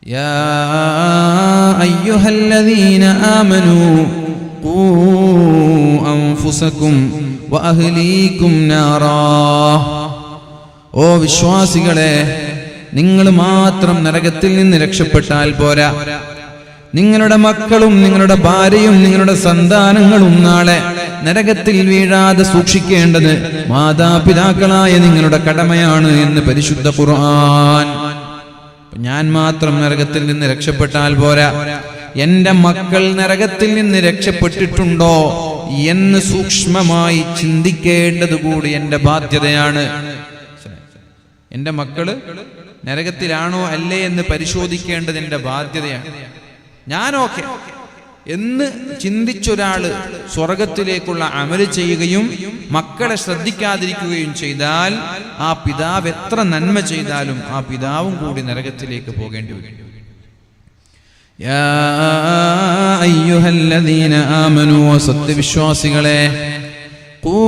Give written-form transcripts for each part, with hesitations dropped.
യാ അയ്യുഹല്ലദീന ആമനൂ ഖൂ അൻഫുസകും വഅഹ്ലീകും നാറാ. ഓ വിശ്വാസികളെ, നിങ്ങൾ മാത്രം നരകത്തിൽ നിന്ന് രക്ഷപ്പെട്ടാൽ പോരാ, നിങ്ങളുടെ മക്കളും നിങ്ങളുടെ ഭാര്യയും നിങ്ങളുടെ സന്താനങ്ങളും നാളെ നരകത്തിൽ വീഴാതെ സൂക്ഷിക്കേണ്ടത് മാതാപിതാക്കളായ നിങ്ങളുടെ കടമയാണ് എന്ന് പരിശുദ്ധ ഖുർആൻ. ഞാൻ മാത്രം നരകത്തിൽ നിന്ന് രക്ഷപ്പെട്ടാൽ പോരാ, എന്റെ മക്കൾ നരകത്തിൽ നിന്ന് രക്ഷപ്പെട്ടിട്ടുണ്ടോ എന്ന് സൂക്ഷ്മമായി ചിന്തിക്കേണ്ടത് കൂടി എന്റെ ബാധ്യതയാണ്. എന്റെ മക്കള് നരകത്തിലാണോ അല്ലേ എന്ന് പരിശോധിക്കേണ്ടത് എന്റെ ബാധ്യതയാണ്. ഞാനോക്കെ എന്ന് ചിന്തിച്ചൊരാള് സ്വർഗത്തിലേക്കുള്ള അമല് ചെയ്യുകയും മക്കളെ ശ്രദ്ധിക്കാതിരിക്കുകയും ചെയ്താൽ ആ പിതാവ് എത്ര നന്മ ചെയ്താലും ആ പിതാവും കൂടി നരകത്തിലേക്ക് പോകേണ്ടി വരും. യാ അയ്യുഹല്ലദീന ആമനൂ, സത്യവിശ്വാസികളെ, ഖൂ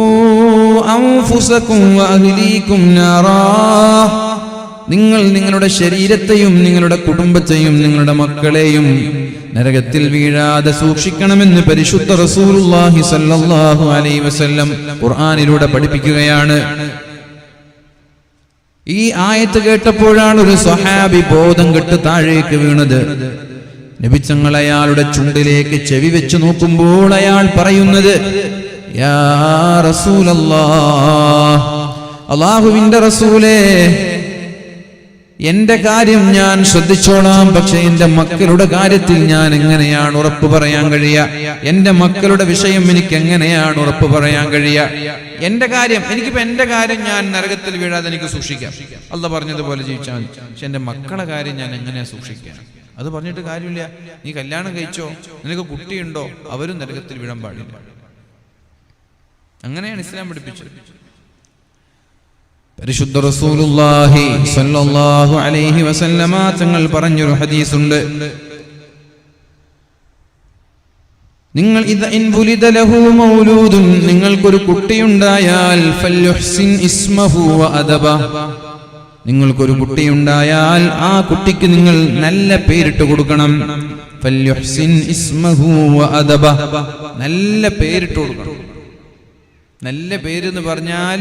അൻഫുസകും വഅഹ്ലീകും നാറാ, നിങ്ങൾ നിങ്ങളുടെ ശരീരത്തെയും നിങ്ങളുടെ കുടുംബത്തെയും നിങ്ങളുടെ മക്കളെയും നരകത്തിൽ വീഴാതെ സൂക്ഷിക്കണമെന്ന് പരിശുദ്ധ റസൂലുള്ളാഹി സ്വല്ലല്ലാഹു അലൈഹി വസല്ലം ഖുർആനിലൂടെ പഠിപ്പിക്കുകയാണ്. ഈ ആയത്ത് കേട്ടപ്പോഴാണ് ഒരു സ്വഹാബി ബോധം കെട്ട് താഴേക്ക് വീണത്. നബി തങ്ങൾ അയാളുടെ ചുണ്ടിലേക്ക് ചെവി വെച്ച് നോക്കുമ്പോൾ അയാൾ പറയുന്നത്, യാ റസൂലല്ലാഹ്, അല്ലാഹുവിന്റെ റസൂലേ, എന്റെ കാര്യം ഞാൻ ശ്രദ്ധിച്ചോളാം, പക്ഷെ എന്റെ മക്കളുടെ കാര്യത്തിൽ ഞാൻ എങ്ങനെയാണ് ഉറപ്പ് പറയാൻ കഴിയുക? എന്റെ മക്കളുടെ വിഷയം എനിക്ക് എങ്ങനെയാണ് ഉറപ്പ് പറയാൻ കഴിയുക? എന്റെ കാര്യം ഞാൻ നരകത്തിൽ വീഴാതെ എനിക്ക് സൂക്ഷിക്കാം, അല്ലാഹു പറഞ്ഞതുപോലെ ജീവിച്ചാൽ മതി. പക്ഷെ എന്റെ മക്കളുടെ കാര്യം ഞാൻ എങ്ങനെയാ സൂക്ഷിക്കാം? അത് പറഞ്ഞിട്ട് കാര്യമില്ല. നീ കല്യാണം കഴിച്ചോ, നിനക്ക് കുട്ടിയുണ്ടോ, അവരും നരകത്തിൽ വീഴാൻ പാടില്ല. അങ്ങനെയാണ് ഇസ്ലാം പഠിപ്പിച്ചത്. പരിശുദ്ധ റസൂലുള്ളാഹി സ്വല്ലല്ലാഹു അലൈഹി വസല്ലമ തങ്ങൾ പറഞ്ഞൊരു ഹദീസുണ്ട്, നിങ്ങൾ ഇൻ വുലിദ ലഹു മൗലൂദുൻ, നിങ്ങൾക്കൊരു കുട്ടിയുണ്ടായാൽ ഫൽയുഹ്സിൻ ഇസ്മഹു വഅദബ, നിങ്ങൾക്കൊരു കുട്ടിയുണ്ടായാൽ ആ കുട്ടിക്ക് നിങ്ങൾ നല്ല പേരിട്ട് കൊടുക്കണം. ഫൽയുഹ്സിൻ ഇസ്മഹു വഅദബ, നല്ല പേരിട്ട് കൊടുക്കണം. നല്ല പേരെന്ന് പറഞ്ഞാൽ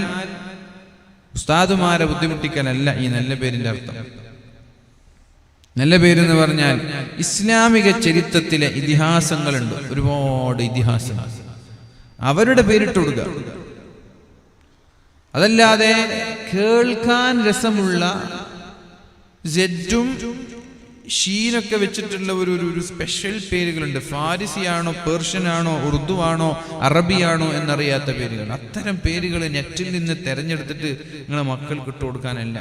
ഉസ്താദുമാരെ ബുദ്ധിമുട്ടിക്കാനല്ല ഈ നല്ല പേരിന്റെ അർത്ഥം. നല്ല പേരെന്ന് പറഞ്ഞാൽ ഇസ്ലാമിക ചരിത്രത്തിലെ ഇതിഹാസങ്ങളുണ്ട്, ഒരുപാട് ഇതിഹാസങ്ങൾ, അവരുടെ പേരിട്ട് കൊടുക്കുക. അതല്ലാതെ കേൾക്കാൻ രസമുള്ള ജഡ്ജും ഷീനൊക്കെ വെച്ചിട്ടുള്ള ഒരു സ്പെഷ്യൽ പേരുകളുണ്ട്. ഫാരിസിയാണോ, പേർഷ്യനാണോ, ഉറുദു ആണോ, അറബിയാണോ എന്നറിയാത്ത പേരുകൾ. അത്തരം പേരുകൾ നെറ്റിൽ നിന്ന് തെരഞ്ഞെടുത്തിട്ട് നിങ്ങളെ മക്കൾക്ക് ഇട്ട് കൊടുക്കാനല്ല.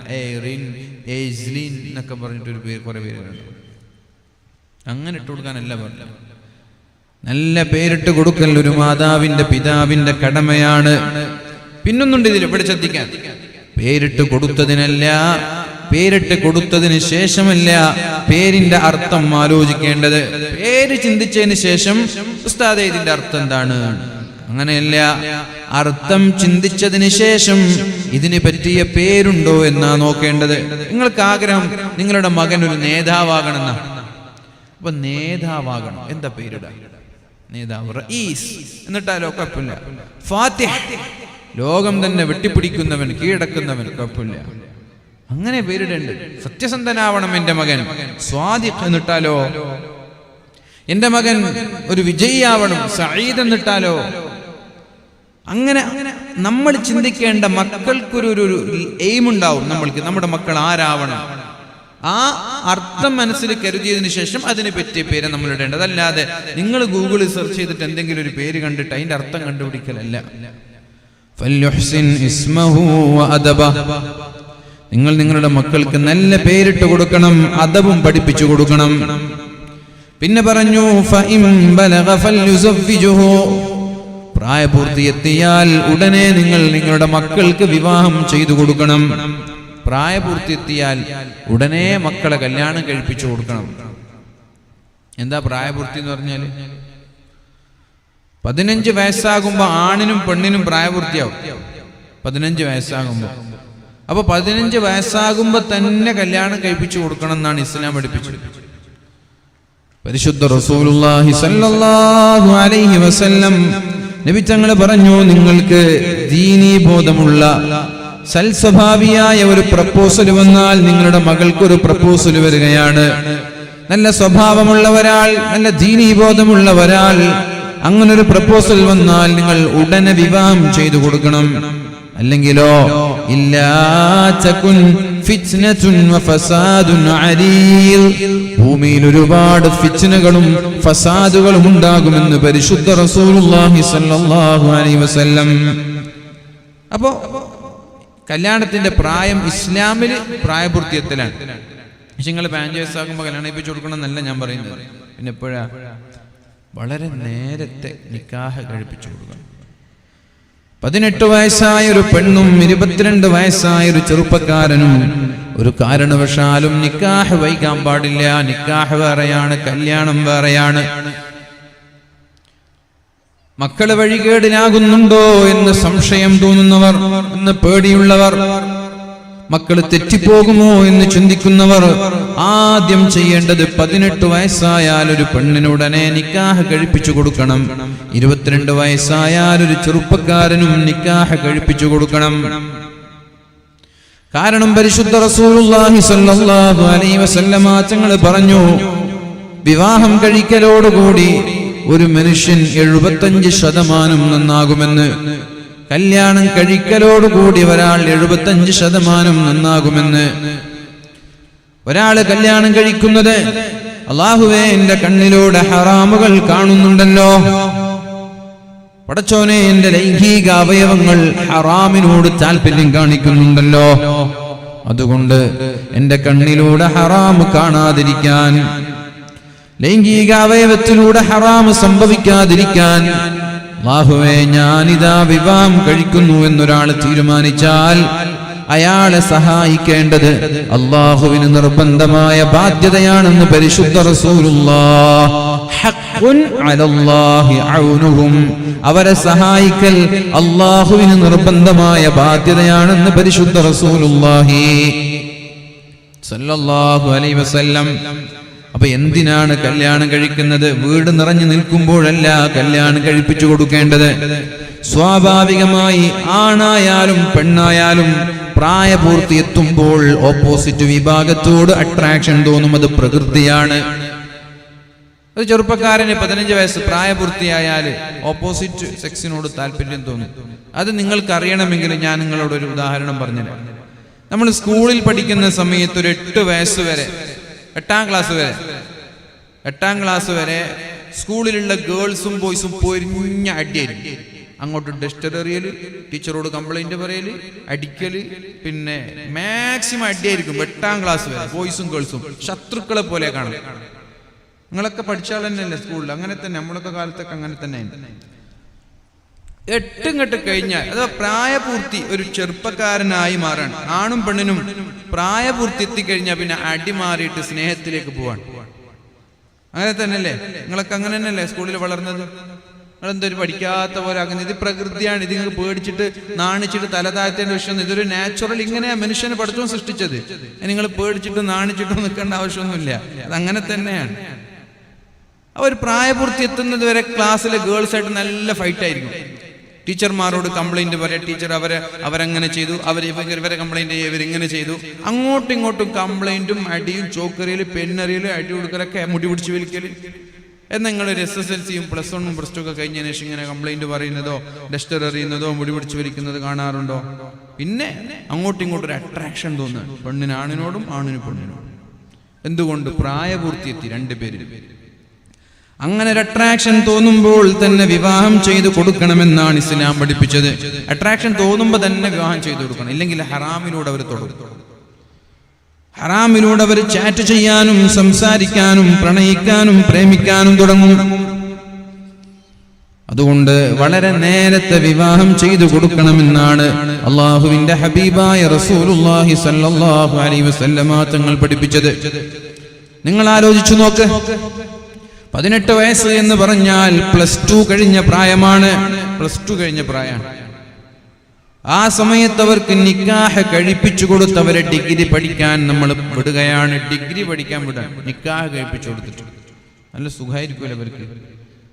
എന്നൊക്കെ പറഞ്ഞിട്ടൊരു പേര്, കുറെ പേരുകളുണ്ട്. അങ്ങനെ ഇട്ട് കൊടുക്കാനല്ല പറഞ്ഞു. നല്ല പേരിട്ട് കൊടുക്കൽ ഒരു മാതാവിന്റെ പിതാവിന്റെ കടമയാണ്. പിന്നൊന്നുണ്ട് ഇതിൽ, ഇവിടെ ശ്രദ്ധിക്കാൻ. പേരിട്ട് കൊടുത്തതിനല്ല, പേരിട്ട് കൊടുത്തതിന് ശേഷമല്ല പേരിന്റെ അർത്ഥം ആലോചിക്കേണ്ടത്. പേര് ചിന്തിച്ചതിന് ശേഷം ഉസ്താദേ ഇതിന്റെ അർത്ഥം എന്താണ്, അങ്ങനെയല്ല. അർത്ഥം ചിന്തിച്ചതിന് ശേഷം ഇതിന് പറ്റിയ പേരുണ്ടോ എന്നാ നോക്കേണ്ടത്. നിങ്ങൾക്ക് ആഗ്രഹം നിങ്ങളുടെ മകൻ ഒരു നേതാവാകണം എന്നാ, അപ്പൊ നേതാവാകണം, എന്താ പേരിട? നേതാവ്, റഈസ് എന്നിട്ടാലോ കുഴപ്പമില്ല. ഫാത്തിഹ്, ലോകം തന്നെ വെട്ടിപ്പിടിക്കുന്നവൻ, കീഴടക്കുന്നവൻ, കുഴപ്പമില്ല, അങ്ങനെ പേരിടേണ്ട. സത്യസന്ധനാവണം എന്റെ മകൻ. സ്വാദിഖ് എന്നിട്ടാലോ? എന്റെ മകൻ ഒരു വിജയിയാവണം, സഈദ് എന്നിട്ടാലോ? അങ്ങനെ നമ്മൾ ചിന്തിക്കേണ്ട, മക്കൾക്കൊരു എയിം ഉണ്ടാവും. നമ്മുടെ മക്കൾ ആരാവണം, ആ അർത്ഥം മനസ്സിൽ കരുതിയതിനു ശേഷം അതിനെ പറ്റിയ പേര് നമ്മൾ ഇടേണ്ടത്. അതല്ലാതെ നിങ്ങൾ ഗൂഗിളിൽ സെർച്ച് ചെയ്തിട്ട് എന്തെങ്കിലും ഒരു പേര് കണ്ടിട്ട് അതിന്റെ അർത്ഥം കണ്ടുപിടിക്കലല്ല. ഫൽയുഹ്സിൻ ഇസ്മഹു വഅദബ, നിങ്ങൾ നിങ്ങളുടെ മക്കൾക്ക് നല്ല പേരിട്ട് കൊടുക്കണം, അദബും പഠിപ്പിച്ചു കൊടുക്കണം. പിന്നെ പറഞ്ഞു, ഫഇൻ ബലഗ ഫൽയുസവ്വിജുഹു, പ്രായപൂർത്തിയെത്തിയാൽ ഉടനെ നിങ്ങൾ നിങ്ങളുടെ മക്കൾക്ക് വിവാഹം ചെയ്തു കൊടുക്കണം. പ്രായപൂർത്തിയെത്തിയാൽ ഉടനെ മക്കളെ കല്യാണം കഴിപ്പിച്ചു കൊടുക്കണം. എന്താ പ്രായപൂർത്തി എന്ന് പറഞ്ഞാൽ? 15 വയസ്സാകുമ്പോ ആണിനും പെണ്ണിനും പ്രായപൂർത്തിയാവും. 15 വയസ്സാകുമ്പോ. അപ്പൊ 15 വയസ്സാകുമ്പോ തന്നെ കല്യാണം കഴിപ്പിച്ചു കൊടുക്കണം എന്നാണ് ഇസ്ലാം പഠിപ്പിച്ചത്. പരിശുദ്ധ റസൂലുള്ളാഹി സ്വല്ലല്ലാഹു അലൈഹി വസല്ലം നബി തങ്ങൾ പറഞ്ഞു, നിങ്ങൾക്ക് ദീനീ ബോധമുള്ള സൽസ്വഭാവിയായ ഒരു പ്രപ്പോസൽ വന്നാൽ, നിങ്ങളുടെ മകൾക്കൊരു പ്രപ്പോസൽ വരികയാണ്, നല്ല സ്വഭാവമുള്ള ഒരാൾ, നല്ല ദീനീ ബോധമുള്ള ഒരാൾ, അങ്ങനൊരു പ്രപ്പോസൽ വന്നാൽ നിങ്ങൾ ഉടനെ വിവാഹം ചെയ്തു കൊടുക്കണം. അല്ലെങ്കിലോ ഇല്ലാ തകുൻ ഫിത്നതുൻ വഫസാദുൻ അരീൽ, ഭൂമിയിൽ ഒരുപാട് ഫിത്നകളും ഫസാദുകളും ഉണ്ടാകുമെന്ന് പരിശുദ്ധ റസൂലുള്ളാഹി സ്വല്ലല്ലാഹു അലൈഹി വസല്ലം. അപ്പോ കല്യാണത്തിന്റെ പ്രായം ഇസ്ലാമിൽ പ്രായപൂർത്തിയെത്തലാണ്. പക്ഷെ നിങ്ങൾ 15 വയസ്സാകുമ്പോൾ കല്യാണം കഴിപ്പിച്ചു കൊടുക്കണം എന്നല്ല ഞാൻ പറയുന്നത്. പിന്നെ എപ്പോഴാ? വളരെ നേരത്തെ നിക്കാഹ് കഴിപ്പിച്ചു കൊടുക്കണം. 18 വയസ്സായ ഒരു പെണ്ണും 22 വയസ്സായ ഒരു ചെറുപ്പക്കാരനും ഒരു കാരണവശാലും നിക്കാഹ് വൈകാൻ പാടില്ല. നിക്കാഹ് വേറെയാണ്, കല്യാണം വേറെയാണ്. മക്കള് വഴികേടിലാകുന്നുണ്ടോ എന്ന് സംശയം തോന്നുന്നവർ, എന്ന് പേടിയുള്ളവർ, മക്കള് തെറ്റിപ്പോകുമോ എന്ന് ചിന്തിക്കുന്നവർ ആദ്യം ചെയ്യേണ്ടത് 18 വയസ്സായാൽ ഒരു പെണ്ണിനുടനെ നിക്കാഹ് കഴിപ്പിച്ചു കൊടുക്കണം. 22 വയസ്സായാൽ ഒരു ചെറുപ്പക്കാരനും നിക്കാഹ് കഴിപ്പിച്ചു കൊടുക്കണം. കാരണം പരിശുദ്ധ റസൂലുള്ളാഹി സ്വല്ലല്ലാഹു അലൈഹി വസല്ലമ തങ്ങൾ പറഞ്ഞു, വിവാഹം കഴിക്കലോടുകൂടി ഒരു മനുഷ്യൻ 75% നന്നാകുമെന്ന്. കല്യാണം കഴിക്കലോടുകൂടി ഒരാൾ 75% നന്നാകുമെന്ന്. ഒരാള് കല്യാണം കഴിക്കുന്നത്, അല്ലാഹുവേ എന്റെ കണ്ണിലൂടെ ഹറാമുകൾ കാണുന്നുണ്ടല്ലോ, പടച്ചോനെ എന്റെ ലൈംഗിക അവയവങ്ങൾ ഹറാമിനോട് താല്പര്യം കാണിക്കുന്നുണ്ടല്ലോ, അതുകൊണ്ട് എന്റെ കണ്ണിലൂടെ ഹറാമ് കാണാതിരിക്കാൻ, ലൈംഗിക അവയവത്തിലൂടെ ഹറാമ് സംഭവിക്കാതിരിക്കാൻ അല്ലാഹുവേ ഞാനിതാ വിവാഹം കഴിക്കുന്നു എന്നൊരാൾ തീരുമാനിച്ചാൽ അയാളെ സഹായിക്കേണ്ടത് അല്ലാഹുവിന് നിർബന്ധമായ ബാധ്യതയാണെന്ന് പരിശുദ്ധ റസൂലുള്ളാഹ്. ഹഖ്ഖുൻ അലല്ലാഹി ഔനുഹും, അവരെ സഹായിക്കൽ അല്ലാഹുവിന് നിർബന്ധമായ ബാധ്യതയാണെന്ന് പരിശുദ്ധ റസൂലുള്ളാഹി സ്വല്ലല്ലാഹു അലൈഹി വസല്ലം. അപ്പൊ എന്തിനാണ് കല്യാണം കഴിക്കുന്നത്? വീട് നിറഞ്ഞു നിൽക്കുമ്പോഴല്ല കല്യാണം കഴിപ്പിച്ചു കൊടുക്കേണ്ടത്. സ്വാഭാവികമായി ആണായാലും പെണ്ണായാലും പ്രായപൂർത്തി എത്തുമ്പോൾ ഓപ്പോസിറ്റ് വിഭാഗത്തോട് അട്രാക്ഷൻ തോന്നും. അത് പ്രകൃതിയാണ്. ഒരു ചെറുപ്പക്കാരന് 15 വയസ്സ് പ്രായപൂർത്തിയായാൽ ഓപ്പോസിറ്റ് സെക്സിനോട് താല്പര്യം തോന്നും. അത് നിങ്ങൾക്ക് അറിയണമെങ്കിൽ ഞാൻ നിങ്ങളോട് ഒരു ഉദാഹരണം പറഞ്ഞുതരാം. നമ്മൾ സ്കൂളിൽ പഠിക്കുന്ന സമയത്ത് ഒരു 8 വയസ്സ് വരെ, 8ാം ക്ലാസ് വരെ സ്കൂളിലുള്ള ഗേൾസും ബോയ്സും പൊരിഞ്ഞ അടിയായിരിക്കും. അങ്ങോട്ട് ഡസ്റ്റർ എറിയല്, ടീച്ചറോട് കംപ്ലൈന്റ് പറയല്, അടിക്കല്, പിന്നെ മാക്സിമം അടിയായിരിക്കും. 8ാം ക്ലാസ് വരെ ബോയ്സും ഗേൾസും ശത്രുക്കളെ പോലെ കാണും. നിങ്ങളൊക്കെ പഠിച്ചാൽ തന്നെയല്ലേ സ്കൂളിൽ? അങ്ങനെ തന്നെ, നമ്മളൊക്കെ കാലത്തൊക്കെ അങ്ങനെ തന്നെ. 8 കെട്ട് കഴിഞ്ഞാൽ അത് പ്രായപൂർത്തി ഒരു ചെറുപ്പക്കാരനായി മാറാണ്. ആണും പെണ്ണിനും പ്രായപൂർത്തി എത്തിക്കഴിഞ്ഞാൽ പിന്നെ അടി മാറിയിട്ട് സ്നേഹത്തിലേക്ക് പോവാണ്. അങ്ങനെ തന്നെയല്ലേ? നിങ്ങളൊക്കെ അങ്ങനെ തന്നെയല്ലേ സ്കൂളിൽ വളർന്നത്? നിങ്ങളെന്തൊരു പഠിക്കാത്ത പോലെ അങ്ങനെ. ഇത് പ്രകൃതിയാണ്. ഇത് നിങ്ങൾ പേടിച്ചിട്ട് നാണിച്ചിട്ട് തല താഴ്ത്തേണ്ട വിഷയം. ഇതൊരു നാച്ചുറൽ, ഇങ്ങനെയാ മനുഷ്യനെ പഠിത്തം സൃഷ്ടിച്ചത്. നിങ്ങൾ പേടിച്ചിട്ട് നാണിച്ചിട്ട് നിൽക്കേണ്ട ആവശ്യമൊന്നുമില്ല. അതങ്ങനെ തന്നെയാണ്. അവർ പ്രായപൂർത്തി എത്തുന്നത് വരെ ക്ലാസ്സിലെ ഗേൾസായിട്ട് നല്ല ഫൈറ്റ് ആയിരിക്കും. ടീച്ചർമാരോട് കംപ്ലൈന്റ് പറയാം, ടീച്ചർ അവരങ്ങനെ ചെയ്തു, ഇവരെ കംപ്ലൈന്റ് ഇവരിങ്ങനെ ചെയ്തു. അങ്ങോട്ടും ഇങ്ങോട്ടും കംപ്ലൈന്റും അടിയും ചോക്കറിയല് പെണ്ണറിയല് അടി കൊടുക്കലൊക്കെ, മുടി പിടിച്ച് വലിക്കല്. എന്നാൽ നിങ്ങളൊരു SSLCയും +1ഉം +2 ഒക്കെ കഴിഞ്ഞതിന് ശേഷം ഇങ്ങനെ കംപ്ലൈന്റ് പറയുന്നതോ ഡസ്റ്റർ എറിയുന്നതോ മുടി പിടിച്ച് വലിക്കുന്നത് കാണാറുണ്ടോ? പിന്നെ അങ്ങോട്ടും ഇങ്ങോട്ടും ഒരു അട്രാക്ഷൻ തോന്നുക, പെണ്ണിന് ആണിനോടും ആണിന് പെണ്ണിനോടും. എന്തുകൊണ്ട്? പ്രായപൂർത്തി എത്തി രണ്ടുപേരും. അങ്ങനെ ഒരു അട്രാക്ഷൻ തോന്നുമ്പോൾ തന്നെ വിവാഹം ചെയ്തു കൊടുക്കണമെന്നാണ് ഇസ്ലാം പഠിപ്പിച്ചത്. അട്രാക്ഷൻ തോന്നുമ്പോൾ തന്നെ വിവാഹം ചെയ്തു കൊടുക്കണം. ഇല്ലെങ്കിൽ ഹറാമിലൂടെ അവർ തുടരും. ഹറാമിലൂടെ അവർ ചാറ്റ് ചെയ്യാനും സംസാരിക്കാനും പ്രണയിക്കാനും പ്രേമിക്കാനും തുടങ്ങും. അതുകൊണ്ട് വളരെ നേരത്തെ വിവാഹം ചെയ്തു കൊടുക്കണമെന്നാണ് അല്ലാഹുവിന്റെ ഹബീബായ റസൂലുള്ളാഹി സ്വല്ലല്ലാഹു അലൈഹി വസല്ലമ തങ്ങൾ പഠിപ്പിച്ചത്. നിങ്ങൾ ആലോചിച്ചു നോക്ക്. 18 വയസ്സ് എന്ന് പറഞ്ഞാൽ +2 കഴിഞ്ഞ പ്രായമാണ്. +2 കഴിഞ്ഞ പ്രായമാണ്. ആ സമയത്ത് അവർക്ക് നിക്കാഹ് കഴിപ്പിച്ചു കൊടുത്തവരെ ഡിഗ്രി പഠിക്കാൻ നമ്മൾ വിടുകയാണ്. ഡിഗ്രി പഠിക്കാൻ വിടാൻ നിക്കാഹ് കഴിപ്പിച്ചു കൊടുത്തിട്ട് നല്ല സുഖമായിരിക്കുമല്ലോ അവർക്ക്.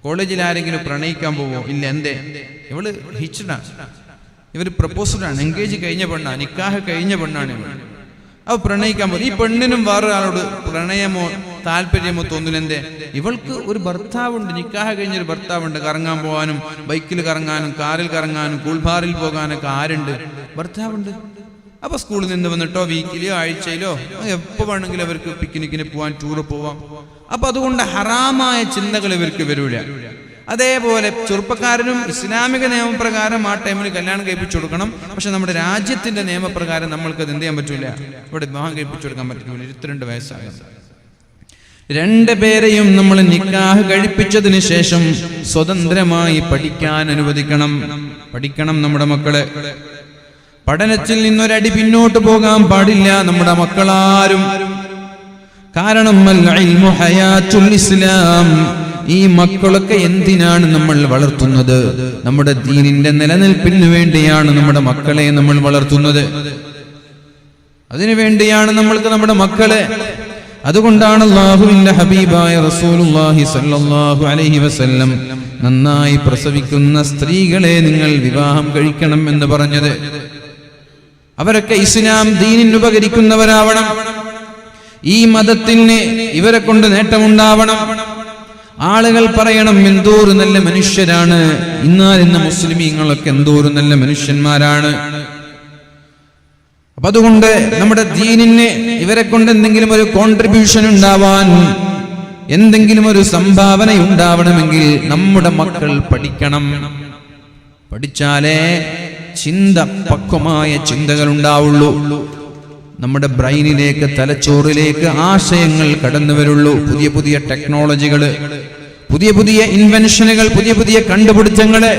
കോളേജിൽ ആരെങ്കിലും പ്രണയിക്കാൻ പോവോ? ഇല്ല. എന്തേ? ഇവള് ഹിച്ചഡാണ്, ഇവർ പ്രപ്പോസ്ഡാണ്, എൻഗേജ് കഴിഞ്ഞ പെണ്ണാണ്, നിക്കാഹ് കഴിഞ്ഞ പെണ്ണാണ് ഇവൾ. അവ പ്രണയിക്കാൻ പോകും. ഈ പെണ്ണിനും വേറൊരാളോട് പ്രണയമോ താല്പര്യമോ തോന്നില്ല. എന്തേ? ഇവൾക്ക് ഒരു ഭർത്താവുണ്ട്, നിക്കാഹ് കഴിഞ്ഞൊരു ഭർത്താവുണ്ട്. കറങ്ങാൻ പോകാനും ബൈക്കിൽ കറങ്ങാനും കാറിൽ കറങ്ങാനും കൂൾബാറിൽ പോകാനൊക്കെ ആരുണ്ട്? ഭർത്താവുണ്ട്. അപ്പൊ സ്കൂളിൽ നിന്ന് വന്നിട്ടോ വീക്കിലോ ആഴ്ചയിലോ എപ്പോ വേണമെങ്കിലും അവർക്ക് പിക്നിക്കിന് പോവാൻ, ടൂറ് പോവാം. അപ്പൊ അതുകൊണ്ട് ഹറാമായ ചിന്തകൾ ഇവർക്ക് വരൂല. അതേപോലെ ചെറുപ്പക്കാരനും ഇസ്ലാമിക നിയമപ്രകാരം ആ ടൈമിൽ കല്യാണം കഴിപ്പിച്ചു കൊടുക്കണം. പക്ഷെ നമ്മുടെ രാജ്യത്തിന്റെ നിയമപ്രകാരം നമ്മൾക്ക് അത് എന്ത് ചെയ്യാൻ പറ്റൂല, ഇവിടെ വിവാഹം കഴിപ്പിച്ചു കൊടുക്കാൻ പറ്റില്ല. 22 വയസ്സായ 2 പേരെയും നമ്മൾ നിക്കാഹ് കഴിപ്പിച്ചതിന് ശേഷം സ്വതന്ത്രമായി പഠിക്കാൻ അനുവദിക്കണം. പഠിക്കണം നമ്മുടെ മക്കളെ. പഠനത്തിൽ നിന്നൊരടി പിന്നോട്ട് പോകാൻ പാടില്ല നമ്മുടെ മക്കളാരും. കാരണം ഇസ്ലാം, ഈ മക്കളൊക്കെ എന്തിനാണ് നമ്മൾ വളർത്തുന്നത്? നമ്മുടെ ദീനിന്റെ നിലനിൽപ്പിന് വേണ്ടിയാണ് നമ്മുടെ മക്കളെ നമ്മൾ വളർത്തുന്നത്. അതിനു വേണ്ടിയാണ് നമ്മൾക്ക് നമ്മുടെ മക്കളെ. അതുകൊണ്ടാണ് അല്ലാഹുവിന്റെ ഹബീബായ റസൂലുള്ളാഹി സ്വല്ലല്ലാഹു അലൈഹി വസല്ലം നന്നായി പ്രസവിക്കുന്ന സ്ത്രീകളെ നിങ്ങൾ വിവാഹം കഴിക്കണം എന്ന് പറഞ്ഞത്. അവരൊക്കെ ഇസ്ലാം ദീനിന് ഉപകരിക്കുന്നവരാവണം. ഈ മതത്തിന് ഇവരെ കൊണ്ട് നേട്ടമുണ്ടാവണം. ആളുകൾ പറയണം എന്തോരു നല്ല മനുഷ്യരാണ്, ഇന്ന് മുസ്ലിമീങ്ങളൊക്കെ എന്തോരു നല്ല മനുഷ്യന്മാരാണ്. അപ്പൊ അതുകൊണ്ട് നമ്മുടെ ദീനിന് ഇവരെ കൊണ്ട് എന്തെങ്കിലും ഒരു കോൺട്രിബ്യൂഷൻ ഉണ്ടാവാൻ, എന്തെങ്കിലും ഒരു സംഭാവന ഉണ്ടാവണമെങ്കിൽ നമ്മുടെ മക്കൾ പഠിക്കണം. പഠിച്ചാലേ പക്വമായ ചിന്തകൾ ഉണ്ടാവുള്ളൂ. നമ്മുടെ ബ്രെയിനിലേക്ക്, തലച്ചോറിലേക്ക് ആശയങ്ങൾ കടന്നു വരുള്ളൂ. പുതിയ പുതിയ ടെക്നോളജികള്, പുതിയ പുതിയ ഇൻവെൻഷനുകൾ, പുതിയ പുതിയ കണ്ടുപിടുത്തങ്ങള്,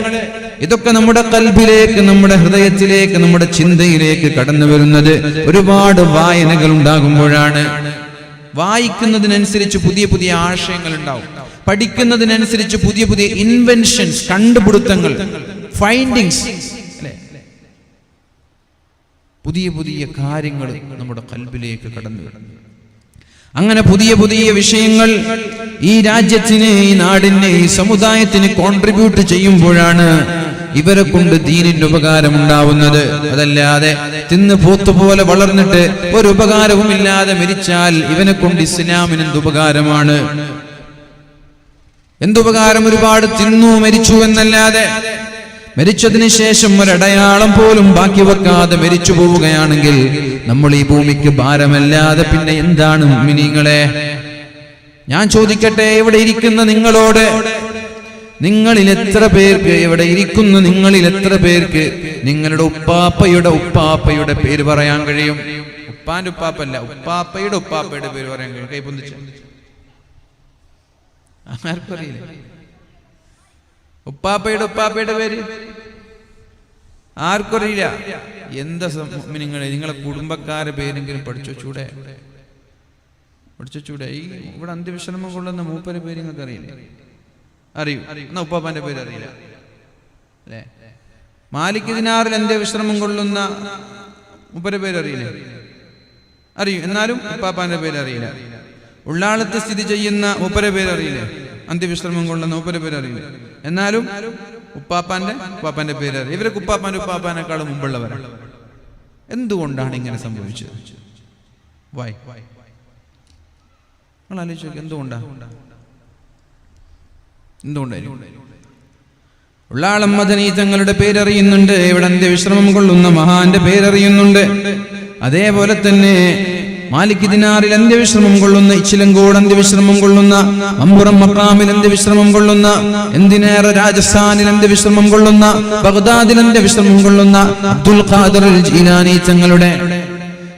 ഇതൊക്കെ നമ്മുടെ കൽബിലേക്ക്, നമ്മുടെ ഹൃദയത്തിലേക്ക്, നമ്മുടെ ചിന്തയിലേക്ക് കടന്നു വരുന്നത് ഒരുപാട് വായനകൾ ഉണ്ടാകുമ്പോഴാണ്. വായിക്കുന്നതിനനുസരിച്ച് പുതിയ പുതിയ ആശയങ്ങൾ ഉണ്ടാവും. പഠിക്കുന്നതിനനുസരിച്ച് പുതിയ പുതിയ ഇൻവെൻഷൻസ്, കണ്ടുപിടുത്തങ്ങൾ, ഫൈൻഡിങ്സ്, പുതിയ പുതിയ കാര്യങ്ങൾ നമ്മുടെ കൽബിലേക്ക് കടന്നു വരും. അങ്ങനെ പുതിയ പുതിയ വിഷയങ്ങൾ ഈ രാജ്യത്തിന്, ഈ നാടിന്, ഈ സമുദായത്തിന് കോൺട്രിബ്യൂട്ട് ചെയ്യുമ്പോഴാണ് ഇവരെ കൊണ്ട് ദീനിന്റെ ഉപകാരം ഉണ്ടാവുന്നത്. അതല്ലാതെ തിന്ന് പോത്തുപോലെ വളർന്നിട്ട് ഒരു ഉപകാരവും ഇല്ലാതെ മരിച്ചാൽ ഇവനെ കൊണ്ട് ഇസ്ലാമിന് എന്തുപകാരമാണ്? എന്തുപകാരം? ഒരുപാട് തിന്നു മരിച്ചു എന്നല്ലാതെ മരിച്ചതിന് ശേഷം ഒരടയാളം പോലും ബാക്കി വെക്കാതെ മരിച്ചു പോവുകയാണെങ്കിൽ നമ്മൾ ഈ ഭൂമിക്ക് ഭാരമല്ലാതെ പിന്നെ എന്താണ് മുഅ്മിനീങ്ങളെ? ഞാൻ ചോദിക്കട്ടെ, ഇവിടെ ഇരിക്കുന്ന നിങ്ങളോട്, നിങ്ങളിൽ എത്ര പേർക്ക്, ഇവിടെ ഇരിക്കുന്ന നിങ്ങളിൽ എത്ര പേർക്ക് നിങ്ങളുടെ ഉപ്പാപ്പയുടെ പേര് പറയാൻ കഴിയും? ഉപ്പാന്റെ ഉപ്പാപ്പല്ല, ഉപ്പാപ്പയുടെ പേര് പറയാൻ കഴിയും? കൈ പൊന്തിച്ച്. ആർക്കും അറിയില്ല ഉപ്പാപ്പയുടെ പേര്? ആർക്കും അറിയില്ല. എന്താ നിങ്ങളെ കുടുംബക്കാരെ പേരെങ്കിലും പഠിച്ചൂടെ? ഈ ഇവിടെ അന്ത്യവിശ്രമം കൊള്ളുന്ന മൂപ്പരെ പേര് നിങ്ങൾക്ക് അറിയില്ലേ? അറിയൂ. എന്നാ ഉപ്പാപ്പാന്റെ പേര് അറിയില്ല അല്ലേ? മാലിക് ദിനാറിൽ അന്ത്യവിശ്രമം കൊള്ളുന്ന മൂപ്പരെ പേര് അറിയില്ലേ? അറിയൂ. എന്നാലും ഉപ്പാപ്പാന്റെ പേര് അറിയില്ല. ഉള്ളാളത്ത് സ്ഥിതി ചെയ്യുന്ന മൂപ്പരെ പേര് അറിയില്ലേ? അന്ത്യവിശ്രമം കൊള്ളുന്ന മൂപ്പരെ പേര് അറിയില്ല. എന്നാലും ഉപ്പാപ്പാന്റെ പേര് അറിയാം. ഇവരൊക്കെ ഉപ്പാപ്പാനേക്കാളും മുമ്പുള്ളവരാണ്. എന്തുകൊണ്ടാണ് ഇങ്ങനെ സംഭവിച്ചത്? നിങ്ങൾ ആലോചിച്ച് നോക്ക്, എന്തുകൊണ്ടായിരിക്കും? ഉള്ളാളം മദനി തങ്ങളുടെ പേരറിയുന്നുണ്ട്, ഇവിടെ അന്ത്യവിശ്രമം കൊള്ളുന്ന മഹാന്റെ പേരറിയുന്നുണ്ട്. അതേപോലെ തന്നെ മാലിക് ദിനാറിൽ അന്ത്യവിശ്രമം കൊള്ളുന്ന, ഇച്ചിലങ്കോട് അന്ത്യവിശ്രമം കൊള്ളുന്ന, മമ്പുറം മഖാമിൽ അന്ത്യവിശ്രമം കൊള്ളുന്ന, എന്തിനേറെ രാജസ്ഥാനിൽ അന്ത്യവിശ്രമം കൊള്ളുന്ന, ബഗ്ദാദിൽ അന്ത്യവിശ്രമം കൊള്ളുന്ന അബ്ദുൽ ഖാദിർ ജീലാനി തങ്ങളുടെ,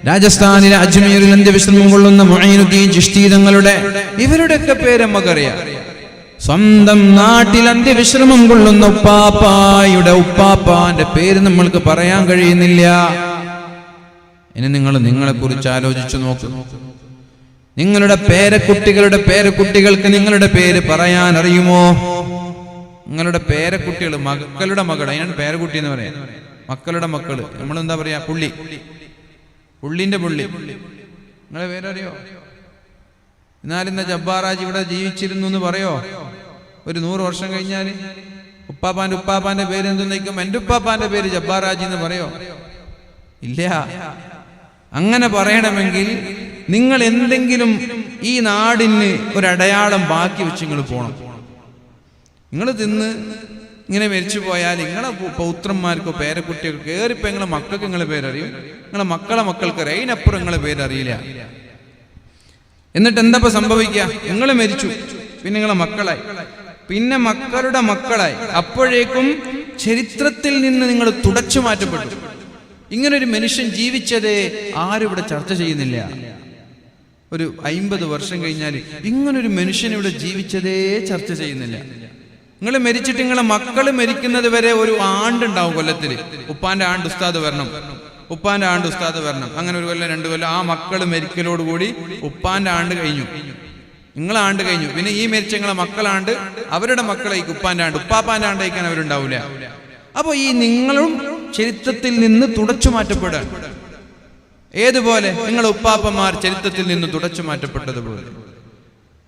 രാജസ്ഥാനിലെ അജ്മീറിൽ അന്ത്യവിശ്രമം കൊള്ളുന്ന മുഈനുദ്ദീൻ ചിശ്തി തങ്ങളുടെ, ഇവരുടെയൊക്കെ പേര് നമുക്കറിയാം. സ്വന്തം നാട്ടിൽ അന്ത്യവിശ്രമം കൊള്ളുന്ന ഉപ്പാപ്പാന്റെ പേര് നമ്മൾക്ക് പറയാൻ കഴിയുന്നില്ല. ഇനി നിങ്ങളെ കുറിച്ച് ആലോചിച്ചു നോക്കൂ. നിങ്ങളുടെ പേരക്കുട്ടികൾക്ക് നിങ്ങളുടെ പേര് പറയാൻ അറിയുമോ? നിങ്ങളുടെ പേരക്കുട്ടികൾ, മക്കളുടെ മകൾ, അതിനാണ് പേരക്കുട്ടി എന്ന് പറയാം. മക്കളുടെ മക്കള്, നമ്മളെന്താ പറയാ? പുള്ളിന്റെ പുള്ളി. നിങ്ങളെ പേരറിയോ? എന്നാലിന്ന ജബ്ബാറാജി ഇവിടെ ജീവിച്ചിരുന്നു എന്ന് പറയോ? ഒരു 100 വർഷം കഴിഞ്ഞാൽ ഉപ്പാപ്പാന്റെ പേര് എന്തെന്നേക്കും? എൻ്റെ ഉപ്പാപ്പാന്റെ പേര് ജബ്ബാറാജി എന്ന് പറയോ? ഇല്ല. അങ്ങനെ പറയണമെങ്കിൽ നിങ്ങൾ എന്തെങ്കിലും ഈ നാടിന് ഒരടയാളം ബാക്കി വെച്ച് നിങ്ങൾ പോകണം. നിങ്ങൾ തിന്ന് ഇങ്ങനെ മരിച്ചു പോയാൽ നിങ്ങളെ പൗത്രന്മാർക്കോ പേരക്കുട്ടികൾക്കോ ഏറിപ്പോ നിങ്ങളെ മക്കൾക്ക് നിങ്ങളെ പേരറിയും, നിങ്ങളെ മക്കൾക്ക് അതിനപ്പുറം നിങ്ങളെ പേരറിയില്ല. എന്നിട്ട് എന്താ സംഭവിക്കുക? നിങ്ങൾ മരിച്ചു, പിന്നെ നിങ്ങളെ മക്കളായി, പിന്നെ മക്കളുടെ മക്കളായി. അപ്പോഴേക്കും ചരിത്രത്തിൽ നിന്ന് നിങ്ങൾ തുടച്ചു മാറ്റപ്പെട്ടു. ഇങ്ങനൊരു മനുഷ്യൻ ജീവിച്ചതേ ആരും ഇവിടെ ചർച്ച ചെയ്യുന്നില്ല. ഒരു 50 വർഷം കഴിഞ്ഞാൽ ഇങ്ങനൊരു മനുഷ്യൻ ഇവിടെ ജീവിച്ചതേ ചർച്ച ചെയ്യുന്നില്ല. നിങ്ങൾ മരിച്ചിട്ട് നിങ്ങളെ മക്കൾ മരിക്കുന്നത് വരെ ഒരു ആണ്ടുണ്ടാവും കൊല്ലത്തിൽ. ഉപ്പാന്റെ ആണ്ട് ഉസ്താദ് വരണം, ഉപ്പാന്റെ ആണ്ട് ഉസ്താദ് വരണം, അങ്ങനെ 1 കൊല്ലം 2 കൊല്ലം. ആ മക്കൾ മരിക്കലോടുകൂടി ഉപ്പാന്റെ ആണ്ട് കഴിഞ്ഞു, നിങ്ങളെ ആണ്ട് കഴിഞ്ഞു. പിന്നെ ഈ മരിച്ച നിങ്ങളെ മക്കളാണ്ട് അവരുടെ മക്കളേക്ക് ഉപ്പാന്റെ ആണ്ട്, ഉപ്പാപ്പാന്റെ ആണ്ടേക്കാൻ അവരുണ്ടാവില്ല. അപ്പൊ ഈ നിങ്ങളും ചരിത്രത്തിൽ നിന്ന് തുടച്ചു മാറ്റപ്പെടാൻ. ഏതുപോലെ? നിങ്ങളെ ഉപ്പാപ്പന്മാർ ചരിത്രത്തിൽ നിന്ന് തുടച്ചു മാറ്റപ്പെട്ടതുപോലെ.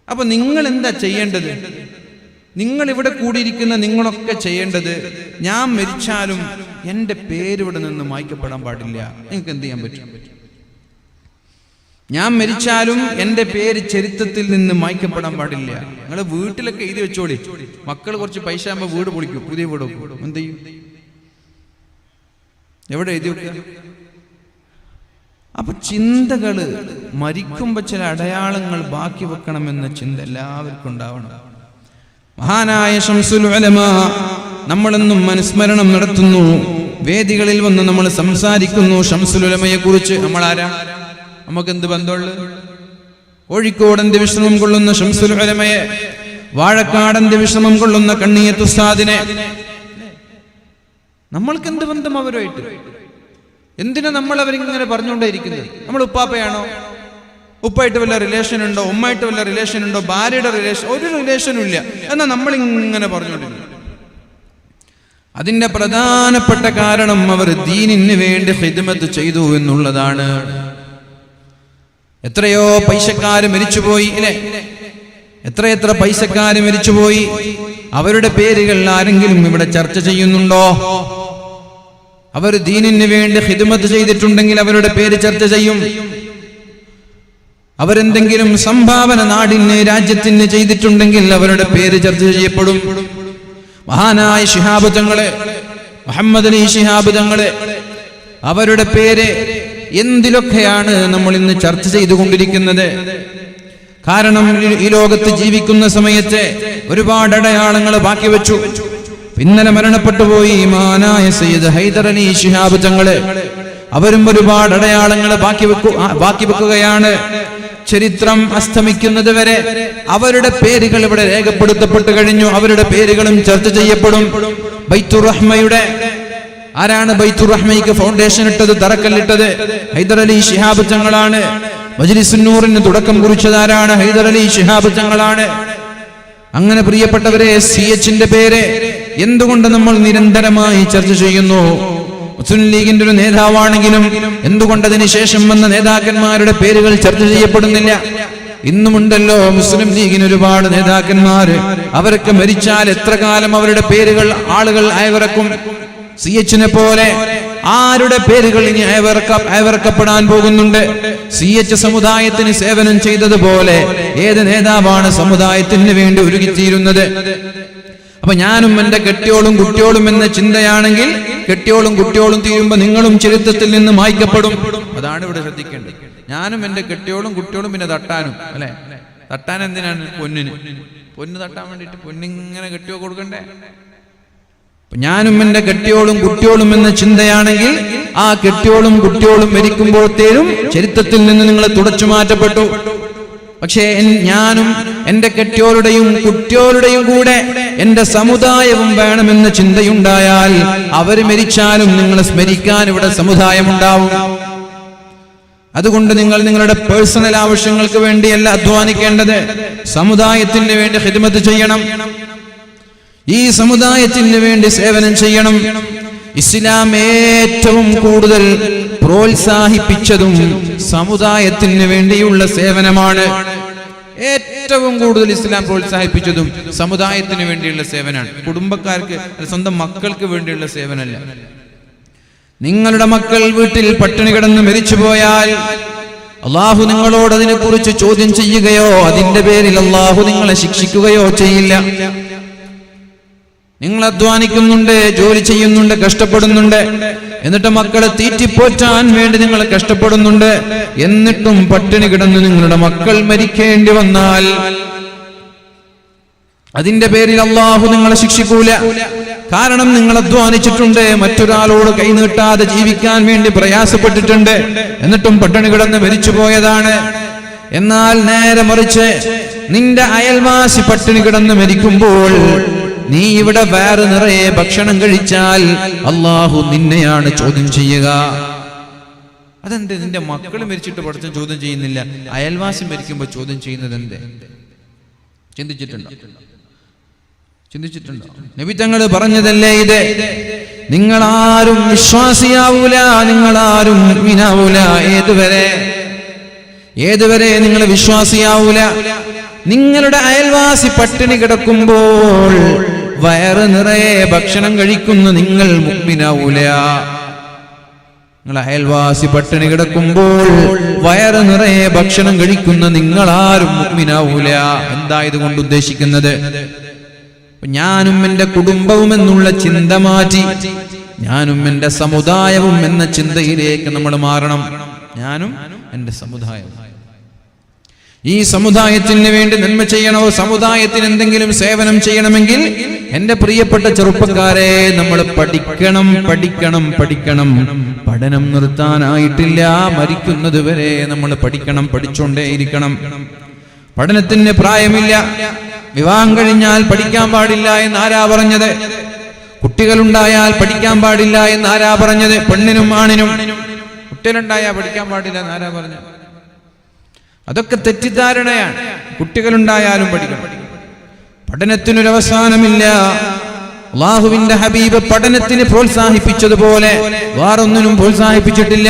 അപ്പൊ നിങ്ങൾ എന്താ ചെയ്യേണ്ടത്? നിങ്ങൾ ഇവിടെ കൂടിയിരിക്കുന്ന നിങ്ങളൊക്കെ ചെയ്യേണ്ടത്, ഞാൻ മരിച്ചാലും എൻ്റെ പേര് ഇവിടെ നിന്ന് മായ്ക്കപ്പെടാൻ പാടില്ല. നിങ്ങൾക്ക് എന്ത് ചെയ്യാൻ പറ്റും? ഞാൻ മരിച്ചാലും എൻ്റെ പേര് ചരിത്രത്തിൽ നിന്ന് മായ്ക്കപ്പെടാൻ പാടില്ല. നിങ്ങൾ വീട്ടിലൊക്കെ എഴുതി വെച്ചോളി. മക്കൾ കുറച്ച് പൈസ ആകുമ്പോൾ വീട് പൊളിക്കും, പുതിയ വീട് വെക്കും. എന്ത് ചെയ്യും? എവിടെ എഴുതി വെക്കുക? അപ്പൊ ചിന്തകള് മരിക്കുമ്പോ ചില അടയാളങ്ങൾ ബാക്കി വെക്കണമെന്ന ചിന്ത എല്ലാവർക്കും ഉണ്ടാവണം. മഹാനായ ശംസുൽ ഉലമാ നമ്മളെന്നും അനുസ്മരണം നടത്തുന്നു, വേദികളിൽ വന്ന് നമ്മൾ സംസാരിക്കുന്നു ശംസുൽ ഉലമയെ കുറിച്ച്. നമ്മളാരാ? നമുക്ക് എന്ത് ബന്ധമുള്ളു? കോഴിക്കോട് അന്ത്യവിശ്രമം കൊള്ളുന്ന ശംസുൽ ഉലമയെ, വാഴക്കാട് അന്ത്യവിശ്രമം കൊള്ളുന്ന കണ്ണിയത്ത് ഉസ്താദിനെ, നമ്മൾക്ക് എന്ത് ബന്ധം അവരുമായിട്ട്? എന്തിനാ നമ്മൾ അവരിങ്ങനെ പറഞ്ഞുകൊണ്ടേയിരിക്കുന്നത്? നമ്മൾ ഉപ്പാപ്പയാണോ? ഉപ്പായിട്ട് വല്ല റിലേഷൻ ഉണ്ടോ? ഉമ്മായിട്ട് വല്ല റിലേഷൻ ഉണ്ടോ? ഭാര്യയുടെ റിലേഷൻ? ഒരു റിലേഷനും ഇല്ല. എന്നാൽ നമ്മളിങ്ങനെ പറഞ്ഞുകൊണ്ടിരിക്കുന്നു. അതിന്റെ പ്രധാനപ്പെട്ട കാരണം അവർ ദീനിന് വേണ്ടി ഖിദ്മത്ത് ചെയ്തു എന്നുള്ളതാണ്. എത്രയോ പൈസക്കാര് മരിച്ചുപോയി അല്ലേ? എത്രയെത്ര പൈസക്കാര് മരിച്ചുപോയി. അവരുടെ പേരുകൾ ആരെങ്കിലും ഇവിടെ ചർച്ച ചെയ്യുന്നുണ്ടോ? അവർ ദീനിന് വേണ്ടി ഖിദ്മത്ത് ചെയ്തിട്ടുണ്ടെങ്കിൽ അവരുടെ പേര് ചർച്ച ചെയ്യും. അവരെന്തെങ്കിലും സംഭാവന നാടിന് രാജ്യത്തിന് ചെയ്തിട്ടുണ്ടെങ്കിൽ അവരുടെ പേര് ചർച്ച ചെയ്യപ്പെടും. മഹാനായ ശിഹാബ് തങ്ങളെ, മുഹമ്മദ് അലി ശിഹാബ് തങ്ങളെ, അവരുടെ പേര് എന്തിലൊക്കെയാണ് നമ്മൾ ഇന്ന് ചർച്ച ചെയ്തുകൊണ്ടിരിക്കുന്നത്. കാരണം ഈ ലോകത്ത് ജീവിക്കുന്ന സമയത്ത് ഒരുപാട് അടയാളങ്ങൾ ബാക്കി വെച്ചു. ഇന്നലെ മരണപ്പെട്ടുപോയി മഹാനായ സയ്യിദ് ഹൈദർ അലി ശിഹാബ് തങ്ങള്. അവരും ഒരുപാട് അടയാളങ്ങൾ ബാക്കി വെക്കുകയാണ്. ചരിത്രം അസ്തമിക്കുന്നത് വരെ അവരുടെ പേരുകൾ ഇവിടെ രേഖപ്പെടുത്തപ്പെട്ടു കഴിഞ്ഞു. അവരുടെ പേരുകളും ചർച്ച ചെയ്യപ്പെടും. ബൈത്തുർ റഹ്മയുടെ ആരാണ്? ബൈത്തുർ റഹ്മയ്ക്ക് ഫൗണ്ടേഷൻ ഇട്ടത്, തറക്കല്ലിട്ടത് ഹൈദർ അലി ശിഹാബ് തങ്ങളാണ്. മജ്ലിസുൻ നൂറിന് തുടക്കം കുറിച്ചതാരാണ്? ഹൈദർ അലി ശിഹാബ് തങ്ങളാണ്. അങ്ങനെ പ്രിയപ്പെട്ടവരെ, CHന്റെ പേര് എന്തുകൊണ്ട് നമ്മൾ നിരന്തരമായി ചർച്ച ചെയ്യുന്നു? മുസ്ലിം ലീഗിന്റെ ഒരു നേതാവാണെങ്കിലും എന്തുകൊണ്ട് അതിന് ശേഷം വന്ന നേതാക്കന്മാരുടെ പേരുകൾ ചർച്ച ചെയ്യപ്പെടുന്നില്ല? ഇന്നുമുണ്ടല്ലോ മുസ്ലിം ലീഗിന് ഒരുപാട് നേതാക്കന്മാര്. അവരൊക്കെ മരിച്ചാൽ എത്ര കാലം അവരുടെ പേരുകൾ ആളുകൾ അയവിറക്കും? CHനെ പോലെ ആരുടെ പേരുകൾ ഇനി അയവിറക്കപ്പെടാൻ പോകുന്നുണ്ട്? CH സമുദായത്തിന് സേവനം ചെയ്തതുപോലെ ഏത് നേതാവാണ് സമുദായത്തിന് വേണ്ടി ഒരുങ്ങിത്തീരുന്നത്? അപ്പൊ ഞാനും എന്റെ കെട്ടിയോളും കുട്ടിയോളും എന്ന ചിന്തയാണെങ്കിൽ കെട്ടിയോളും കുട്ടിയോളും തീരുമ്പോ നിങ്ങളും ചരിത്രത്തിൽ നിന്ന് മായ്ക്കപ്പെടും. അതാണ് ഇവിടെ ശ്രദ്ധിക്കേണ്ടത്. ഞാനും എന്റെ കെട്ടിയോളും കുട്ടിയോളും പിന്നെ തട്ടാനും, അല്ലെ? തട്ടാൻ എന്തിനാണ്? പൊന്ന് തട്ടാൻ വേണ്ടിട്ട് പൊന്നിങ്ങനെ കെട്ടിയോ കൊടുക്കണ്ടേ? ഞാനും എന്റെ കെട്ടിയോളും കുട്ടിയോളും എന്ന ചിന്തയാണെങ്കിൽ ആ കെട്ടിയോളും കുട്ടിയോളും മരിക്കുമ്പോഴത്തേനും ചരിത്രത്തിൽ നിന്ന് നിങ്ങൾ തുടച്ചു മാറ്റപ്പെട്ടു. പക്ഷേ ഞാനും എന്റെ കെട്ടിയോളുടെയും കുട്ടിയോളുടെയും കൂടെ എന്റെ സമുദായവും വേണമെന്ന ചിന്തയുണ്ടായാൽ അവർ മരിച്ചാലും നിങ്ങളെ സ്മരിക്കാൻ ഇവിടെ സമുദായമുണ്ടാവും. അതുകൊണ്ട് നിങ്ങൾ നിങ്ങളുടെ പേഴ്സണൽ ആവശ്യങ്ങൾക്ക് വേണ്ടിയല്ല അധ്വാനിക്കേണ്ടത്, സമുദായത്തിന് വേണ്ടി ഖിദ്മത്ത് ചെയ്യണം. ഈ സമുദായത്തിന് വേണ്ടി സേവനം ചെയ്യണം. ഇസ്ലാം ഏറ്റവും കൂടുതൽ പ്രോത്സാഹിപ്പിച്ചതും സമുദായത്തിന് വേണ്ടിയുള്ള സേവനമാണ്. ഏറ്റവും കൂടുതൽ ഇസ്ലാം പ്രോത്സാഹിപ്പിച്ചതും സമുദായത്തിന് വേണ്ടിയുള്ള സേവനമാണ്. കുടുംബക്കാർക്ക്, സ്വന്തം മക്കൾക്ക് വേണ്ടിയുള്ള സേവനമല്ല. നിങ്ങളുടെ മക്കൾ വീട്ടിൽ പട്ടിണി കിടന്ന് മരിച്ചുപോയാൽ അള്ളാഹു നിങ്ങളോട് അതിനെക്കുറിച്ച് ചോദ്യം ചെയ്യുകയോ അതിന്റെ പേരിൽ അള്ളാഹു നിങ്ങളെ ശിക്ഷിക്കുകയോ ചെയ്യില്ല. നിങ്ങൾ അധ്വാനിക്കുന്നുണ്ട്, ജോലി ചെയ്യുന്നുണ്ട്, കഷ്ടപ്പെടുന്നുണ്ട്, എന്നിട്ട് മക്കളെ തീറ്റിപ്പോറ്റാൻ വേണ്ടി നിങ്ങൾ കഷ്ടപ്പെടുന്നുണ്ട്, എന്നിട്ടും പട്ടിണി കിടന്ന് നിങ്ങളുടെ മക്കൾ മരിക്കേണ്ടി വന്നാൽ അതിന്റെ പേരിൽ അള്ളാഹു നിങ്ങളെ ശിക്ഷിക്കൂല. കാരണം നിങ്ങൾ അധ്വാനിച്ചിട്ടുണ്ട്, മറ്റൊരാളോട് കൈനീട്ടാതെ ജീവിക്കാൻ വേണ്ടി പ്രയാസപ്പെട്ടിട്ടുണ്ട്, എന്നിട്ടും പട്ടിണി കിടന്ന് മരിച്ചുപോയതാണ്. എന്നാൽ നേരെ മറിച്ച് നിന്റെ അയൽവാസി പട്ടിണി കിടന്ന് മരിക്കുമ്പോൾ നീ ഇവിടെ വയറ് നിറയെ ഭക്ഷണം കഴിച്ചാൽ അള്ളാഹു നിന്നെയാണ് ചോദ്യം ചെയ്യുക. അതെന്ത്? നിന്റെ മക്കൾ മരിച്ചിട്ട് പഠിച്ച ചോദ്യം ചെയ്യുന്നില്ല, അയൽവാസി മരിക്കുമ്പോൾ ചോദ്യം ചെയ്യുന്നത് എന്തേ? ചിന്തിച്ചിട്ടുണ്ടോ? നബി തങ്ങൾ പറഞ്ഞതല്ലേ ഇത്? നിങ്ങളാരും വിശ്വാസിയാവൂല, നിങ്ങളാരും മുഅ്മിനാവൂല. ഏതുവരെ നിങ്ങൾ വിശ്വാസിയാവൂല? നിങ്ങളുടെ അയൽവാസി പട്ടിണി കിടക്കുമ്പോൾ വയറ് നിറയെ ഭക്ഷണം കഴിക്കുന്ന നിങ്ങൾ മുഅ്മിനാവൂല. നിങ്ങൾ അയൽവാസി പട്ടിണി കിടക്കുമ്പോൾ വയറ് നിറയെ ഭക്ഷണം കഴിക്കുന്ന നിങ്ങളാരും മുഅ്മിനാവൂല. എന്താ ഇതുകൊണ്ട് ഉദ്ദേശിക്കുന്നത്? ഞാനും എന്റെ കുടുംബവും എന്നുള്ള ചിന്ത മാറ്റി ഞാനും എന്റെ സമുദായവും എന്ന ചിന്തയിലേക്ക് നമ്മൾ മാറണം. ഞാനും എന്റെ സമുദായവും. ഈ സമുദായത്തിന് വേണ്ടി നന്മ ചെയ്യണോ, സമുദായത്തിന് എന്തെങ്കിലും സേവനം ചെയ്യണമെങ്കിൽ എന്റെ പ്രിയപ്പെട്ട ചെറുപ്പക്കാരെ, നമ്മൾ പഠിക്കണം. പഠനം നിർത്താനായിട്ടില്ല. മരിക്കുന്നത് വരെ നമ്മൾ പഠിക്കണം, പഠിച്ചുകൊണ്ടേയിരിക്കണം. പഠനത്തിന് പ്രായമില്ല. വിവാഹം കഴിഞ്ഞാൽ പഠിക്കാൻ പാടില്ല എന്ന് ആരാ പറഞ്ഞത്? കുട്ടികളുണ്ടായാൽ പഠിക്കാൻ പാടില്ല എന്ന് ആരാ പറഞ്ഞത്? പെണ്ണിനും ആണിനും. കുട്ടികളുണ്ടായാൽ പഠിക്കാൻ പാടില്ല എന്ന് ആരാ പറഞ്ഞത്? അതൊക്കെ തെറ്റിദ്ധാരണയാണ്. കുട്ടികളുണ്ടായാലും പഠിക്കണം. പഠനത്തിനൊരവസാനമില്ല. അല്ലാഹുവിന്റെ ഹബീബ് പഠനത്തിന് പ്രോത്സാഹിപ്പിച്ചതുപോലെ വേറൊന്നിനും പ്രോത്സാഹിപ്പിച്ചിട്ടില്ല.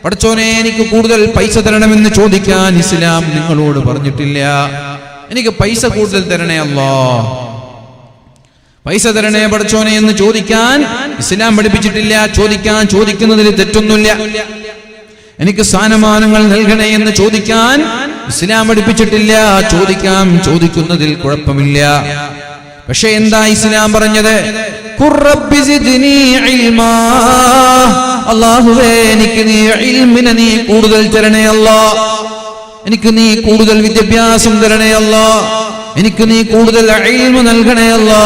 പടച്ചോനെ, എനിക്ക് കൂടുതൽ പൈസ തരണമെന്ന് ചോദിക്കാൻ ഇസ്ലാം നിങ്ങളോട് പറഞ്ഞിട്ടില്ല. എനിക്ക് പൈസ കൂടുതൽ തരണേ അല്ലാ, പൈസ തരണേ പടച്ചോനെ എന്ന് ചോദിക്കാൻ ഇസ്ലാം പഠിപ്പിച്ചിട്ടില്ല. ചോദിക്കുന്നതിൽ തെറ്റൊന്നുമില്ല. എനിക്ക് സ്ഥാനമാനങ്ങൾ നൽകണേ എന്ന് ചോദിക്കാൻ ഇസ്ലാം പഠിപ്പിച്ചിട്ടില്ല. ചോദിക്കുന്നതിൽ കുഴപ്പമില്ല. പക്ഷെ എന്താ ഇസ്ലാം പറഞ്ഞത്? അല്ലാഹുവേ, എനിക്ക് നീ ഇൽമിനെ നീ കൂടുതൽ തരണേ അല്ലാ, എനിക്ക് നീ കൂടുതൽ വിദ്യാഭ്യാസം തരണേ അല്ലാ, എനിക്ക് നീ കൂടുതൽ ഇൽമ് നൽകണേ അല്ലാ,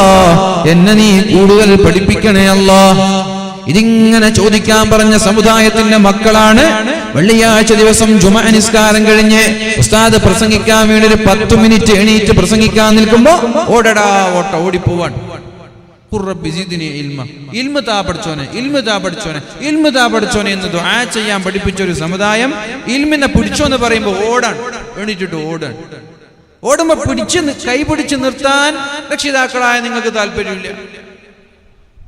എന്നെ നീ കൂടുതൽ പഠിപ്പിക്കണേ അല്ലാ. ഇതിങ്ങനെ ചോദിക്കാൻ പറഞ്ഞ സമുദായത്തിന്റെ മക്കളാണ് വെള്ളിയാഴ്ച ദിവസം ജുമഅ നിസ്കാരം കഴിഞ്ഞ് ഉസ്താദ് പ്രസംഗിക്കാൻ വേണ്ടി ഒരു 10 മിനിറ്റ് എണീറ്റ് പ്രസംഗിക്കാൻ നിൽക്കുമ്പോ ഓടിപ്പോവാൻ. ഇൽമ് താ പഠിച്ചോനെ എന്ന് ദുആ ചെയ്യാൻ പഠിപ്പിച്ച ഒരു സമുദായം ഇൽമിനെ പിടിച്ചോന്ന് പറയുമ്പോ എണീറ്റിട്ട് ഓടുമ്പോ കൈ പിടിച്ച് നിർത്താൻ രക്ഷിതാക്കളായ നിങ്ങൾക്ക് താല്പര്യമില്ല,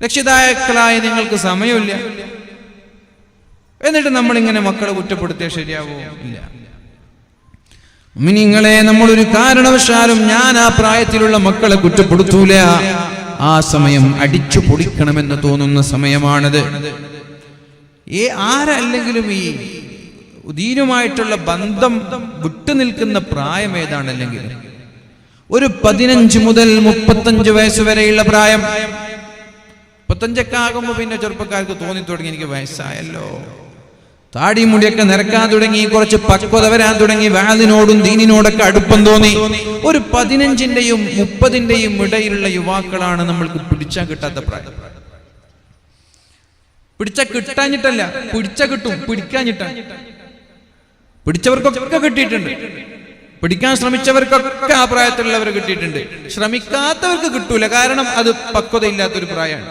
രക്ഷിതാക്കളായ നിങ്ങൾക്ക് സമയമില്ല. എന്നിട്ട് നമ്മളിങ്ങനെ മക്കളെ കുറ്റപ്പെടുത്തിയാൽ ശരിയാവോ? ഇല്ല. മുഅ്മിനീങ്ങളെ, നമ്മളൊരു കാരണവശാലും ഞാൻ ആ പ്രായത്തിലുള്ള മക്കളെ കുറ്റപ്പെടുത്തൂല. ആ സമയം അടിച്ചു പൊടിക്കണമെന്ന് തോന്നുന്ന സമയമാണത്. ആരല്ലെങ്കിലും ഈ ദീനുമായിട്ടുള്ള ബന്ധം വിട്ടുനിൽക്കുന്ന പ്രായം ഏതാണല്ലെങ്കിൽ ഒരു 15 മുതൽ 35 വയസ്സ് വരെയുള്ള പ്രായം. 35 ആകുമ്പോ പിന്നെ ചെറുപ്പക്കാർക്ക് തോന്നി തുടങ്ങി എനിക്ക് വയസ്സായല്ലോ, താടി മുടിയൊക്കെ നിരക്കാൻ തുടങ്ങി, കുറച്ച് പക്വത വരാൻ തുടങ്ങി, വാദിനോടും ദീനിനോടൊക്കെ അടുപ്പം തോന്നി. ഒരു 15-ന്റെയും 30-ന്റെയും ഇടയിലുള്ള യുവാക്കളാണ് നമ്മൾക്ക് പിടിച്ചാൽ കിട്ടാത്ത പ്രായം. കിട്ടാഞ്ഞിട്ടല്ല, കിട്ടും, പിടിക്കാഞ്ഞിട്ടാണ്. പിടിച്ചവർക്കൊക്കെ കിട്ടിയിട്ടുണ്ട്, പിടിക്കാൻ ശ്രമിച്ചവർക്കൊക്കെ ആ പ്രായത്തിലുള്ളവർ കിട്ടിയിട്ടുണ്ട്. ശ്രമിക്കാത്തവർക്ക് കിട്ടൂല, കാരണം അത് പക്വതയില്ലാത്തൊരു പ്രായമാണ്,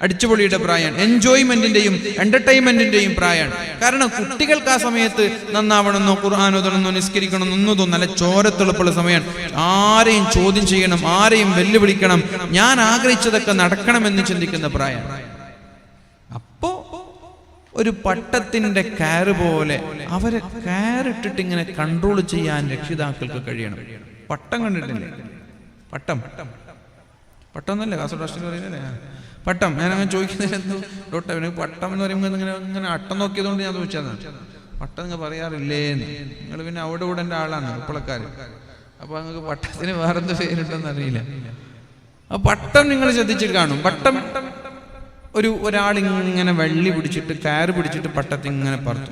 അടിച്ചുപൊളിയുടെ പ്രായമാണ്, എൻജോയ്മെന്റിന്റെയും എന്റർടൈൻമെന്റിന്റെയും പ്രായമാണ്. കാരണം കുട്ടികൾക്ക് ആ സമയത്ത് നന്നാവണമെന്നോ ഖുർആൻ ഓതണമെന്നോ നിസ്കരിക്കണമെന്നോ ഒന്നും തോന്നും, നല്ല ചോരത്തുളപ്പുള്ള സമയമാണ്. ആരെയും ചോദ്യം ചെയ്യണം, ആരെയും വെല്ലുവിളിക്കണം, ഞാൻ ആഗ്രഹിച്ചതൊക്കെ നടക്കണമെന്ന് ചിന്തിക്കുന്ന പ്രായമാണ്. അപ്പോ ഒരു പട്ടത്തിന്റെ കയറ് പോലെ അവരെ കയറിട്ടിട്ട് ഇങ്ങനെ കൺട്രോൾ ചെയ്യാൻ രക്ഷിതാക്കൾക്ക് കഴിയണം. പട്ടം കണ്ടിട്ടില്ലേ? പട്ടം എന്നല്ലേ കാസർഗോഡ് രാഷ്ട്രീയ പറയുന്നല്ലേ പട്ടം? ഞാനങ്ങനെ ചോദിക്കുന്നത് ഡോക്ടർ പട്ടം എന്ന് പറയുമ്പോൾ ഇങ്ങനെ അട്ടം നോക്കിയതുകൊണ്ട് ഞാൻ ചോദിച്ചതാണ്. പട്ടം നിങ്ങൾ പറയാറില്ലേന്ന്. നിങ്ങൾ പിന്നെ അവിടെ ഇവിടെ എൻ്റെ ആളാണ് ഉപ്പളക്കാർ. അപ്പൊ നിങ്ങൾക്ക് പട്ടത്തിന് വേറെന്ത് പേരുണ്ടെന്ന് അറിയില്ല. ആ പട്ടം നിങ്ങൾ ശ്രദ്ധിച്ചിട്ട് കാണും. പട്ടം ഒരാളിങ്ങനെ വള്ളി പിടിച്ചിട്ട് കയറ് പിടിച്ചിട്ട് പട്ടത്തിങ്ങനെ പറത്തു.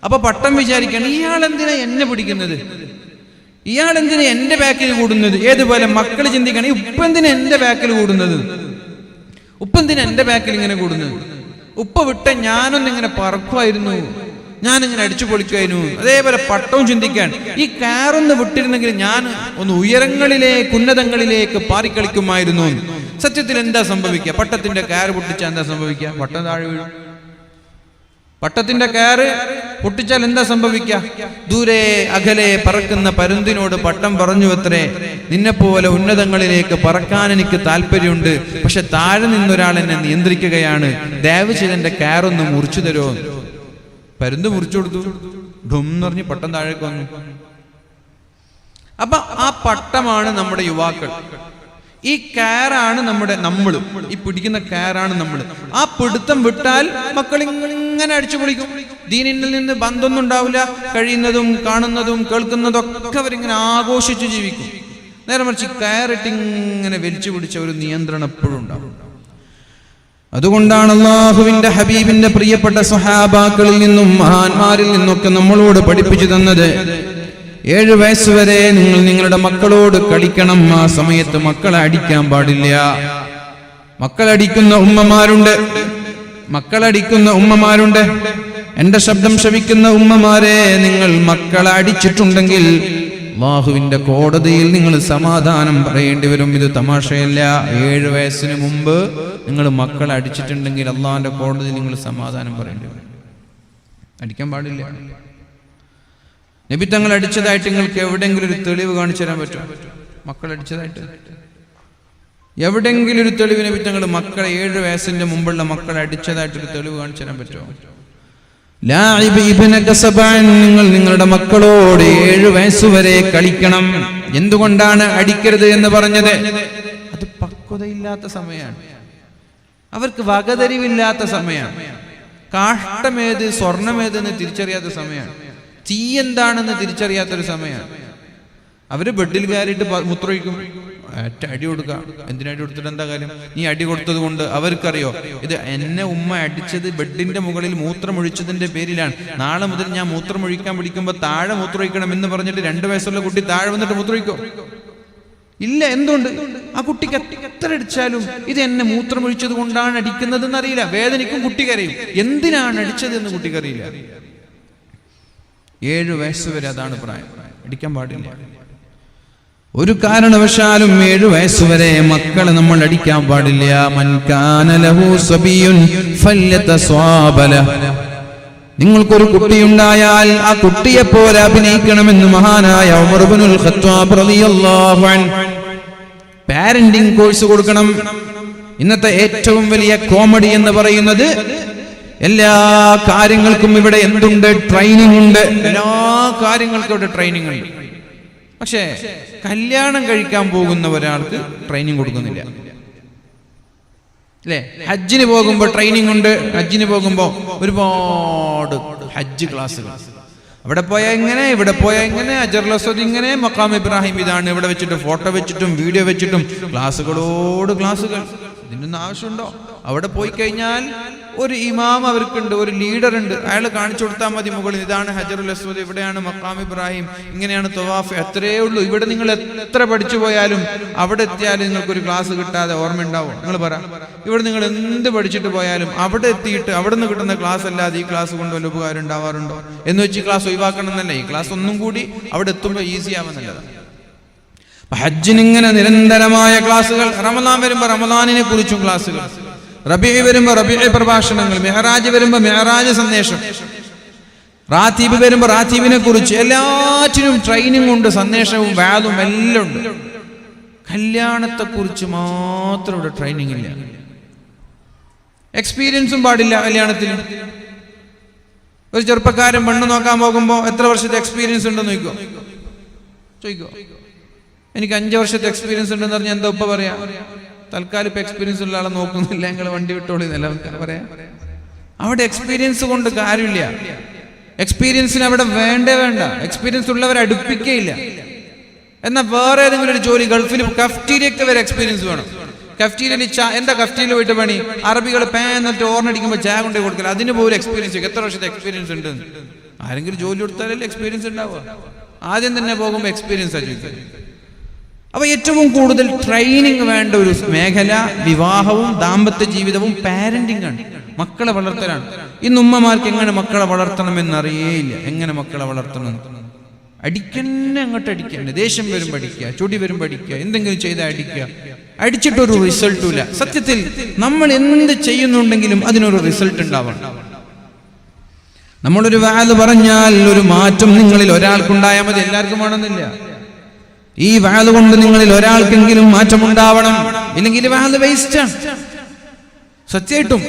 അപ്പൊ പട്ടം വിചാരിക്കണം, ഇയാളെന്തിനാ എന്നെ പിടിക്കുന്നത്, ഇയാളെന്തിനാ എന്റെ ബാക്കിൽ കൂടുന്നത്. ഏതുപോലെ മക്കൾ ചിന്തിക്കണം, ഈ ഉപ്പെന്തിനാ എന്റെ ബാക്കിൽ കൂടുന്നത്, ഉപ്പെന്തിനാ എന്റെ ബാക്കിൽ ഇങ്ങനെ കൂടുന്നത്. ഉപ്പ വിട്ട ഞാനൊന്നിങ്ങനെ പറക്കുമായിരുന്നു, ഞാനിങ്ങനെ അടിച്ചു പൊളിക്കുമായിരുന്നു. അതേപോലെ പട്ടവും ചിന്തിക്കാൻ, ഈ കയറൊന്ന് വിട്ടിരുന്നെങ്കിൽ ഞാൻ ഒന്ന് ഉയരങ്ങളിലേക്ക് ഉന്നതങ്ങളിലേക്ക് പാറിക്കളിക്കുമായിരുന്നു. സത്യത്തിൽ എന്താ സംഭവിക്കുക? പട്ടത്തിന്റെ കയറ് പൊട്ടിച്ചാൽ എന്താ സംഭവിക്കുക? പട്ടം താഴെ വീഴും. പട്ടത്തിന്റെ കയറ് പൊട്ടിച്ചാൽ എന്താ സംഭവിക്കുക? ദൂരെ അകലെ പറക്കുന്ന പരുന്തിനോട് പട്ടം പറഞ്ഞു അത്രേ, നിന്നെപ്പോലെ ഉന്നതങ്ങളിലേക്ക് പറക്കാൻ എനിക്ക് താല്പര്യമുണ്ട്, പക്ഷെ താഴെ നിന്നൊരാൾ എന്നെ നിയന്ത്രിക്കുകയാണ്, ദയവ് ചെയ്ത് എന്റെ കയറൊന്ന് മുറിച്ചു തരുമോ. പരുന്ത് മുറിച്ചു കൊടുത്തു, ഡും എന്ന് പറഞ്ഞ് പട്ടം താഴേക്ക് വന്നു. അപ്പൊ ആ പട്ടമാണ് നമ്മുടെ യുവാക്കൾ. ഈ കയറാണ് നമ്മൾ ഈ പിടിക്കുന്ന കയറാണ് നമ്മൾ. ആ പിടുത്തം വിട്ടാൽ മക്കൾ ഇങ്ങനെ അടിച്ചു പൊളിക്കും. ദീനിൽ നിന്ന് ബന്ധമൊന്നും ഉണ്ടാവില്ല. കഴിയുന്നതും കാണുന്നതും കേൾക്കുന്നതും ഒക്കെ അവരിങ്ങനെ ആഘോഷിച്ചു ജീവിക്കും. നേരെ മറിച്ച് കയറിട്ടിങ്ങനെ വലിച്ചു പിടിച്ച ഒരു നിയന്ത്രണം എപ്പോഴും ഉണ്ടാവും. അതുകൊണ്ടാണ് അല്ലാഹുവിന്റെ ഹബീബിന്റെ പ്രിയപ്പെട്ട സ്വഹാബാക്കളിൽ നിന്നും മഹാന്മാരിൽ നിന്നൊക്കെ നമ്മളോട് പഠിപ്പിച്ചു തന്നത്, 7 വയസ്സ് വരെ നിങ്ങൾ നിങ്ങളുടെ മക്കളോട് കളിക്കണം. ആ സമയത്ത് മക്കളെ അടിക്കാൻ പാടില്ല. മക്കളടിക്കുന്ന ഉമ്മമാരുണ്ട്. എന്റെ ശബ്ദം ശ്രവിക്കുന്ന ഉമ്മമാരെ, നിങ്ങൾ മക്കളെ അടിച്ചിട്ടുണ്ടെങ്കിൽ അല്ലാഹുവിന്റെ കോടതിയിൽ നിങ്ങൾ സമാധാനം പറയേണ്ടി വരും. ഇത് തമാശയല്ല. 7 വയസ്സിന് മുമ്പ് നിങ്ങൾ മക്കളെ അടിച്ചിട്ടുണ്ടെങ്കിൽ അല്ലാഹുവിന്റെ കോടതിയിൽ നിങ്ങൾ സമാധാനം പറയേണ്ടി വരും. അടിക്കാൻ പാടില്ല. നബി തങ്ങൾ അടിച്ചതായിട്ട് നിങ്ങൾക്ക് എവിടെയെങ്കിലും ഒരു തെളിവ് കാണിച്ചു തരാൻ പറ്റുമോ? മക്കൾ അടിച്ചതായിട്ട് എവിടെയെങ്കിലും ഒരു തെളിവ് നബി തങ്ങൾ മക്കളെ 7 വയസ്സിന്റെ മുമ്പുള്ള മക്കളെ അടിച്ചതായിട്ടൊരു തെളിവ് കാണിച്ചു തരാൻ പറ്റുമോ? നിങ്ങൾ നിങ്ങളുടെ മക്കളോട് 7 വയസ്സുവരെ കളിക്കണം. എന്തുകൊണ്ടാണ് അടിക്കരുത് എന്ന് പറഞ്ഞത്? അത് പക്വതയില്ലാത്ത സമയമാണ്, അവർക്ക് വകതിരിവില്ലാത്ത സമയമാണ്, കാഷ്ടമേത് സ്വർണമേതെന്ന് തിരിച്ചറിയാത്ത സമയമാണ്, തീ എന്താണെന്ന് തിരിച്ചറിയാത്തൊരു സമയമാണ്. അവര് ബെഡിൽ കയറിയിട്ട് മൂത്രമൊഴിക്കും, അടി കൊടുക്കുക. എന്തിനടി കൊടുത്തിട്ട് എന്താ കാര്യം? നീ അടി കൊടുത്തത് കൊണ്ട് അവർക്കറിയോ ഇത് എന്നെ ഉമ്മ അടിച്ചത് ബെഡിന്റെ മുകളിൽ മൂത്രമൊഴിച്ചതിന്റെ പേരിലാണ്, നാളെ മുതൽ ഞാൻ മൂത്രമൊഴിക്കാൻ പിടിക്കുമ്പോ താഴെ മൂത്രമൊഴിക്കണം എന്ന് പറഞ്ഞിട്ട് 2 വയസ്സുള്ള കുട്ടി താഴെ വന്നിട്ട് മൂത്രമൊഴിക്കോ? ഇല്ല. എന്തുകൊണ്ട്? ആ കുട്ടിക്ക് എത്ര അടിച്ചാലും ഇത് എന്നെ മൂത്രമൊഴിച്ചത് കൊണ്ടാണ് അടിക്കുന്നതെന്ന് അറിയില്ല. വേദനിക്കും, കുട്ടി കരയും. എന്തിനാണ് അടിച്ചത് എന്ന് കുട്ടിക്കറിയില്ല. 7 വയസ്സ് വരെ അതാണ് പ്രായം. അടിക്കാൻ പാടില്ല. ഒരു കാരണവശാലും 7 വയസ്സുവരെ മക്കളെ നമ്മൾ അടിക്കാൻ പാടില്ല. മൻ കാന ലഹു സബിയുൻ ഫല്യതസ്വാബല. നിങ്ങൾക്കൊരു കുട്ടിയുണ്ടായാൽ ആ കുട്ടിയെ പോലെ അഭിനയിക്കണമെന്ന് മഹാനായ ഉമർ ഇബ്നുൽ ഖത്താബ് റളിയല്ലാഹു അൻഹു പാരന്റിംഗ് കോഴ്സ് കൊടുക്കണം. ഇന്നത്തെ ഏറ്റവും വലിയ കോമഡി എന്ന് പറയുന്നത്, എല്ലാ കാര്യങ്ങൾക്കും ഇവിടെ എന്തുണ്ട്? ട്രെയിനിങ് ഉണ്ട്. എല്ലാ കാര്യങ്ങൾക്കും ഇവിടെ ട്രെയിനിങ് ഉണ്ട്. പക്ഷേ കല്യാണം കഴിക്കാൻ പോകുന്ന ഒരാൾക്ക് ട്രെയിനിങ് കൊടുക്കുന്നില്ല, അല്ലേ? ഹജ്ജിന് പോകുമ്പോൾ ട്രെയിനിങ് ഉണ്ട്. ഹജ്ജിന് പോകുമ്പോൾ ഒരുപാട് ഹജ്ജ് ക്ലാസ്സുകൾ. അവിടെ പോയാൽ ഇങ്ങനെ, ഇവിടെ പോയാൽ ഇങ്ങനെ, അജറുൽ അസ്വദ് ഇങ്ങനെ, മഖാം ഇബ്രാഹിം ഇതാണ്, ഇവിടെ വെച്ചിട്ട് ഫോട്ടോ വെച്ചിട്ടും വീഡിയോ വെച്ചിട്ടും ക്ലാസ്സുകളോട് ക്ലാസ്സുകൾ. ഇതിനൊന്നും ആവശ്യമുണ്ടോ? അവിടെ പോയി കഴിഞ്ഞാൽ ഒരു ഇമാം അവർക്കുണ്ട്, ഒരു ലീഡർ ഉണ്ട്. അയാൾ കാണിച്ചു കൊടുത്താൽ മതി. മുകളിൽ ഇതാണ് ഹജറുൽ അസ്വദ്, ഇവിടെയാണ് മഖാം ഇബ്രാഹിം, ഇങ്ങനെയാണ് തവാഫ്. അത്രയേ ഉള്ളൂ. ഇവിടെ നിങ്ങൾ എത്ര പഠിച്ചു പോയാലും അവിടെ എത്തിയാലും നിങ്ങൾക്കൊരു ക്ലാസ് കിട്ടാതെ ഓർമ്മ ഉണ്ടാവും? നിങ്ങൾ പറ. ഇവിടെ നിങ്ങൾ എന്ത് പഠിച്ചിട്ട് പോയാലും അവിടെ എത്തിയിട്ട് അവിടെ നിന്ന് കിട്ടുന്ന ക്ലാസ് അല്ലാതെ ഈ ക്ലാസ് കൊണ്ട് വല്ല ഉപകാരം ഉണ്ടാവാറുണ്ടോ? എന്ന് വെച്ച് ഈ ക്ലാസ് ഒഴിവാക്കണം എന്നല്ല. ഈ ക്ലാസ് ഒന്നും കൂടി അവിടെ എത്തുമ്പോൾ ഈസി ആവുന്നല്ലതാണ്. ഹജ്ജിനിങ്ങനെ നിരന്തരമായ ക്ലാസ്സുകൾ. റമദാൻ വരുമ്പോ റമദാനിനെ കുറിച്ചും ക്ലാസ്സുകൾ, റബീഉ വരുമ്പോ റബീഉ പ്രഭാഷണങ്ങൾ, മെഹറാജ് വരുമ്പോ മെഹറാജ് സന്ദേശം, റാത്തീബ് വരുമ്പോ റാത്തീബിനെ കുറിച്ച്, എല്ലാറ്റിനും ട്രെയിനിങ് ഉണ്ട്, സന്ദേശവും വാദും എല്ലാം ഉണ്ട്. കല്യാണത്തെ കുറിച്ച് മാത്രം ഇവിടെ ട്രെയിനിങ് ഇല്ല. എക്സ്പീരിയൻസും പാടില്ല കല്യാണത്തിന്. ഒരു ചെറുപ്പക്കാരൻ പെണ്ണ് നോക്കാൻ പോകുമ്പോൾ എത്ര വർഷത്തെ എക്സ്പീരിയൻസ് ഉണ്ടെന്ന് ചോദിക്കോ? എനിക്ക് 5 വർഷത്തെ എക്സ്പീരിയൻസ് ഉണ്ടെന്ന് പറഞ്ഞാൽ എന്താ ഉപ്പ പറയാ? തൽക്കാലം ഇപ്പൊ എക്സ്പീരിയൻസ് ഉള്ള ആളെ നോക്കുന്നില്ല, നിങ്ങൾ വണ്ടി വിട്ടോളി എന്നല്ല പറയാ. അവിടെ എക്സ്പീരിയൻസ് കൊണ്ട് കാര്യമില്ല. എക്സ്പീരിയൻസിന് അവിടെ വേണ്ട. എക്സ്പീരിയൻസ് ഉള്ളവരെ അടുപ്പിക്കുകയില്ല. എന്നാൽ വേറെ ഏതെങ്കിലും ഒരു ജോലി, ഗൾഫിൽ കഫ്റ്റീരിയൊക്കെ വരെ എക്സ്പീരിയൻസ് വേണം. കഫ്റ്റീരിയയിൽ എന്താ കഫ്റ്റീരിയൽ പോയിട്ട് പണി? അറബികൾ എന്നിട്ട് ഓർണടിക്കുമ്പോൾ ചായ കൊണ്ടേ കൊടുക്കില്ല. അതിന് പോലും എക്സ്പീരിയൻസ്. എത്ര വർഷത്തെ എക്സ്പീരിയൻസ് ഉണ്ട്? ആരെങ്കിലും ജോലി കൊടുത്താലല്ലേ എക്സ്പീരിയൻസ് ഉണ്ടാവുക. ആദ്യം തന്നെ പോകുമ്പോൾ എക്സ്പീരിയൻസ് ആയിരിക്കും. അപ്പൊ ഏറ്റവും കൂടുതൽ ട്രെയിനിങ് വേണ്ട ഒരു മേഖല വിവാഹവും ദാമ്പത്യ ജീവിതവും പാരന്റിംഗ് ആണ്, മക്കളെ വളർത്തലാണ്. ഇന്ന് ഉമ്മമാർക്ക് എങ്ങനെ മക്കളെ വളർത്തണമെന്ന് അറിയേയില്ല. എങ്ങനെ മക്കളെ വളർത്തണം? അങ്ങോട്ട് അടിക്കന്നെ. ദേഷ്യം വരുമ്പോൾ അടിക്കുക, ചൊടി വരുമ്പോൾ അടിക്കുക, എന്തെങ്കിലും ചെയ്താൽ അടിക്കുക. അടിച്ചിട്ടൊരു റിസൾട്ടും ഇല്ല. സത്യത്തിൽ നമ്മൾ എന്ത് ചെയ്യുന്നുണ്ടെങ്കിലും അതിനൊരു റിസൾട്ട് ഉണ്ടാവണം. നമ്മളൊരു വാല് പറഞ്ഞാൽ ഒരു മാറ്റം നിങ്ങളിൽ ഒരാൾക്കുണ്ടായാൽ മതി, എല്ലാവർക്കും വേണമെന്നില്ല. ഈ വാല് കൊണ്ട് നിങ്ങളിൽ ഒരാൾക്കെങ്കിലും മാറ്റമുണ്ടാവണം, ഇല്ലെങ്കിൽ വാല് വേസ്റ്റാണ്. സത്യമായിട്ടും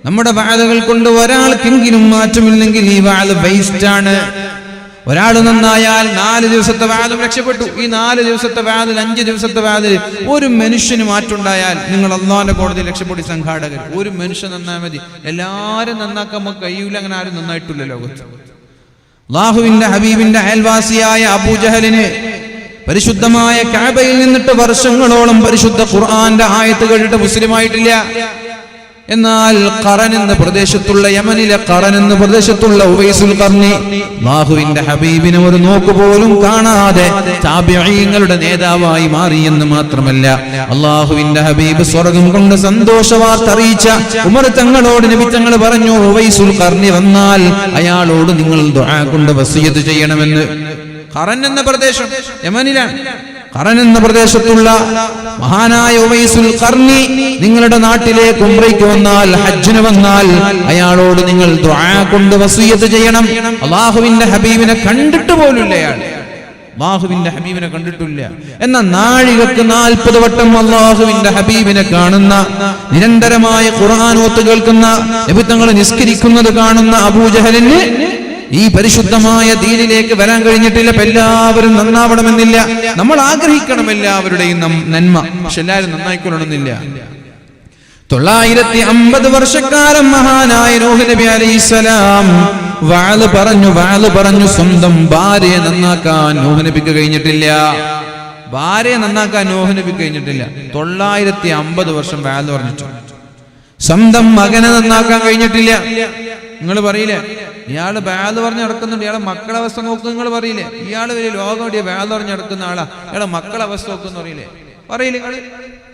നമ്മുടെ വാലുകൾ കൊണ്ട് ഒരാൾക്കെങ്കിലും മാറ്റമില്ലെങ്കിൽ ഈ വാല് വേസ്റ്റാണ്. ഒരാൾ നന്നായാൽ 4 ദിവസത്തെ വാലും രക്ഷപ്പെട്ടു. ഈ 4 ദിവസത്തെ വാലിൽ 5 ദിവസത്തെ വാലിൽ ഒരു മനുഷ്യന് മാറ്റുണ്ടായാൽ നിങ്ങൾ അള്ളാന്റെ കോടതിയിൽ രക്ഷപ്പെടി. സംഘാടകർ ഒരു മനുഷ്യൻ നന്നായാൽ മതി. എല്ലാരും നന്നാക്കാൻ നമുക്ക് കഴിയൂല. അങ്ങനെ ആരും നന്നായിട്ടില്ല ലോകത്ത്. അല്ലാഹുവിന്റെ ഹബീബിന്റെ അയൽവാസിയായ അബൂജഹലിന് പരിശുദ്ധമായ കഅബയിൽ നിന്നിട്ട് വർഷങ്ങളോളം പരിശുദ്ധ ഖുർആന്റെ ആയത്ത് കേട്ടിട്ട് മുസ്ലിം ആയിട്ടില്ല. എന്നാൽ ഖറൻ എന്ന പ്രദേശത്തുള്ള യമനിലെ ഖറൻ എന്ന പ്രദേശത്തുള്ള ഉവൈസുൽ ഖർനി അല്ലാഹുവിന്റെ ഹബീബിനെ ഒരു നോക്ക് പോലും കാണാതെ താബിഈങ്ങളുടെ നേതാവായി മാറി എന്ന് മാത്രമല്ല, അല്ലാഹുവിന്റെ ഹബീബ് സ്വർഗ്ഗം കൊണ്ട് സന്തോഷ വാർത്ത അറിയിച്ച ഉമർ തങ്ങളോട് നബി തങ്ങൾ പറഞ്ഞു, ഉവൈസുൽ ഖർനി വന്നാൽ അയാളോട് നിങ്ങൾ ദുആ കൊണ്ട് വസിയത്ത് ചെയ്യണമെന്ന്. ഖറൻ എന്ന പ്രദേശം യമനിലാണ്. ഖറൻ എന്ന പ്രദേശത്തുള്ള മഹാനായ ഉവൈസുൽ ഖർനി നിങ്ങളുടെ നാട്ടിലേക്ക് ഉംറയ്ക്ക് വന്നാൽ, ഹജ്ജിന് വന്നാൽ അയാളോട് നിങ്ങൾ ദുആ കൊണ്ട് വസിയത്ത് ചെയ്യണം. അല്ലാഹുവിന്റെ ഹബീബിനെ കണ്ടിട്ട് പോലുമില്ല അയാൾ. അല്ലാഹുവിന്റെ ഹബീബിനെ കണ്ടിട്ടില്ല. എന്നാൽ നാഴികക്ക് 40 വട്ടം അല്ലാഹുവിന്റെ ഹബീബിനെ കാണുന്ന, നിരന്തരമായ ഖുർആൻ ഓത്ത് കേൾക്കുന്ന, നബി തങ്ങൾ നിസ്കരിക്കുന്നത് കാണുന്ന അബൂജഹലിന് ഈ പരിശുദ്ധമായ ദീനിലേക്ക് വരാൻ കഴിഞ്ഞിട്ടില്ല. എല്ലാവരും നന്നാവണമെന്നില്ല. നമ്മൾ ആഗ്രഹിക്കണം എല്ലാവരുടെയും നന്മ, പക്ഷെ എല്ലാവരും നന്നായിക്കൊള്ളണമെന്നില്ല. 950 വർഷക്കാലം മഹാനായ നൂഹ് നബി അലൈഹിസ്സലാം വാല് പറഞ്ഞു സ്വന്തം ഭാര്യയെ നന്നാക്കാൻ നൂഹ് നബിക്ക് കഴിഞ്ഞിട്ടില്ല. ഭാര്യയെ നന്നാക്കാൻ നൂഹ് നബിക്ക് കഴിഞ്ഞിട്ടില്ല. 950 വർഷം വാല് പറഞ്ഞിട്ട് സ്വന്തം മകനെ നന്നാക്കാൻ കഴിഞ്ഞിട്ടില്ല. നിങ്ങൾ പറയില്ലേ ഇയാള് ബാല് പറഞ്ഞ് നടക്കുന്നുണ്ട്, ഇയാളെ മക്കളെ അവസ്ഥ നോക്കും. നിങ്ങൾ പറയില്ലേ ഇയാള് വലിയ ലോകം ഓടിയ ബാല് പറഞ്ഞ് നടക്കുന്ന ആളാ, ഇയാളെ മക്കളെ അവസ്ഥ നോക്കുന്നു പറയില്ലേ? പറയില്ലേ നിങ്ങൾ?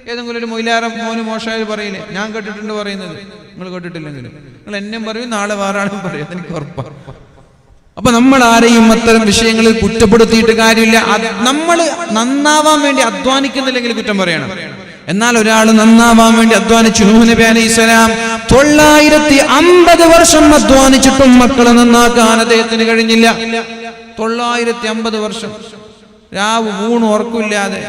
ഏതെങ്കിലും ഒരു മൊയിലാരം മോന് മോശമായാലും പറയില്ലേ? ഞാൻ കേട്ടിട്ടുണ്ട് പറയുന്നത്. നിങ്ങൾ കേട്ടിട്ടില്ലെങ്കിലും നിങ്ങൾ എന്നെയും പറയും, നാളെ വേറെ ആളും പറയും, എനിക്ക് ഉറപ്പാണ്. അപ്പൊ നമ്മൾ ആരെയും അത്തരം വിഷയങ്ങളിൽ കുറ്റപ്പെടുത്തിയിട്ട് കാര്യമില്ല. നമ്മൾ നന്നാവാൻ വേണ്ടി അധ്വാനിക്കുന്നില്ലെങ്കിൽ കുറ്റം പറയണം. എന്നാൽ ഒരാൾ നന്നാവാൻ വേണ്ടി അധ്വാനിച്ചു. നൂഹ് നബി അലൈഹിസ്സലാം 950 വർഷം അധ്വാനിച്ചിട്ടും മക്കളെ നന്നാക്കാൻ അദ്ദേഹത്തിന് കഴിഞ്ഞില്ല. 950 വർഷം രാവ് ഊണും ഉറക്കില്ലാതെ,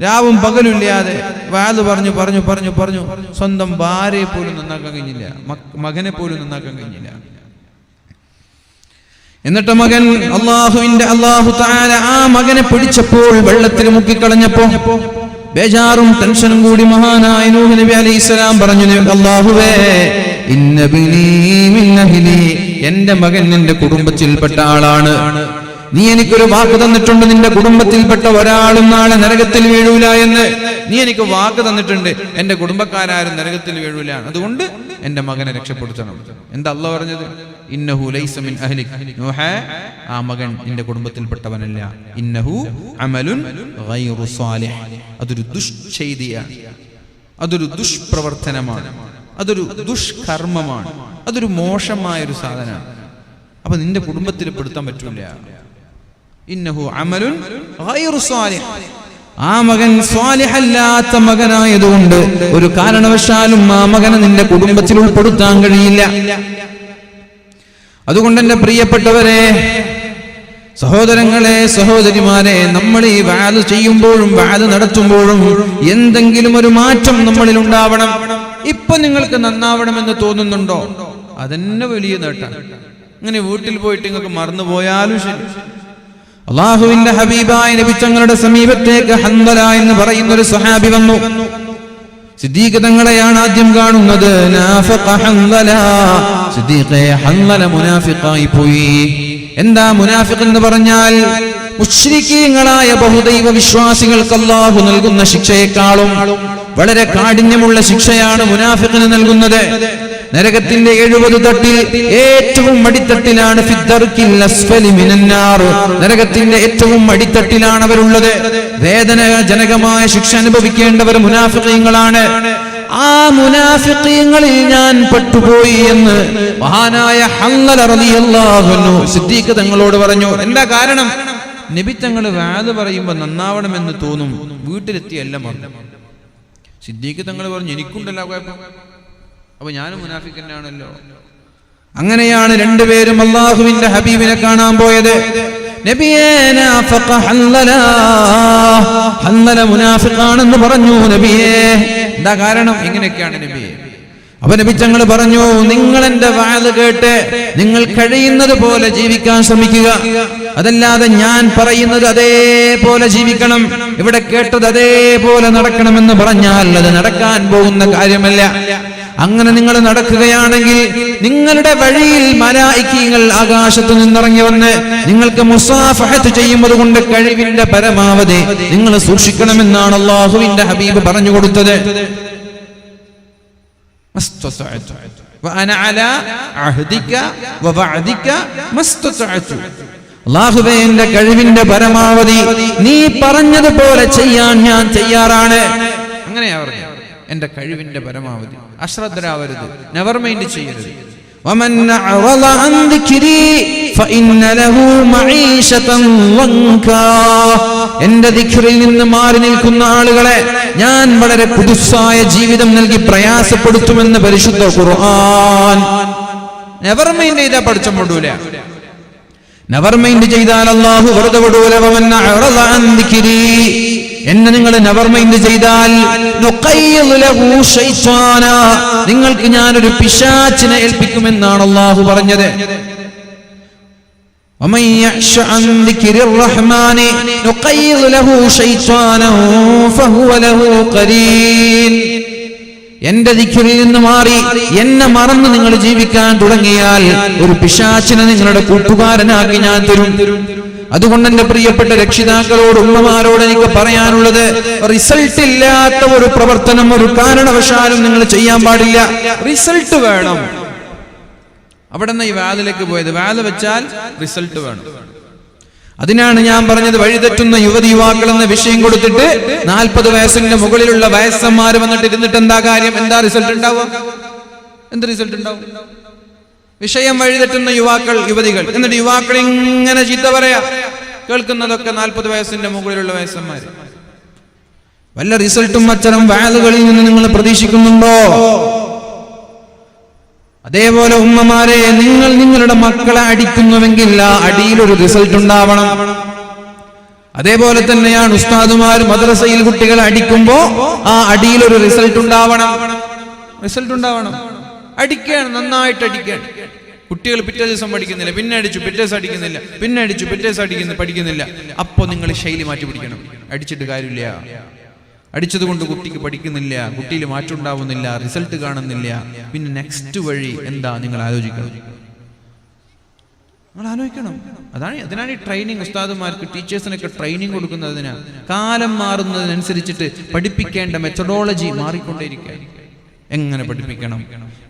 രാവും പകലില്ലാതെ വാല് പറഞ്ഞു സ്വന്തം ഭാര്യയെ പോലും നന്നാക്കാൻ കഴിഞ്ഞില്ല, മകനെ പോലും നന്നാക്കാൻ കഴിഞ്ഞില്ല. എന്നിട്ട് മകൻ അല്ലാഹു തആല ആ മകനെ പിടിച്ചപ്പോൾ വെള്ളത്തിൽ മുക്കിക്കളഞ്ഞപ്പോ ബേജാറും ടെൻഷനും കൂടി മഹാനായ നൂഹ് നബി അലൈഹിസ്സലാം പറഞ്ഞു, അല്ലാഹുവേ ഇന്ന ബിനി മിൻ അഹ്ലി, എന്റെ മകൻ എന്റെ കുടുംബത്തിൽപ്പെട്ട ആളാണ്. നീ എനിക്കൊരു വാക്ക് തന്നിട്ടുണ്ട്, നിന്റെ കുടുംബത്തിൽപ്പെട്ട ഒരാളും നാളെ നരകത്തിൽ വീഴൂല എന്ന്. നീ എനിക്ക് വാക്ക് തന്നിട്ടുണ്ട്, എന്റെ കുടുംബക്കാരും നരകത്തിൽ വീഴൂല. അതുകൊണ്ട് എന്റെ മകനെ രക്ഷപ്പെടുത്തണം. എന്താ അല്ലാഹു പറഞ്ഞത്? ഇന്നഹു ലൈസ മിൻ അഹ്ലിക്, നൂഹേ ആ മകൻ നിന്റെ കുടുംബത്തിൽപ്പെട്ടവനല്ല. ഇന്നഹു അമലുൻ ഗൈറു സാലിഹ്, അതൊരു ദുഷ്ചെയ്തിയാണ്, അതൊരു ദുഷ്പ്രവർത്തനമാണ്, അതൊരു ദുഷ്കർമ്മമാണ്, അതൊരു മോശമായ ഒരു സാധനമാണ്. അപ്പൊ നിന്റെ കുടുംബത്തിൽ പെടുത്താൻ പറ്റൂല. ഇന്നഹു അമലുൻ ഗൈറു സാലിഹ്, ആ മകൻ സ്വാലിഹല്ലാത്ത മകനായതുകൊണ്ട് ഒരു കാരണവശാലും ആ മകനെ നിന്റെ കുടുംബത്തിൽ ഉൾപ്പെടുത്താൻ കഴിയില്ല. അതുകൊണ്ട് എന്റെ പ്രിയപ്പെട്ടവരെ, സഹോദരങ്ങളെ, സഹോദരിമാരെ, നമ്മൾ ഈ വാല് ചെയ്യുമ്പോഴും വാല് നടത്തുമ്പോഴും എന്തെങ്കിലും ഒരു മാറ്റം നമ്മളിൽ ഉണ്ടാവണം. ഇപ്പൊ നിങ്ങൾക്ക് നന്നാവണമെന്ന് തോന്നുന്നുണ്ടോ? അതന്നെ വലിയ നേട്ടം. അങ്ങനെ വീട്ടിൽ പോയിട്ട് നിങ്ങൾക്ക് മറന്നു പോയാലും ശരി. അള്ളാഹുവിന്റെ ഹബീബായ നബി തങ്ങളുടെ സമീപത്തേക്ക് ഹൻദല എന്ന് പറയുന്ന ഒരു സ്വഹാബി വന്നു. സിദ്ദീഖ് തങ്ങളെയാണ് ആദ്യം കാണുന്നത്. നാഫഖ ഹൻദല, സിദ്ദീഖേ ഹൻദല മുനാഫിഖായി പോയി. എന്താ മുനാഫിഖ് എന്ന് പറഞ്ഞാൽ? മുശ്രിക്കീങ്ങളായ ബഹുദൈവ വിശ്വാസികൾക്ക് അല്ലാഹു നൽകുന്ന ശിക്ഷയെക്കാളും വളരെ കാഠിന്യമുള്ള ശിക്ഷയാണ് മുനാഫിഖിന് നൽകുന്നത്. നരകത്തിന്റെ 70 തട്ടിൽ ഏറ്റവും അടിത്തട്ടിലാണ് ഫിദ്ദർക്കിൽ അസ്ഫലി മിനന്നാർ. നരകത്തിന്റെ ഏറ്റവും അടിത്തട്ടിലാണ് അവരുള്ളത്. വേദനാജനകമായ ശിക്ഷ അനുഭവിക്കേണ്ടവർ മുനാഫിഖീങ്ങളാണ്. ആ മുനാഫിഖീങ്ങളിൽ ഞാൻ പെട്ടുപോയി എന്ന് മഹാനായ ഹൻദല റളിയല്ലാഹു അൻഹു സിദ്ദീഖ് തങ്ങളോട് പറഞ്ഞു. എന്താ കാരണം? നബി തങ്ങൾ വാദ് പറയുമ്പോൾ നന്നാവണമെന്ന് തോന്നും, വീട്ടിലെത്തിയല്ല മറന്നു. സിദ്ദീഖ് തങ്ങൾ പറഞ്ഞു എനിക്കുണ്ടല്ലോ കുഴപ്പം, അപ്പൊ ഞാനും മുനാഫിഖ് തന്നെയാണല്ലോ. അങ്ങനെയാണ് രണ്ടുപേരും അള്ളാഹുവിന്റെ ഹബീബിനെ കാണാൻ പോയത്. നബിയേ നാഫഖ ഹൻദല, ഹൻദല മുനാഫിഖാണെന്ന് പറഞ്ഞു നബിയേ. എന്താ കാരണം? ഇങ്ങനെയൊക്കെയാണ് നബിയെ. അപ്പൊ നബി തങ്ങൾ പറഞ്ഞു, നിങ്ങൾ എന്റെ വഅദ് കേട്ട് നിങ്ങൾ കഴിയുന്നത് പോലെ ജീവിക്കാൻ ശ്രമിക്കുക. അതല്ലാതെ ഞാൻ പറയുന്നത് അതേപോലെ ജീവിക്കണം, ഇവിടെ കേട്ടത് അതേപോലെ നടക്കണമെന്ന് പറഞ്ഞാൽ അത് നടക്കാൻ പോകുന്ന കാര്യമല്ല. അങ്ങനെ നിങ്ങൾ നടക്കുകയാണെങ്കിൽ നിങ്ങളുടെ വഴിയിൽ മലായികകൾ ആകാശത്തു നിന്നിറങ്ങി വന്ന് നിങ്ങൾക്ക് മുസാഫഹത്ത് ചെയ്യുന്നത് കൊണ്ട് കഴിവിന്റെ പരമാവധി നിങ്ങൾ സൂക്ഷിക്കണമെന്നാണ് അല്ലാഹുവിന്റെ ഹബീബ് പറഞ്ഞു കൊടുത്തത്. അല്ലാഹുവേ, എന്റെ കഴിവിന്റെ പരമാവധി നീ പറഞ്ഞതുപോലെ ചെയ്യാൻ ഞാൻ തയ്യാറാണ്. അങ്ങനെയാ പറഞ്ഞു, എന്റെ കഴിവിന്റെ പരമാവധി. അശ്രദ്ധരാവരുത്, നെവർ മൈൻഡ് ചെയ്യരുത്. ومن أعرض عن ذكري فإن له معيشة ضنكا. എന്റെ ദിക്റിൽ നിന്ന് മാറി നിൽക്കുന്ന ആളുകളെ ഞാൻ വളരെ കുദുസായ ജീവിതം നൽകി പ്രയാസപ്പെടുത്തുമെന്ന് പരിശുദ്ധ ഖുർആൻ. നെവർ മൈൻഡ് ചെയ്താൽ പഠിച്ചം വിടൂല. നെവർ മൈൻഡ് ചെയ്താൽ അല്ലാഹു വെറുതെ വിടൂല. വമൻ അഅറദ അൻ ദിക്രി, എന്നെ നിങ്ങൾ നെവർ മൈൻഡ് ചെയ്താൽ നുഖയ്യിദ് ലഹു ശൈത്വാന, നിങ്ങൾക്ക് ഞാനൊരു പിശാചിനെ ഏൽപ്പിക്കുമെന്നാണ് അല്ലാഹു പറഞ്ഞത്. വമൻ യഅ്ശ അൻ ദിക്രിർ റഹ്മാനി നുഖയ്യിദ് ലഹു ശൈത്വാന ഫഹുവ ലഹു ഖരീൻ. എന്റെ ദിക്റിൽ നിന്ന് മാറി എന്നെ മറന്ന് നിങ്ങൾ ജീവിക്കാൻ തുടങ്ങിയാൽ ഒരു പിശാചിനെ നിങ്ങളുടെ കൂട്ടുകാരനാക്കി ഞാൻ തരും. അതുകൊണ്ട് എന്റെ പ്രിയപ്പെട്ട രക്ഷിതാക്കളോട്, ഉമ്മമാരോട് എനിക്ക് പറയാനുള്ളത്, റിസൾട്ട് ഇല്ലാത്ത ഒരു പ്രവർത്തനം ഒരു കാരണവശാലും നിങ്ങൾ ചെയ്യാൻ പാടില്ല. റിസൾട്ട് വേണം. അവിടെ നിന്ന് ഈ വാദിലേക്ക് പോയത്. വാദ് വെച്ചാൽ റിസൾട്ട് വേണം. അതിനാണ് ഞാൻ പറഞ്ഞത്, വഴിതെറ്റുന്ന യുവതി യുവാക്കൾ എന്ന വിഷയം കൊടുത്തിട്ട് 40 വയസ്സിന്റെ മുകളിലുള്ള വയസ്സന്മാർ വന്നിട്ട് ഇരുന്നിട്ട് എന്താ കാര്യം? എന്താ റിസൾട്ട് ഉണ്ടാവുക? എന്ത് റിസൾട്ട് ഉണ്ടാവും? വിഷയം വഴിതെറ്റുന്ന യുവാക്കൾ, യുവതികൾ, എന്നിട്ട് യുവാക്കൾ ഇങ്ങനെ ചീത്ത പറയാ. കേൾക്കുന്നതൊക്കെ 40 വയസ്സിന്റെ മുകളിലുള്ള വയസ്സന്മാർ. വല്ല റിസൾട്ടും അച്ചരം വാലുകളിൽ നിന്ന് നിങ്ങൾ പ്രതീക്ഷിക്കുന്നുണ്ടോ? അതേപോലെ ഉമ്മമാരെ, നിങ്ങൾ നിങ്ങളുടെ മക്കളെ അടിക്കുന്നുവെങ്കിൽ ആ അടിയിലൊരു റിസൾട്ട് ഉണ്ടാവണം. അതേപോലെ തന്നെയാണ് ഉസ്താദുമാർ മദ്രസയിൽ കുട്ടികളെ അടിക്കുമ്പോ ആ അടിയിലൊരു റിസൾട്ട് ഉണ്ടാവണം. റിസൾട്ട് ഉണ്ടാവണം. അടിക്കുകയാണ്, നന്നായിട്ട് അടിക്കുകയാണ്. കുട്ടികൾ പിറ്റേ ദിവസം പഠിക്കുന്നില്ല, പിന്നെ അടിച്ചു, പിറ്റേ ദിവസം അടിക്കുന്നില്ല, പിന്നെ അടിച്ചു, പിറ്റേ ദിവസം പഠിക്കുന്നില്ല. അപ്പൊ നിങ്ങൾ ശൈലി മാറ്റി പിടിക്കണം. അടിച്ചിട്ട് കാര്യമില്ല. അടിച്ചത് കൊണ്ട് കുട്ടിക്ക് പഠിക്കുന്നില്ല, കുട്ടിയിൽ മാറ്റം ഉണ്ടാവുന്നില്ല, റിസൾട്ട് കാണുന്നില്ല. പിന്നെ നെക്സ്റ്റ് വഴി എന്താ നിങ്ങൾ ആലോചിക്കണം. നിങ്ങൾ ആലോചിക്കണം. അതിനാണ് ഈ ട്രെയിനിങ്. ഉസ്താദുമാർക്ക്, ടീച്ചേഴ്സിനൊക്കെ ട്രെയിനിങ് കൊടുക്കുന്നതിനാ. കാലം മാറുന്നതിനനുസരിച്ചിട്ട് പഠിപ്പിക്കേണ്ട മെത്തഡോളജി മാറിക്കൊണ്ടേയിരിക്കുക. എങ്ങനെ പഠിപ്പിക്കണം,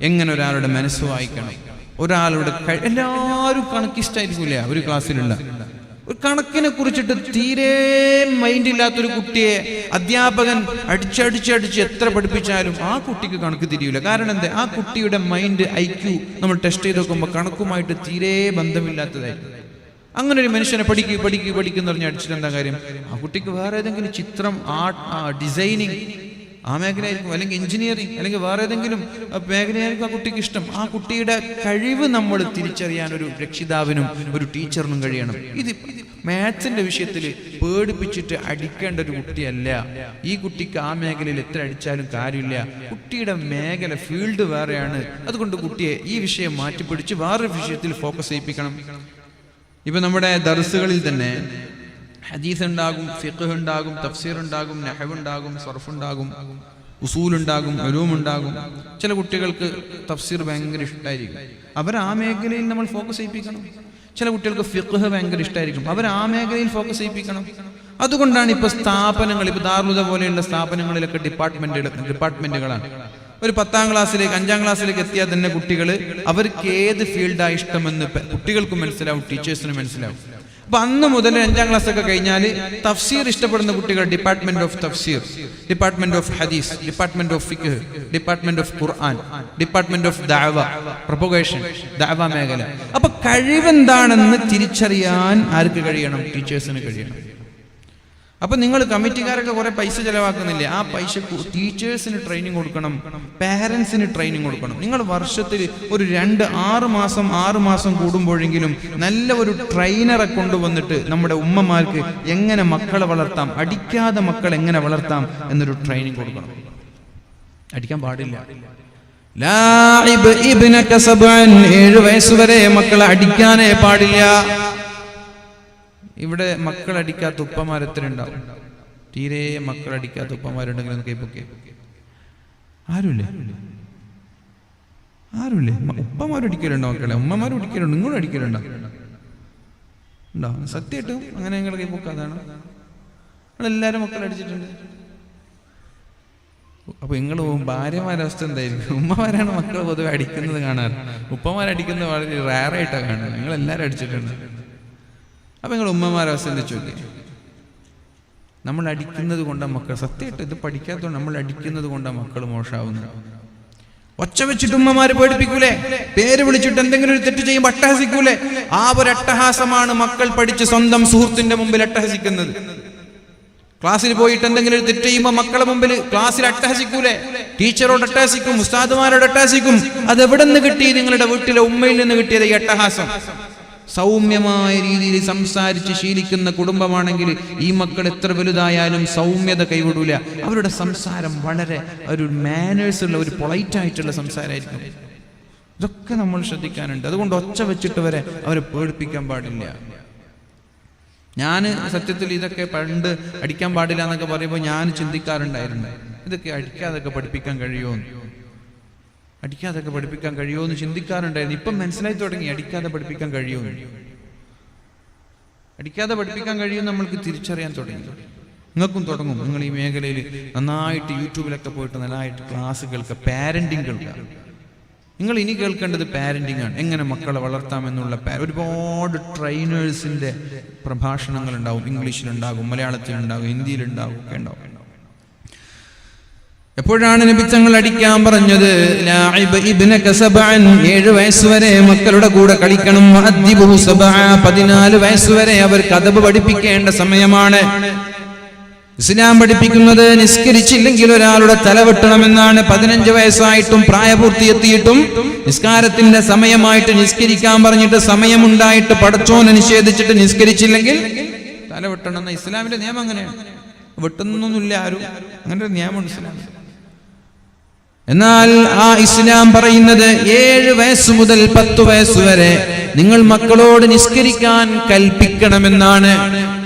എങ്ങനെ ഒരാളുടെ മനസ്സ് വായിക്കണം, ഒരാളുടെ എല്ലാവരും കണക്കിസ്റ്റായിരിക്കില്ല. ഒരു ക്ലാസ്സിലുള്ള ഒരു കണക്കിനെ കുറിച്ചിട്ട് തീരെ മൈൻഡ് ഇല്ലാത്തൊരു കുട്ടിയെ അധ്യാപകൻ അടിച്ചടിച്ചടിച്ച് എത്ര പഠിപ്പിച്ചാലും ആ കുട്ടിക്ക് കണക്ക് തിരിയില്ല. കാരണം എന്താ? ആ കുട്ടിയുടെ മൈൻഡ് IQ നമ്മൾ ടെസ്റ്റ് ചെയ്ത് നോക്കുമ്പോൾ കണക്കുമായിട്ട് തീരെ ബന്ധമില്ലാത്തതായിരിക്കും. അങ്ങനെ ഒരു മനുഷ്യനെ പഠിക്കുന്ന പറഞ്ഞ് അടിച്ചിട്ട് എന്താ കാര്യം? ആ കുട്ടിക്ക് വേറെ ഏതെങ്കിലും ചിത്രം, ആർട്ട്, ഡിസൈനിങ് ആ മേഖലയായിരിക്കും, അല്ലെങ്കിൽ എഞ്ചിനീയറിംഗ്, അല്ലെങ്കിൽ വേറെ ഏതെങ്കിലും മേഖലയായിരിക്കും ആ കുട്ടിക്ക് ഇഷ്ടം. ആ കുട്ടിയുടെ കഴിവ് നമ്മൾ തിരിച്ചറിയാൻ ഒരു രക്ഷിതാവിനും ഒരു ടീച്ചറിനും കഴിയണം. ഇത് മാത്സിന്റെ വിഷയത്തിൽ പേടിപ്പിച്ചിട്ട് അടിക്കേണ്ട ഒരു കുട്ടിയല്ല. ഈ കുട്ടിക്ക് ആ മേഖലയിൽ എത്ര അടിച്ചാലും കാര്യമില്ല. കുട്ടിയുടെ മേഖല ഫീൽഡ് വേറെയാണ്. അതുകൊണ്ട് കുട്ടിയെ ഈ വിഷയം മാറ്റിപ്പിടിച്ച് വേറൊരു വിഷയത്തിൽ ഫോക്കസ് ചെയ്യിപ്പിക്കണം. ഇപ്പൊ നമ്മുടെ ദർസുകളിൽ തന്നെ ഹദീസ് ഉണ്ടാകും, ഫിഖ് ഉണ്ടാകും, തഫ്സീർ ഉണ്ടാകും, നഹ്വ് ഉണ്ടാകും, സർഫ് ഉണ്ടാകും, ഉസൂൽ ഉണ്ടാകും, ഉലൂം ഉണ്ടാകും. ചില കുട്ടികൾക്ക് തഫ്സീർ ഭയങ്കര ഇഷ്ടമായിരിക്കും, അവർ ആ മേഖലയിൽ നമ്മൾ ഫോക്കസ് ചെയ്യിപ്പിക്കണം. ചില കുട്ടികൾക്ക് ഫിഖ് ഭയങ്കര ഇഷ്ടമായിരിക്കും, അവർ ആ മേഖലയിൽ ഫോക്കസ് ചെയ്യിപ്പിക്കണം. അതുകൊണ്ടാണ് ഇപ്പൊ സ്ഥാപനങ്ങൾ, ഇപ്പൊ ദാറുൽ പോലെയുള്ള സ്ഥാപനങ്ങളിലൊക്കെ ഡിപ്പാർട്ട്മെന്റുകളാണ്. ഒരു 10ാം ക്ലാസ്സിലേക്ക് 5ാം ക്ലാസ്സിലേക്ക് എത്തിയാൽ തന്നെ കുട്ടികൾ അവർക്ക് ഏത് ഫീൽഡാണ് ഇഷ്ടമെന്ന് കുട്ടികൾക്കും മനസ്സിലാവും, ടീച്ചേഴ്സിനും മനസ്സിലാവും. അപ്പൊ അന്ന് മുതൽ 5ാം ക്ലാസ് ഒക്കെ കഴിഞ്ഞാൽ തഫ്സീർ ഇഷ്ടപ്പെടുന്ന കുട്ടികൾ ഡിപ്പാർട്ട്മെന്റ് ഓഫ് തഫ്സീർ, ഡിപ്പാർട്ട്മെന്റ് ഓഫ് ഹദീസ്, ഡിപ്പാർട്ട്മെന്റ് ഓഫ് ഫിഖ്, ഡിപ്പാർട്ട്മെന്റ് ഓഫ് ഖുർആൻ, ഡിപ്പാർട്ട്മെന്റ് ഓഫ് ദഅവ, പ്രൊപ്പഗേഷൻ, ദഅവ മേഖല. അപ്പൊ കഴിവെന്താണെന്ന് തിരിച്ചറിയാൻ ആർക്ക് കഴിയണം? ടീച്ചേഴ്സിന് കഴിയണം. അപ്പൊ നിങ്ങൾ കമ്മിറ്റിക്കാരൊക്കെ കുറെ പൈസ ചെലവാക്കുന്നില്ലേ? ആ പൈസ ടീച്ചേഴ്സിന് ട്രെയിനിങ് കൊടുക്കണം, പാരന്റ്സിന് ട്രെയിനിങ് കൊടുക്കണം. നിങ്ങൾ വർഷത്തിൽ ഒരു 6 മാസം കൂടുമ്പോഴെങ്കിലും നല്ല ഒരു ട്രെയിനറെ കൊണ്ടുവന്നിട്ട് നമ്മുടെ ഉമ്മമാർക്ക് എങ്ങനെ മക്കളെ വളർത്താം, അടിക്കാതെ മക്കളെ എങ്ങനെ വളർത്താം എന്നൊരു ട്രെയിനിങ് കൊടുക്കണം. അടിക്കാൻ പാടില്ല. 7 വയസ്സുവരെ മക്കളെ അടിക്കാനേ പാടില്ല. ഇവിടെ മക്കളടിക്കാത്ത ഉപ്പമാർ എത്ര ഉണ്ടാവും? തീരെ മക്കളടിക്കാത്ത ഉപ്പമാരുണ്ടെങ്കിൽ ആരുമില്ലേ? ഉപ്പമാരടിക്കലുണ്ടോ മക്കളെ? ഉമ്മമാരും അടിക്കലുണ്ട്, നിങ്ങളും അടിക്കലുണ്ടോ? ഉണ്ടോ? സത്യമായിട്ടും അങ്ങനെ നിങ്ങൾ കൈപ്പൊക്കെ അതാണ്. നിങ്ങളെല്ലാരും മക്കളടിച്ചിട്ടുണ്ട്. അപ്പൊ നിങ്ങൾ ഭാര്യമാരുടെ അവസ്ഥ എന്തായിരിക്കും? ഉമ്മമാരാണ് മക്കൾ പൊതുവെ അടിക്കുന്നത് കാണാറ്, ഉപ്പമാരടിക്കുന്നത് വളരെ റയറായിട്ടാണ് കാണുന്നത്. നിങ്ങൾ എല്ലാവരും അടിച്ചിട്ടുണ്ട്. അപ്പൊ നിങ്ങൾ ഉമ്മമാരെ അവസ്ഥ എന്താ ചോദിക്കുക? നമ്മൾ അടിക്കുന്നത് കൊണ്ടാണ് മക്കൾ, സത്യമായിട്ട് ഇത് പഠിക്കാത്തതുകൊണ്ട് നമ്മൾ അടിക്കുന്നത് കൊണ്ടാണ് മക്കൾ മോശമാവുന്നത്. ഒച്ച വെച്ചിട്ട് ഉമ്മമാര് പേടിപ്പിക്കൂലേ? പേര് വിളിച്ചിട്ട് എന്തെങ്കിലും ഒരു തെറ്റ് ചെയ്യുമ്പോൾ അട്ടഹസിക്കൂലേ? ആ ഒരു അട്ടഹാസമാണ് മക്കൾ പഠിച്ച് സ്വന്തം സുഹൃത്തിന്റെ മുമ്പിൽ അട്ടഹസിക്കുന്നത്. ക്ലാസ്സിൽ പോയിട്ട് എന്തെങ്കിലും ഒരു തെറ്റ് ചെയ്യുമ്പോൾ മക്കളെ മുമ്പിൽ ക്ലാസ്സിൽ അട്ടഹസിക്കൂലേ? ടീച്ചറോട് അട്ടഹസിക്കും, ഉസ്താദുമാരോട് അട്ടഹസിക്കും. അതെവിടെ നിന്ന് കിട്ടി? നിങ്ങളുടെ വീട്ടിലെ ഉമ്മയിൽ നിന്ന് കിട്ടിയത് ഈ അട്ടഹാസം. സൗമ്യമായ രീതിയിൽ സംസാരിച്ച് ശീലിക്കുന്ന കുടുംബമാണെങ്കിൽ ഈ മക്കൾ എത്ര വലുതായാലും സൗമ്യത കൈവിടൂല. അവരുടെ സംസാരം വളരെ ഒരു മാനേഴ്സ് ഉള്ള, ഒരു പൊളൈറ്റ് ആയിട്ടുള്ള സംസാരമായിരിക്കും. ഇതൊക്കെ നമ്മൾ ശ്രദ്ധിക്കാനുണ്ട്. അതുകൊണ്ട് ഒച്ച വെച്ചിട്ട് വരെ അവരെ പേടിപ്പിക്കാൻ പാടില്ല. ഞാൻ സത്യത്തിൽ ഇതൊക്കെ പണ്ട് അടിക്കാൻ പാടില്ല എന്നൊക്കെ പറയുമ്പോൾ ഞാൻ ചിന്തിക്കാറുണ്ടായിരുന്നു, ഇതൊക്കെ അടിക്കാതൊക്കെ പഠിപ്പിക്കാൻ കഴിയുമോ എന്ന് ചിന്തിക്കാറുണ്ടായിരുന്നു. ഇപ്പം മനസ്സിലായി തുടങ്ങി അടിക്കാതെ പഠിപ്പിക്കാൻ കഴിയുമെന്ന് നമ്മൾക്ക് തിരിച്ചറിയാൻ തുടങ്ങി. നിങ്ങൾക്കും തുടങ്ങും. നിങ്ങൾ ഈ മേഖലയിൽ നന്നായിട്ട് യൂട്യൂബിലൊക്കെ പോയിട്ട് നന്നായിട്ട് ക്ലാസ് കേൾക്കുക, പാരന്റിങ് കേൾക്കുക. നിങ്ങൾ ഇനി കേൾക്കേണ്ടത് പാരന്റിങ് ആണ്. എങ്ങനെ മക്കളെ വളർത്താമെന്നുള്ള ഒരുപാട് ട്രെയിനേഴ്സിന്റെ പ്രഭാഷണങ്ങൾ ഉണ്ടാവും. ഇംഗ്ലീഷിലുണ്ടാകും, മലയാളത്തിലുണ്ടാകും, ഹിന്ദിയിലുണ്ടാകും, ഒക്കെ ഉണ്ടാവും. എപ്പോഴാണ് നബി തങ്ങൾ അടിക്കാൻ പറഞ്ഞത്? 7 വയസ്സുവരെ മക്കളുടെ കൂടെ കളിക്കണം. 14 വയസ്സുവരെ അവർക്ക് അദബ് പഠിപ്പിക്കേണ്ട സമയമാണ്. ഇസ്ലാം പഠിപ്പിക്കുന്നത് നിസ്കരിച്ചില്ലെങ്കിൽ ഒരാളുടെ തല വെട്ടണമെന്നാണ്. 15 വയസ്സായിട്ടും പ്രായപൂർത്തിയെത്തിയിട്ടും നിസ്കാരത്തിന്റെ സമയമായിട്ട് നിസ്കരിക്കാൻ പറഞ്ഞിട്ട് സമയമുണ്ടായിട്ട് പടച്ചോനെ നിഷേധിച്ചിട്ട് നിസ്കരിച്ചില്ലെങ്കിൽ തല വെട്ടണം എന്ന ഇസ്ലാമിന്റെ നിയമം. അങ്ങനെയാണ്, വെട്ടുന്നൊന്നുമില്ല ആരും, അങ്ങനെ ഒരു നിയമം ഇസ്ലാമിൽ. എന്നാൽ ആ ഇസ്ലാം പറയുന്നത് 7 വയസ്സ് മുതൽ 10 വയസ്സ് വരെ നിങ്ങൾ മക്കളോട് നിസ്കരിക്കാൻ കൽപ്പിക്കണമെന്നാണ്.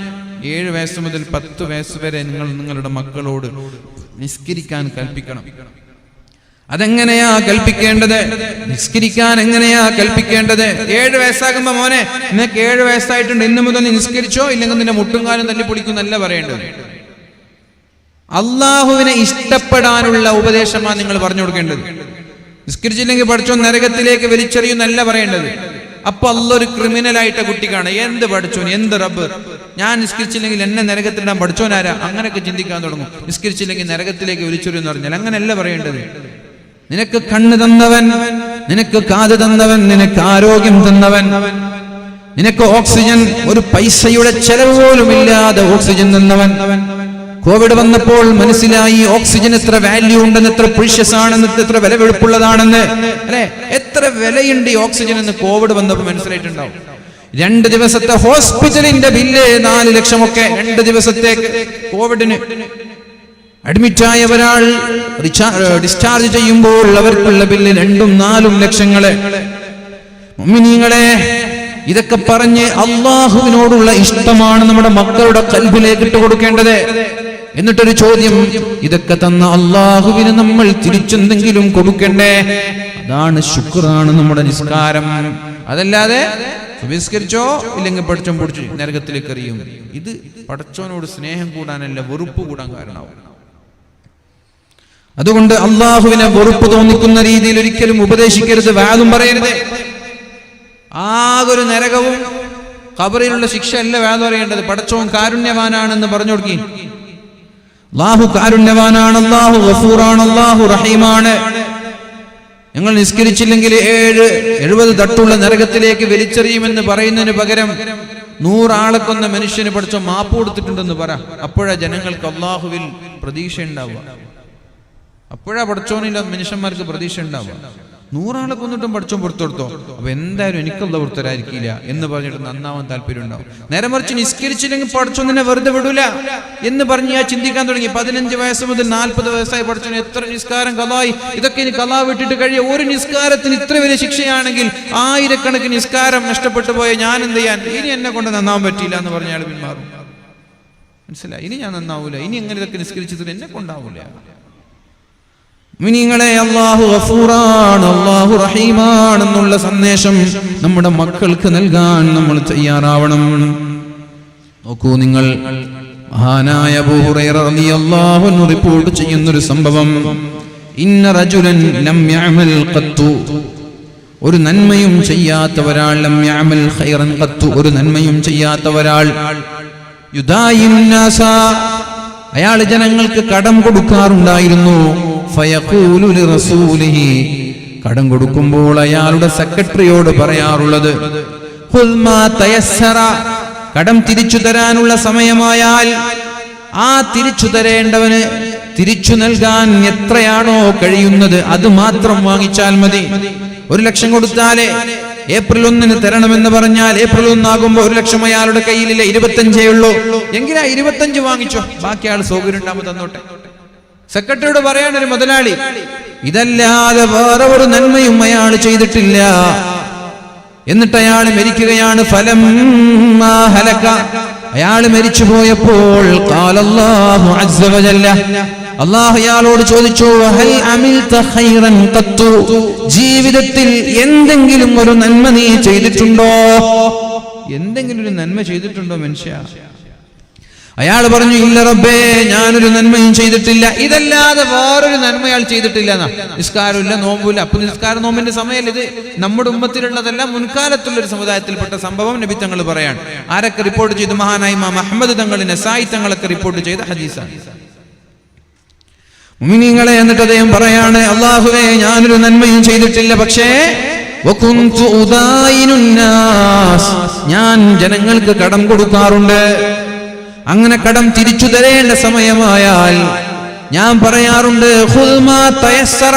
7 വയസ്സ് മുതൽ 10 വയസ്സ് വരെ നിങ്ങൾ നിങ്ങളുടെ മക്കളോട് നിസ്കരിക്കാൻ കൽപ്പിക്കണം. അതെങ്ങനെയാ കൽപ്പിക്കേണ്ടത്? നിസ്കരിക്കാൻ എങ്ങനെയാ കൽപ്പിക്കേണ്ടത്? 7 വയസ്സാകുമ്പോ മോനെ നിനക്ക് 7 വയസ്സായിട്ടുണ്ട്, ഇന്ന് മുതൽ നിസ്കരിച്ചോ, ഇല്ലെങ്കിൽ നിന്റെ മുട്ടുംകാലം തല്ലിപ്പൊളിക്കുന്നല്ല പറയേണ്ടത്. അള്ളാഹുവിനെ ഇഷ്ടപ്പെടാനുള്ള ഉപദേശമാണ് നിങ്ങൾ പറഞ്ഞു കൊടുക്കേണ്ടത്. നിസ്കരിച്ചില്ലെങ്കിൽ പഠിച്ചോ നരകത്തിലേക്ക് വലിച്ചെറിയുന്നല്ല പറയേണ്ടത്. അപ്പൊ അള്ളൊരു ക്രിമിനലായിട്ട് കുട്ടിക്കാണ്. എന്ത് പഠിച്ചോൻ, എന്ത് റബ്ബ്, ഞാൻ നിസ്കരിച്ചില്ലെങ്കിൽ എന്നെ നരകത്തിലിടാൻ പഠിച്ചോനാരാ, അങ്ങനെയൊക്കെ ചിന്തിക്കാൻ തുടങ്ങും. നിസ്കരിച്ചില്ലെങ്കിൽ നരകത്തിലേക്ക് വലിച്ചെറിയെന്ന് പറഞ്ഞാൽ അങ്ങനെയല്ല പറയേണ്ടത്. നിനക്ക് കണ്ണ് തന്നവൻ, നിനക്ക് കാത് തന്നവൻ, നിനക്ക് ആരോഗ്യം തന്നവൻ, നിനക്ക് ഓക്സിജൻ ഒരു പൈസയുടെ ചെലവ് പോലും ഇല്ലാതെ ഓക്സിജൻ തന്നവൻ, കോവിഡ് വന്നപ്പോൾ മനസ്സിലായി ഓക്സിജൻ എത്ര വാല്യൂ ഉണ്ടെന്ന്, എത്ര പ്രീഷ്യസ് ആണെന്ന്, എത്ര വിലപിടിപ്പുള്ളതാണെന്ന്. അല്ലെ, എത്ര വിലയുണ്ട് ഈ ഓക്സിജൻ എന്ന് കോവിഡ് വന്നപ്പോൾ മനസ്സിലായിട്ടുണ്ടാവും. 2 ദിവസത്തെ ഹോസ്പിറ്റലിന്റെ ബില്ല് 4 ലക്ഷമൊക്കെ 2 ദിവസത്തേക്ക് കോവിഡിന് അഡ്മിറ്റായ ഒരാൾ ഡിസ്ചാർജ് ചെയ്യുമ്പോൾ അവർക്കുള്ള ബില്ല് 2-4 ലക്ഷങ്ങള്. മുഅ്മിനീങ്ങളെ, ഇതൊക്കെ പറഞ്ഞ് അള്ളാഹുവിനോടുള്ള ഇഷ്ടമാണ് നമ്മുടെ മക്കളുടെ ഖൽബിലേക്ക് ഇട്ട് കൊടുക്കേണ്ടത്. എന്നിട്ടൊരു ചോദ്യം, ഇതൊക്കെ തന്ന അള്ളാഹുവിന് നമ്മൾ തിരിച്ചെന്തെങ്കിലും കൊടുക്കണ്ടേ? അതാണ് ശുക്റാണ് നമ്മുടെ നിസ്കാരം. അതല്ലാതെ സുബഹിസ്കരിച്ചോ ഇല്ലെങ്കിൽ പഠിച്ചോൻ പൊടിച്ചു നരകത്തിലേക്ക് എറിയും. ഇത് പടച്ചോനോട് സ്നേഹം കൂടാനല്ല, വെറുപ്പ് കൂടാൻ കാരണമാവും. അതുകൊണ്ട് അള്ളാഹുവിനെ വെറുപ്പ് തോന്നിക്കുന്ന രീതിയിൽ ഒരിക്കലും ഉപദേശിക്കരുത്, വാദം പറയരുത്. ആകൊരു നരകവും ഖബറിലുള്ള ശിക്ഷ അല്ല വാദം അറിയേണ്ടത്. പടച്ചോൻ കാരുണ്യവാനാണെന്ന് പറഞ്ഞു കൊടുക്കി. അല്ലാഹു കാരുണ്യവാനാണ്, അല്ലാഹു ഗഫൂറാണ്, അല്ലാഹു റഹീമാണ്. ഞങ്ങൾ നിസ്കരിച്ചില്ലെങ്കിൽ 70 തട്ടുള്ള നരകത്തിലേക്ക് വലിച്ചെറിയുമെന്ന് പറയുന്നതിന് പകരം 100 ആളെ കൊന്ന മനുഷ്യന് പഠിച്ചോ മാപ്പ് കൊടുത്തിട്ടുണ്ടെന്ന് പറ. അപ്പോഴാ ജനങ്ങൾക്ക് അള്ളാഹുവിൽ പ്രതീക്ഷ ഉണ്ടാവുക. അപ്പോഴാ പഠിച്ചോനില്ല മനുഷ്യന്മാർക്ക് പ്രതീക്ഷ ഉണ്ടാവുക. 100 ആളെ കൊന്നിട്ടും പഠിച്ചോൻ പുറത്തു കൊടുത്തോ, അപ്പൊ എന്തായാലും എനിക്കുള്ള പുറത്തരായിരിക്കില്ല എന്ന് പറഞ്ഞിട്ട് നന്നാവാൻ താല്പര്യം ഉണ്ടാവും. നേരെ മറിച്ച് നിസ്കരിച്ചില്ലെങ്കിൽ പഠിച്ചോൻ നിന്നെ വെറുതെ വിടൂല എന്ന് പറഞ്ഞ് ഞാൻ ചിന്തിക്കാൻ തുടങ്ങി. 15 വയസ്സ് മുതൽ 40 വയസ്സായി പഠിച്ചോൻ എത്ര നിസ്കാരം കലായി, ഇതൊക്കെ ഇനി കലാ വിട്ടിട്ട് കഴിയ. ഒരു നിസ്കാരത്തിന് ഇത്ര വലിയ ശിക്ഷയാണെങ്കിൽ 1000 നിസ്കാരം നഷ്ടപ്പെട്ടു പോയ ഞാൻ എന്ത് ചെയ്യാൻ? ഇനി എന്നെ കൊണ്ട് നന്നാവാൻ പറ്റിയില്ല എന്ന് പറഞ്ഞാൽ പിന്മാറും. മനസ്സിലായി? ഇനി ഞാൻ നന്നാവൂല, ഇനി എങ്ങനെ ഇതൊക്കെ നിസ്കരിച്ചത് എന്നെ കൊണ്ടാവൂല. മുഅ്മിനീങ്ങളെ, അല്ലാഹു ഗഫൂറാണ്, അല്ലാഹു റഹീമാണെന്നുള്ള സന്ദേശം നമ്മുടെ മക്കൾക്ക് നൽകാൻ നമ്മൾ തയ്യാറാവണം. നോക്കൂ നിങ്ങൾ, മഹാനായ അബൂ ഹുറൈറ റളിയല്ലാഹു അൻഹു റിപ്പോർട്ട് ചെയ്യുന്നൊരു സംഭവം, ഇന്ന റജുലൻ ലം യഅമൽ ഖത്തു, ഒരു നന്മയും ചെയ്യാത്ത ഒരാൾ, ലം യഅമൽ ഖൈറൻ ഖത്തു, ഒരു നന്മയും ചെയ്യാത്ത ഒരാൾ, യുദായിന്നാസ, അയാൾ ജനങ്ങൾക്ക് കടം കൊടുക്കാറുണ്ടായിരുന്നു. ഫയഖൂലു ലിറസൂലിഹി, കടം കൊടുക്കുമ്പോൾ അയാളുടെ സെക്രട്ടറിയോട് പറയാറുള്ളത്, ഖുൽ മാ തയസ്സറ, കടം തിരിച്ചു തരാനുള്ള സമയമായാൽ ആ തിരിച്ചു തരേണ്ടവന് തിരിച്ചു നൽകാൻ എത്രയാണോ കഴിയുന്നത് അത് മാത്രം വാങ്ങിച്ചാൽ മതി. 1 ലക്ഷം കൊടുത്താലേ ഏപ്രിൽ 1 തരണമെന്ന് പറഞ്ഞാൽ ഏപ്രിൽ 1 ആകുമ്പോൾ 1 ലക്ഷം അയാളുടെ കയ്യിലില്ല, 25 ഉള്ളൂ. എങ്കിലാ 25 വാങ്ങിച്ചോ, ബാക്കി ആൾ സൗകര്യം ഉണ്ടാകുമ്പോൾ തന്നോട്ടെ. സെക്രട്ടറിയോട് പറയാനൊരു മുതലാളി. ഇതല്ലാതെ വേറെ ഒരു നന്മയും അയാൾ ചെയ്തിട്ടില്ല. എന്നിട്ട് അയാൾ മരിക്കുകയാണ്. ഫലം ഹലക, അയാൾ മരിച്ചു പോയപ്പോൾ ഖാലല്ലാഹു അസ്സ വജല്ല, അല്ലാഹു അയാളോട് ചോദിച്ചു, ഹൽ അമിൽത ഖൈറൻ ഖത്തു, ജീവിതത്തിൽ എന്തെങ്കിലും ഒരു നന്മ നീ ചെയ്തിട്ടുണ്ടോ? എന്തെങ്കിലും ഒരു നന്മ ചെയ്തിട്ടുണ്ടോ മനുഷ്യ? അയാൾ പറഞ്ഞു, ഇല്ല റബ്ബേ, ഞാനൊരു നന്മയും ചെയ്തിട്ടില്ല. ഇതല്ലാതെ വേറൊരു നന്മ അയാൾ ചെയ്തിട്ടില്ല. നിസ്കാരമില്ല, നോമ്പില്ല. അപ്പൊ നിസ്കാര നോമ്പിന്റെ സമയമല്ല ഇത്. നമ്മുടെ ഉമ്മത്തിലുള്ളതല്ല, മുൻകാലത്തുള്ളൊരു സമുദായത്തിൽപ്പെട്ട സംഭവം നബി തങ്ങൾ പറയാണ്. ആരൊക്കെ റിപ്പോർട്ട് ചെയ്തു? മഹാനായ ഇമാം അഹ്മദ് തങ്ങൾ, നസായി തങ്ങളൊക്കെ റിപ്പോർട്ട് ചെയ്ത ഹദീസാണ്. മുഅ്മിനീങ്ങളെ, എന്നിട്ട് അദ്ദേഹം പറയാണ്, അല്ലാഹുവേ, ഞാനൊരു നന്മയും ചെയ്തിട്ടില്ല, പക്ഷേ വകുന്തു ഉദായിനുന്നാസ്, ഞാൻ ജനങ്ങൾക്ക് കടം കൊടുക്കാറുണ്ട്. അങ്ങനെ കടം തിരിച്ചു തരേണ്ട സമയമായാൽ ഞാൻ പറയാറുണ്ട്, ഖുൽ മാ തയസ്സറ,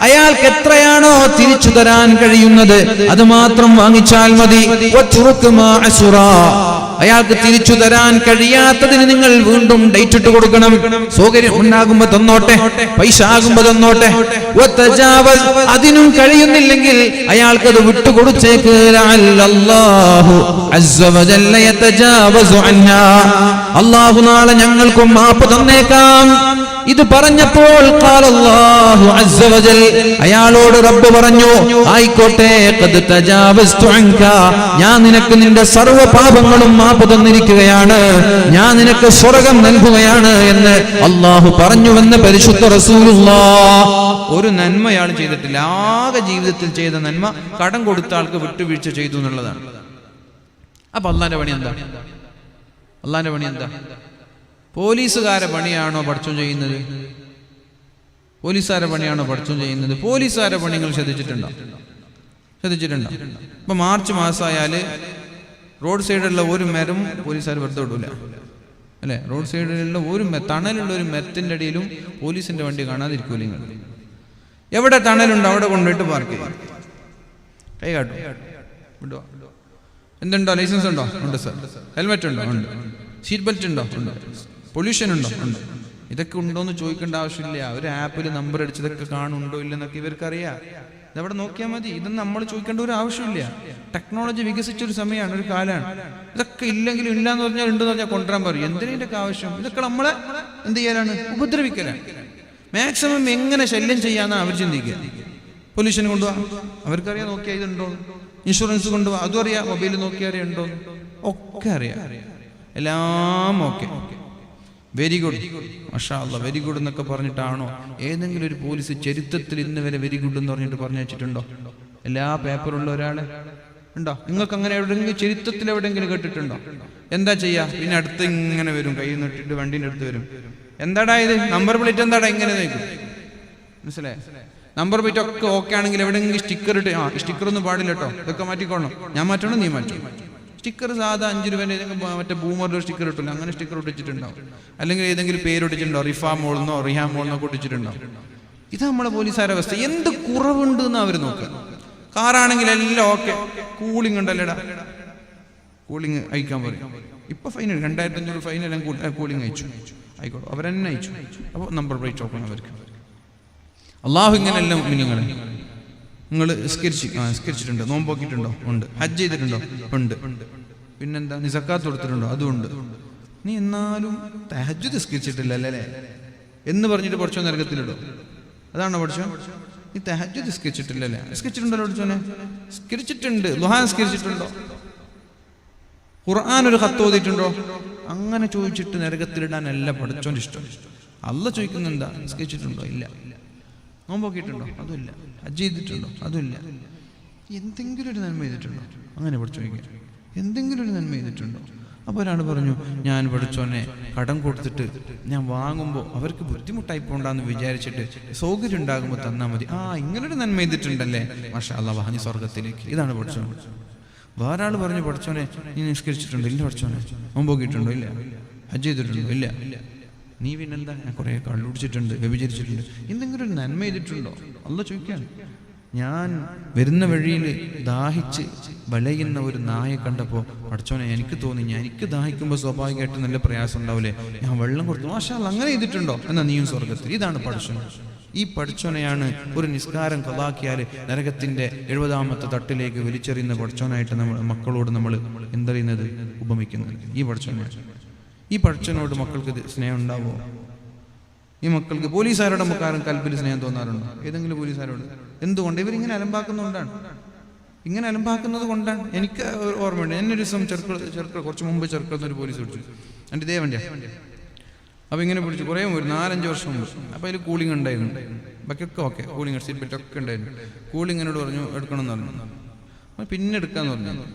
അയാൾക്ക് എത്രയാണോ തിരിച്ചു തരാൻ കഴിയുന്നത് അത് മാത്രം വാങ്ങിച്ചാൽ മതി. വത്റുക് മാ അസുറ, അയാൾക്ക് തിരിച്ചു തരാൻ കഴിയാത്തതിന് നിങ്ങൾ വീണ്ടും ഡേറ്റ് ഇട്ട് കൊടുക്കണം. സൗകര്യം ഉണ്ടാകുമ്പോ തന്നോട്ടെ, പൈസ ആകുമ്പോ തന്നോട്ടെ. വതജാവസ്, അതിനും കഴിയുന്നില്ലെങ്കിൽ അയാൾക്കത് വിട്ടുകൊടുത്തേക്ക്. അല്ലാഹു അസ്സ വജല്ല യതജാവസു അന്നാ, അല്ലാഹു നാളെ ഞങ്ങൾക്കും മാപ്പ് തന്നേക്കാം. ഇത് പറഞ്ഞപ്പോൾ ഖാലല്ലാഹു അസ്സ വജൽ, അയാളോട് റബ്ബ് പറഞ്ഞു, ആയിക്കോട്ടെ, ഖദ് തജാവസ്തു അൻക, ഞാൻ നിനക്ക് നിന്റെ സർവ്വ പാപങ്ങളും മാപ്പ് തന്നിരിക്കുകയാണ്, ഞാൻ നിനക്ക് സ്വർഗ്ഗം നൽകുകയാണ് എന്ന് അല്ലാഹു പറഞ്ഞുവെന്ന് പരിശുദ്ധ റസൂലുള്ളാഹ്. ഒരു നന്മ അയാൾ ചെയ്തിട്ടില്ല. ആകെ ജീവിതത്തിൽ ചെയ്ത നന്മ കടം കൊടുത്ത ആൾക്ക് വിട്ടുവീഴ്ച ചെയ്തു എന്നുള്ളതാണ്. അപ്പൊ അള്ളാന്റെ പണി എന്താ? അള്ളാന്റെ പണി എന്താ? പോലീസുകാരെ പണിയാണോ പഠിച്ചോ ചെയ്യുന്നത്? പോലീസുകാരെ പണിയാണോ പഠിച്ചോ ചെയ്യുന്നത്? പോലീസുകാരെ പണി നിങ്ങൾ ശ്രദ്ധിച്ചിട്ടുണ്ടോ? ഇപ്പൊ മാർച്ച് മാസമായാല് റോഡ് സൈഡിലുള്ള ഒരു മരം പോലീസുകാർ വെറുതെ വിടൂല. അല്ലേ? റോഡ് സൈഡിലുള്ള ഒരു തണലുള്ള ഒരു മരത്തിൻ്റെ അടിയിലും പോലീസിന്റെ വണ്ടി കാണാതിരിക്കൂല. നിങ്ങൾ എവിടെ തണലുണ്ടോ അവിടെ കൊണ്ടുപോയിട്ട് പാർക്ക് ചെയ്യും. കൈ കാട്ടും, വിടുക. എന്തുണ്ടോ? ലൈസൻസ് ഉണ്ടോ? ഉണ്ട് സർ. ഹെൽമെറ്റ് ഉണ്ടോ? ഉണ്ട്. സീറ്റ് ബെൽറ്റ് ഉണ്ടോ? ഉണ്ട്. പൊല്യൂഷൻ ഉണ്ടോ? ഉണ്ട്. ഇതൊക്കെ ഉണ്ടോയെന്ന് ചോദിക്കേണ്ട ആവശ്യമില്ല. ഒരു ആപ്പിൽ നമ്പർ അടിച്ചതൊക്കെ കാണുന്നുണ്ടോ ഇല്ലെന്നൊക്കെ ഇവർക്കറിയാം. ഇതവിടെ നോക്കിയാൽ മതി. ഇതൊന്നും നമ്മൾ ചോദിക്കേണ്ട ഒരു ആവശ്യമില്ല. ടെക്നോളജി വികസിച്ചൊരു സമയമാണ്, ഒരു കാലമാണ്. ഇതൊക്കെ ഇല്ലെങ്കിലും ഇല്ലാന്ന് പറഞ്ഞാൽ ഉണ്ടെന്ന് പറഞ്ഞാൽ കൊണ്ടുവരാൻ പറയും. എന്തിനാ ഇതൊക്കെ ആവശ്യം? ഇതൊക്കെ നമ്മളെ എന്ത് ചെയ്യാനാണ്? ഉപദ്രവിക്കലാണ്. മാക്സിമം എങ്ങനെ ശല്യം ചെയ്യാന്നാണ് അവർ ചിന്തിക്കുക. പൊല്യൂഷൻ കൊണ്ടുപോകാം, അവർക്കറിയാം. നോക്കിയാൽ ഇതുണ്ടോ? ഇൻഷുറൻസ് കൊണ്ടുപോകാം, അതും അറിയാം. മൊബൈൽ നോക്കിയാൽ അറിയുണ്ടോ? ഒക്കെ അറിയാം. എല്ലാം ഓക്കെ, വെരി ഗുഡ്, മാഷാ അല്ലാഹ്, വെരി ഗുഡ് എന്നൊക്കെ പറഞ്ഞിട്ടാണോ ഏതെങ്കിലും ഒരു പോലീസ് ചരിത്രത്തിൽ ഇന്ന് വരെ വെരി ഗുഡ് എന്ന് പറഞ്ഞിട്ട് പറഞ്ഞു വെച്ചിട്ടുണ്ടോ? എല്ലാ പേപ്പറുള്ള ഒരാള് ഉണ്ടോ? നിങ്ങൾക്ക് അങ്ങനെ എവിടെയെങ്കിലും ചരിത്രത്തിൽ എവിടെയെങ്കിലും കേട്ടിട്ടുണ്ടോ? എന്താ ചെയ്യാ? പിന്നെ അടുത്ത് ഇങ്ങനെ വരും, കയ്യിൽ നിന്നിട്ട് വണ്ടീൻ്റെ അടുത്ത് വരും. എന്താടാ ഇത്? നമ്പർ പ്ലേറ്റ് എന്താടാ ഇങ്ങനെ നോക്കും? മനസ്സിലായി? നമ്പർ പ്ലേറ്റ് ഒക്കെ ഓക്കെ ആണെങ്കിൽ എവിടെയെങ്കിലും സ്റ്റിക്കർ ഇട്ട്, സ്റ്റിക്കർ ഒന്നും പാടില്ല കേട്ടോ, ഇതൊക്കെ മാറ്റിക്കോണം. ഞാൻ മാറ്റണം, നീ മാറ്റും. സ്റ്റിക്കർ സാധാ 5 രൂപേൻ്റെ മറ്റേ ബൂമറിലൊരു സ്റ്റിക്കർ ഇട്ടില്ല, അങ്ങനെ സ്റ്റിക്കർ ഒട്ടിച്ചിട്ടുണ്ടാവും. അല്ലെങ്കിൽ ഏതെങ്കിലും പേര് ഒട്ടിച്ചിട്ടുണ്ടോ? റിഫാ മോളെന്നോ റിഹാ മോളെന്നോ ഒട്ടിച്ചിട്ടുണ്ടാവും. ഇത് നമ്മളെ പോലീസുകാരുടെ അവസ്ഥ. എന്ത് കുറവുണ്ട് എന്ന് അവർ നോക്കുക. കാറാണെങ്കിൽ എല്ലാം ഓക്കെ, കൂളിംഗ് ഉണ്ടല്ലേടാ, കൂളിംഗ് അയക്കാൻ പറയും. ഇപ്പൊ ഫൈൻ 2500 ഫൈൻ എല്ലാം കൂളിംഗ് അയച്ചു, ആയിക്കോട്ടെ, അവരെന്നെ അയച്ചു. അപ്പോൾ നമ്പർ പ്ലേറ്റ് ഓപ്പൺ അവർക്ക്. അള്ളാഹു ഇങ്ങനെല്ലാം മിനിങ്ങളെ നിങ്ങൾ സ്കരിച്ചിട്ടുണ്ടോ? നോമ്പോക്കിയിട്ടുണ്ടോ? ഉണ്ട്. ഹജ്ജ് ചെയ്തിട്ടുണ്ടോ? ഉണ്ട്. പിന്നെന്താ? നീ സക്കാത്ത് കൊടുത്തിട്ടുണ്ടോ? അതുകൊണ്ട്. നീ എന്നാലും തഹജ്ജുദ് സ്കരിച്ചിട്ടില്ല അല്ലേ എന്ന് പറഞ്ഞിട്ട് പഠിച്ചോ നരകത്തിലിടോ? അതാണോ പഠിച്ചോ? നീ തഹജ്ജുദ് സ്കരിച്ചിട്ടില്ലല്ലേ? സ്കരിച്ചിട്ടുണ്ടല്ലോ പഠിച്ചോനെ? സ്കരിച്ചിട്ടുണ്ട്. ദുഹാ സ്കരിച്ചിട്ടുണ്ടോ? ഖുർആൻ ഒരു ഖത്ത് ഓതിയിട്ടുണ്ടോ? അങ്ങനെ ചോദിച്ചിട്ട് നരകത്തിലിടാനല്ല പഠിച്ചോന്റെ ഇഷ്ടം. അള്ളാഹ് ചോദിക്കുന്ന എന്താ? സ്കരിച്ചിട്ടുണ്ടോ? ഇല്ല. നോമ്പോക്കിയിട്ടുണ്ടോ? അതുമില്ല. ഹജ്ജ് ചെയ്തിട്ടുണ്ടോ? അതുമില്ല. എന്തെങ്കിലും ഒരു നന്മ ചെയ്തിട്ടുണ്ടോ? അങ്ങനെ പഠിച്ചു ചോദിക്കുക. എന്തെങ്കിലും ഒരു നന്മ ചെയ്തിട്ടുണ്ടോ? അപ്പോൾ ഒരാൾ പറഞ്ഞു, ഞാൻ പഠിച്ചോനെ കടം കൊടുത്തിട്ട് ഞാൻ വാങ്ങുമ്പോൾ അവർക്ക് ബുദ്ധിമുട്ടായി പോകണ്ടെന്ന് വിചാരിച്ചിട്ട് സൗകര്യം ഉണ്ടാകുമ്പോൾ തന്നാൽ മതി. ഇങ്ങനൊരു നന്മ ചെയ്തിട്ടുണ്ടല്ലേ, മാഷാ അല്ലാഹ്, വാഹനി സ്വർഗത്തിലേക്ക്. ഇതാണ് പഠിച്ചോൻ. വേറെ ആൾ പറഞ്ഞു, പഠിച്ചോനെ നീ നിസ്കരിച്ചിട്ടുണ്ടോ? ഇല്ല. പഠിച്ചോനെ നോമ്പോക്കിയിട്ടുണ്ടോ? ഇല്ല. ഹജ്ജ് ചെയ്തിട്ടുണ്ടോ? ഇല്ല. നീ പിന്നെന്താ? ഞാൻ കുറേ കള്ളുടിച്ചിട്ടുണ്ട്, വ്യഭിചരിച്ചിട്ടുണ്ട്. എന്തെങ്കിലും ഒരു നന്മ ചെയ്തിട്ടുണ്ടോ? അള്ളാഹ് ചോദിക്കാൻ. ഞാൻ വരുന്ന വഴിയിൽ ദാഹിച്ച് വലയുന്ന ഒരു നായെ കണ്ടപ്പോൾ പഠിച്ചോനെ എനിക്ക് തോന്നി, എനിക്ക് ദാഹിക്കുമ്പോൾ സ്വാഭാവികമായിട്ട് നല്ല പ്രയാസം ഉണ്ടാവില്ലേ, ഞാൻ വെള്ളം കൊടുത്തു. മാഷാ അല്ലാഹ്, അങ്ങനെ ചെയ്തിട്ടുണ്ടോ? എന്നാൽ നീയും സ്വർഗത്തിൽ. ഇതാണ് പഠിച്ചോൻ. ഈ പഠിച്ചോനെയാണ് ഒരു നിസ്കാരം കളാക്കിയാൽ നരകത്തിന്റെ 70ാമത്തെ തട്ടിലേക്ക് വലിച്ചെറിയുന്ന പഠിച്ചോനായിട്ട് നമ്മൾ മക്കളോട് നമ്മൾ എന്തറിയുന്നത്, ഉപമിക്കുന്നത്. ഈ പഠിച്ചോനെയാണ്. ഈ പഠിച്ചനോട് മക്കൾക്ക് സ്നേഹം ഉണ്ടാവുമോ? ഈ മക്കൾക്ക് പോലീസുകാരോട് നമുക്കാരും കൽപ്പിൽ സ്നേഹം തോന്നാറുണ്ടോ? ഏതെങ്കിലും പോലീസുകാരോട്? എന്തുകൊണ്ട്? ഇവരിങ്ങനെ അലമ്പാക്കുന്നതുകൊണ്ടാണ്. ഇങ്ങനെ അലമ്പാക്കുന്നത് കൊണ്ടാണ്. എനിക്ക് ഓർമ്മയുണ്ട്, എന്നെ ഒരു ദിവസം ചെറുക്ക കുറച്ച് മുമ്പ് ചെറുക്കുന്നൊരു പോലീസ് പിടിച്ചു. എൻ്റെ ഇതേ വണ്ടിയാ. അപ്പോൾ ഇങ്ങനെ പിടിച്ചു കുറേ ഒരു 4-5 വർഷം മുമ്പ്. അപ്പോൾ അതിൽ കൂളിംഗ് ഉണ്ടായിരുന്നു, ബാക്കിയൊക്കെ ഓക്കെ, കൂളിംഗ് സീറ്റ് ബെൽറ്റ് ഒക്കെ ഉണ്ടായിരുന്നു. കൂളിങ്ങിനോട് പറഞ്ഞു എടുക്കണം എന്ന് പറഞ്ഞു. പിന്നെ എടുക്കാന്ന് പറഞ്ഞു.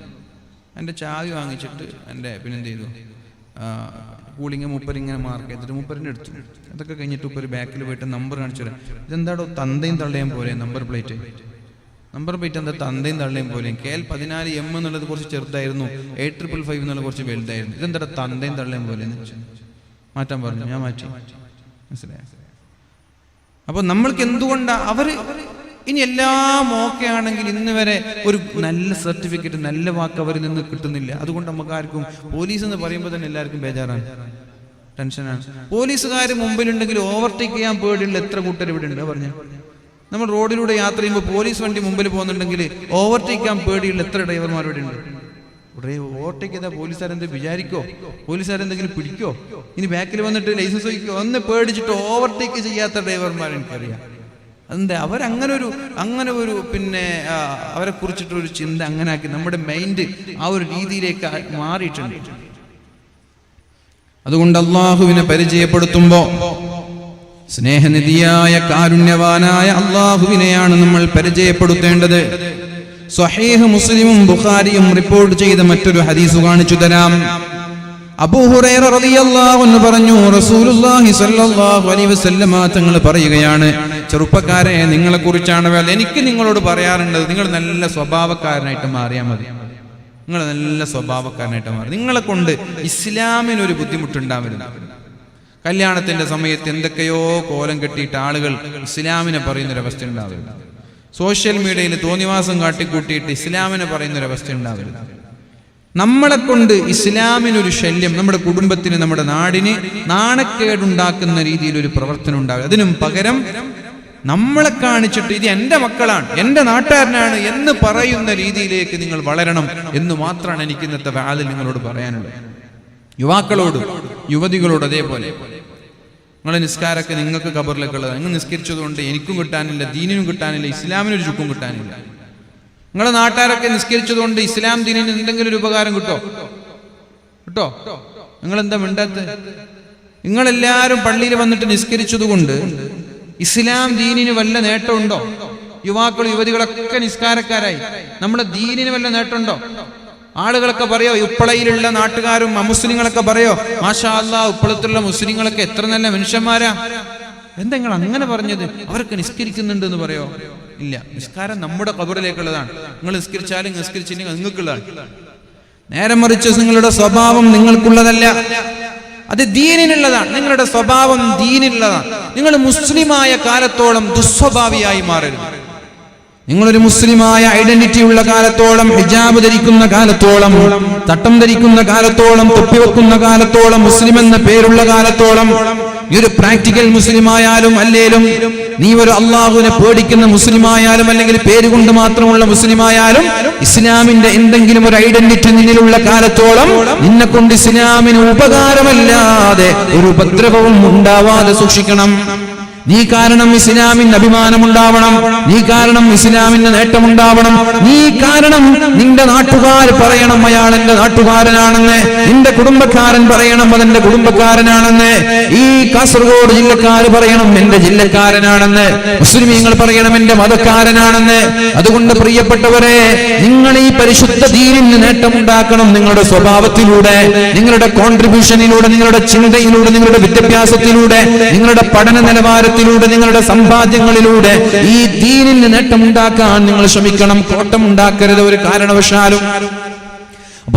എൻ്റെ ചാവി വാങ്ങിച്ചിട്ട് എൻ്റെ പിന്നെന്ത് ചെയ്തു, കൂളിങ് മൂപ്പരിങ്ങനെ മാർക്ക് ചെയ്തിട്ട് മൂപ്പരിൻ്റെ എടുത്തു. അതൊക്കെ കഴിഞ്ഞിട്ട് മൂപ്പര് ബാക്കിൽ പോയിട്ട് നമ്പർ കാണിച്ചു തരാം. ഇതെന്താടോ തന്തയും തള്ളയും പോലെ നമ്പർ പ്ലേറ്റ് എന്താ തന്തയും തള്ളയും പോലെ? KL14M എന്നുള്ളത് കുറച്ച് ചെറുതായിരുന്നു, 8555 എന്നുള്ളത് കുറച്ച് വലുതായിരുന്നു. ഇതെന്താ തന്തയും തള്ളയും പോലെ മാറ്റാൻ പറഞ്ഞു. ഞാൻ മാറ്റി. മനസ്സിലായ? അപ്പോൾ നമ്മൾക്ക് എന്തുകൊണ്ടാ അവർ ഇനി എല്ലാം ഓക്കെ ആണെങ്കിൽ ഇന്ന് വരെ ഒരു നല്ല സർട്ടിഫിക്കറ്റ്, നല്ല വാക്ക് അവരിൽ നിന്ന് കിട്ടുന്നില്ല. അതുകൊണ്ട് നമുക്ക് ആർക്കും പോലീസ് എന്ന് പറയുമ്പോൾ തന്നെ എല്ലാവർക്കും ബേജാറാണ്, ടെൻഷനാണ്. പോലീസുകാർ മുമ്പിലുണ്ടെങ്കിൽ ഓവർടേക്ക് ചെയ്യാൻ പേടിയുള്ള എത്ര കൂട്ടർ ഇവിടെ ഉണ്ട് പറഞ്ഞു. നമ്മൾ റോഡിലൂടെ യാത്ര ചെയ്യുമ്പോൾ പോലീസ് വണ്ടി മുമ്പിൽ പോകുന്നുണ്ടെങ്കിൽ ഓവർടേക്ക് ചെയ്യാൻ പേടിയുള്ള എത്ര ഡ്രൈവർമാർ ഇവിടെ ഉണ്ട്. ഇവിടെ ഓവർടേക്ക് ചെയ്താൽ പോലീസുകാരെന്ത് വിചാരിക്കോ? പോലീസുകാരെന്തെങ്കിലും പിടിക്കോ? ഇനി ബാക്കിൽ വന്നിട്ട് ലൈസൻസ് വയ്ക്കോ? ഒന്ന് പേടിച്ചിട്ട് ഓവർടേക്ക് ചെയ്യാത്ത ഡ്രൈവർമാർ എനിക്കറിയാം. അതെന്താ? അങ്ങനെ ഒരു പിന്നെ അവരെ കുറിച്ചിട്ടൊരു ചിന്ത അങ്ങനെ ആക്കി നമ്മുടെ മൈൻഡ് ആ ഒരു രീതിയിലേക്ക് മാറിയിട്ടുണ്ട്. അതുകൊണ്ട് അള്ളാഹുവിനെ പരിചയപ്പെടുത്തുമ്പോ സ്നേഹനിധിയായ കാരുണ്യവാനായ അള്ളാഹുവിനെയാണ് നമ്മൾ പരിചയപ്പെടുത്തേണ്ടത്. സ്വഹീഹ് മുസ്ലിമും ബുഖാരിയും റിപ്പോർട്ട് ചെയ്ത മറ്റൊരു ഹദീസ് കാണിച്ചു തരാം. അബൂ ഹുറൈറ റളിയല്ലാഹു അൻഹു പറഞ്ഞു, റസൂലുള്ളാഹി സ്വല്ലല്ലാഹു അലൈഹി വസല്ലമ തങ്ങൾ പറയുകയാണ്, ചെറുപ്പക്കാരെ നിങ്ങളെ കുറിച്ചാണ് എനിക്ക് നിങ്ങളോട് പറയാറുള്ളത്, നിങ്ങൾ നല്ല സ്വഭാവക്കാരനായിട്ട് മാറിയാൽ മതി. നിങ്ങൾ നല്ല സ്വഭാവക്കാരനായിട്ട് മാറി. നിങ്ങളെ കൊണ്ട് ഇസ്ലാമിനൊരു ബുദ്ധിമുട്ടുണ്ടാവരുത്. കല്യാണത്തിന്റെ സമയത്ത് എന്തൊക്കെയോ കോലം കെട്ടിയിട്ട് ആളുകൾ ഇസ്ലാമിനെ പറയുന്നൊരവസ്ഥ ഉണ്ടാവരുത്. സോഷ്യൽ മീഡിയയിൽ തോന്നിവാസം കാട്ടിക്കൂട്ടിയിട്ട് ഇസ്ലാമിനെ പറയുന്നൊരവസ്ഥ ഉണ്ടാവരുത്. നമ്മളെ കൊണ്ട് ഇസ്ലാമിനൊരു ശല്യം നമ്മുടെ കുടുംബത്തിന്, നമ്മുടെ നാടിന് നാണക്കേടുണ്ടാക്കുന്ന രീതിയിൽ ഒരു പ്രവർത്തനം ഉണ്ടാവുക. അതിനും പകരം നമ്മളെ കാണിച്ചിട്ട് ഇത് എൻ്റെ മക്കളാണ്, എൻ്റെ നാട്ടുകാരനാണ് എന്ന് പറയുന്ന രീതിയിലേക്ക് നിങ്ങൾ വളരണം എന്ന് മാത്രമാണ് എനിക്ക് ഇന്നത്തെ വാലിൽ നിങ്ങളോട് പറയാനുള്ളത്. യുവാക്കളോട്, യുവതികളോട് അതേപോലെ. നിങ്ങളെ നിസ്കാരമൊക്കെ നിങ്ങൾക്ക് ഖബറിലേക്ക് ഉള്ളതാണ്. നിങ്ങൾ നിസ്കരിച്ചതുകൊണ്ട് എനിക്കും കിട്ടാനില്ല, ദീനിനും കിട്ടാനില്ല, ഇസ്ലാമിനൊരു ചുക്കും കിട്ടാനില്ല. നിങ്ങളെ നാട്ടുകാരൊക്കെ നിസ്കരിച്ചതുകൊണ്ട് ഇസ്ലാം ദീനിന് എന്തെങ്കിലും ഒരു ഉപകാരം കിട്ടോ? നിങ്ങളെന്താ മിണ്ടാത്ത? നിങ്ങളെല്ലാവരും പള്ളിയിൽ വന്നിട്ട് നിസ്കരിച്ചതുകൊണ്ട് ഇസ്ലാം ദീനിന് വല്ല നേട്ടമുണ്ടോ? യുവാക്കൾ യുവതികളൊക്കെ നിസ്കാരക്കാരായി, നമ്മുടെ ദീനിന് വല്ല നേട്ടമുണ്ടോ? ആളുകളൊക്കെ പറയോ, ഉപ്പളയിലുള്ള നാട്ടുകാരും അമുസ്ലിങ്ങളൊക്കെ പറയോ, മാഷാ അല്ലാഹ് ഉപ്പളത്തുള്ള മുസ്ലിങ്ങളൊക്കെ എത്ര നല്ല മനുഷ്യന്മാരാ. എന്താ നിങ്ങൾ അങ്ങനെ പറഞ്ഞത്? അവരൊക്കെ നിസ്കരിക്കുന്നുണ്ട് എന്ന് പറയോ? ഇല്ല, നിസ്കാരം നമ്മുടെ ഖബറിലേക്കുള്ളതാണ്. നിങ്ങൾ നിസ്കരിച്ചാലും നിസ്കരിച്ചില്ലെങ്കിൽ നിങ്ങൾക്കുള്ളതാണ്. നേരെ മറിച്ച് നിങ്ങളുടെ സ്വഭാവം നിങ്ങൾക്കുള്ളതല്ല, അത് ദീനിനുള്ളതാണ്. നിങ്ങളുടെ സ്വഭാവം ദീനിനുള്ളതാണ്. നിങ്ങൾ മുസ്ലിമായ കാലത്തോളം ദുസ്വഭാവിയായി മാറരുത്. നിങ്ങളൊരു മുസ്ലിമായ ഐഡന്റിറ്റി ഉള്ള കാലത്തോളം, ഹിജാബ് ധരിക്കുന്ന കാലത്തോളം, തട്ടം ധരിക്കുന്ന കാലത്തോളം, തൊപ്പിവെക്കുന്ന കാലത്തോളം, മുസ്ലിം എന്ന പേരുള്ള കാലത്തോളം, നീ ഒരു പ്രാക്ടിക്കൽ മുസ്ലിമായാലും അല്ലേലും, നീ ഒരു അള്ളാഹുവിനെ പേടിക്കുന്ന മുസ്ലിമായാലും അല്ലെങ്കിൽ പേരുകൊണ്ട് മാത്രമുള്ള മുസ്ലിമായാലും, ഇസ്ലാമിന്റെ എന്തെങ്കിലും ഒരു ഐഡന്റിറ്റി നിന്നിലുള്ള കാലത്തോളം നിന്നെ കൊണ്ട് ഇസ്ലാമിന് ഉപകാരമല്ലാതെ ഒരു ഉപദ്രവവും ഉണ്ടാവാതെ സൂക്ഷിക്കണം. നീ കാരണം ഇസ്ലാമിന് അഭിമാനമുണ്ടാവണം, നീ കാരണം ഇസ്ലാമിന് നേട്ടമുണ്ടാവണം, നീ കാരണം നിന്റെ നാട്ടുകാർ പറയണം അയാൾ എന്റെ നാട്ടുകാരനാണെന്ന്, നിന്റെ കുടുംബക്കാരൻ പറയണം അതെന്റെ കുടുംബക്കാരനാണെന്ന്, ഈ കാസർഗോഡ് ജില്ലക്കാർ പറയണം എന്റെ ജില്ലക്കാരനാണെന്ന്, മുസ്ലിമീങ്ങൾ പറയണം എന്റെ മതക്കാരനാണെന്ന്. അതുകൊണ്ട് പ്രിയപ്പെട്ടവരെ, നിങ്ങൾ ഈ പരിശുദ്ധ ദീനിന് നേട്ടമുണ്ടാക്കണം. നിങ്ങളുടെ സ്വഭാവത്തിലൂടെ, നിങ്ങളുടെ കോൺട്രിബ്യൂഷനിലൂടെ, നിങ്ങളുടെ ചിന്തയിലൂടെ, നിങ്ങളുടെ വിദ്യാഭ്യാസത്തിലൂടെ, നിങ്ങളുടെ പഠന നിലവാരത്തിൽ, നിങ്ങളുടെ സമ്പാദ്യങ്ങളിലൂടെ ഈ ദീനിന് നേട്ടമുണ്ടാക്കാൻ നിങ്ങൾ ശ്രമിക്കണം. കോട്ടമുണ്ടാക്കരുത് ഒരു കാരണവശാലും.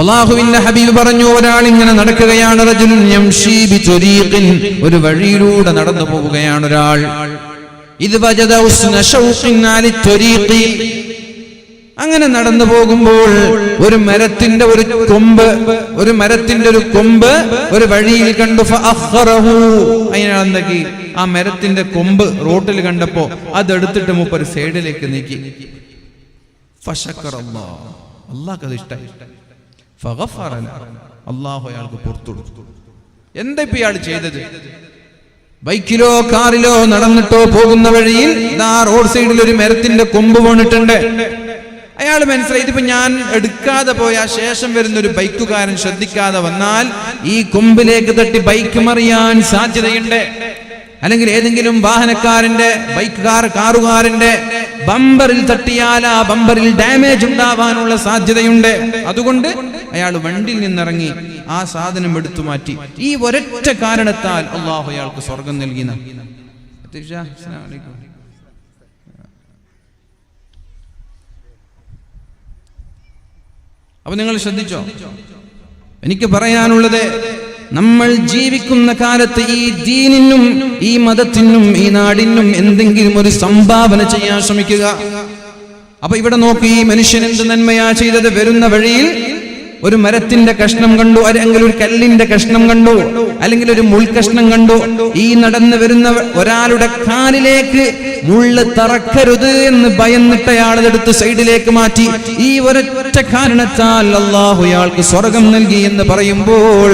അല്ലാഹുവിന്റെ ഹബീബ് പറഞ്ഞു, ഒരാൾ ഇങ്ങനെ നടക്കുകയാണ്, റജുലുൻ യംശി ബിത്വരീഖിൻ, ഒരു വഴിയിലൂടെ നടന്നു പോവുകയാണ് ഒരാൾ. ഇദ് വജദ ഉസ്ന ശൗഖിൻ അലി ത്വരീഖി, അങ്ങനെ നടന്നു പോകുമ്പോൾ ഒരു മരത്തിന്റെ ഒരു കൊമ്പ് ഒരു വഴിയിൽ കണ്ടു. ഫഅഖറഹു, അയാൾ എന്താക്കി, ആ മരത്തിന്റെ കൊമ്പ് റോട്ടിൽ കണ്ടപ്പോ അതെടുത്തിട്ട് മൂപ്പർ സൈഡിലേക്ക് നീക്കി. ഫശക്കറല്ലാഹ്, അല്ലാഹു അത് ഇഷ്ടമായി. ഫഗഫറ ലഹു, അല്ലാഹു അയാൾക്ക് പുറത്തു കൊടുത്തു. എന്താ ഇപ്പൊ ഇയാൾ ചെയ്തത്? ബൈക്കിലോ കാറിലോ നടന്നിട്ടോ പോകുന്ന വഴിയിൽ റോഡ് സൈഡിൽ ഒരു മരത്തിന്റെ കൊമ്പ് വീണിട്ടുണ്ട്. അയാൾ മനസ്സിലായി, ഇതിപ്പോ ഞാൻ എടുക്കാതെ പോയാൽ ശേഷം വരുന്ന ഒരു ബൈക്കുകാരൻ ശ്രദ്ധിക്കാതെ വന്നാൽ ഈ കൊമ്പിലേക്ക് തട്ടി ബൈക്ക് മറിയാൻ സാധ്യതയുണ്ട്. അല്ലെങ്കിൽ ഏതെങ്കിലും വാഹനക്കാരന്റെ, കാറുകാരന്റെ ബമ്പറിൽ തട്ടിയാൽ ആ ബമ്പറിൽ ഡാമേജ് ഉണ്ടാവാനുള്ള സാധ്യതയുണ്ട്. അതുകൊണ്ട് അയാൾ വണ്ടിയിൽ നിന്നിറങ്ങി ആ സാധനം എടുത്തു മാറ്റി. ഈ ഒരൊറ്റ കാരണത്താൽ അല്ലാഹു അയാൾക്ക് സ്വർഗം നൽകിന. അപ്പൊ നിങ്ങൾ ശ്രദ്ധിച്ചോ? എനിക്ക് പറയാനുള്ളത്, നമ്മൾ ജീവിക്കുന്ന കാലത്ത് ഈ ദീനിനും ഈ മതത്തിനും ഈ നാടിനും എന്തെങ്കിലും ഒരു സംഭാവന ചെയ്യാൻ ശ്രമിക്കുക. അപ്പൊ ഇവിടെ നോക്കി, ഈ മനുഷ്യൻ എന്ത് നന്മയാ ചെയ്തത്? വരുന്ന വഴിയിൽ ഒരു മരത്തിന്റെ കഷ്ണം കണ്ടു, അല്ലെങ്കിൽ ഒരു കല്ലിന്റെ കഷ്ണം കണ്ടു, അല്ലെങ്കിൽ ഒരു മുൾകഷ്ണം കണ്ടു. ഈ നടന്നു വരുന്ന ഒരാളുടെ കാലിലേക്ക് മുള്ള് തറക്കരുത് എന്ന് ഭയന്നിട്ട് അയാളെടുത്ത് സൈഡിലേക്ക് മാറ്റി. ഈ ഒരൊറ്റ കാരണത്താൽ അല്ലാഹു അയാൾക്ക് സ്വർഗം നൽകി എന്ന് പറയുമ്പോൾ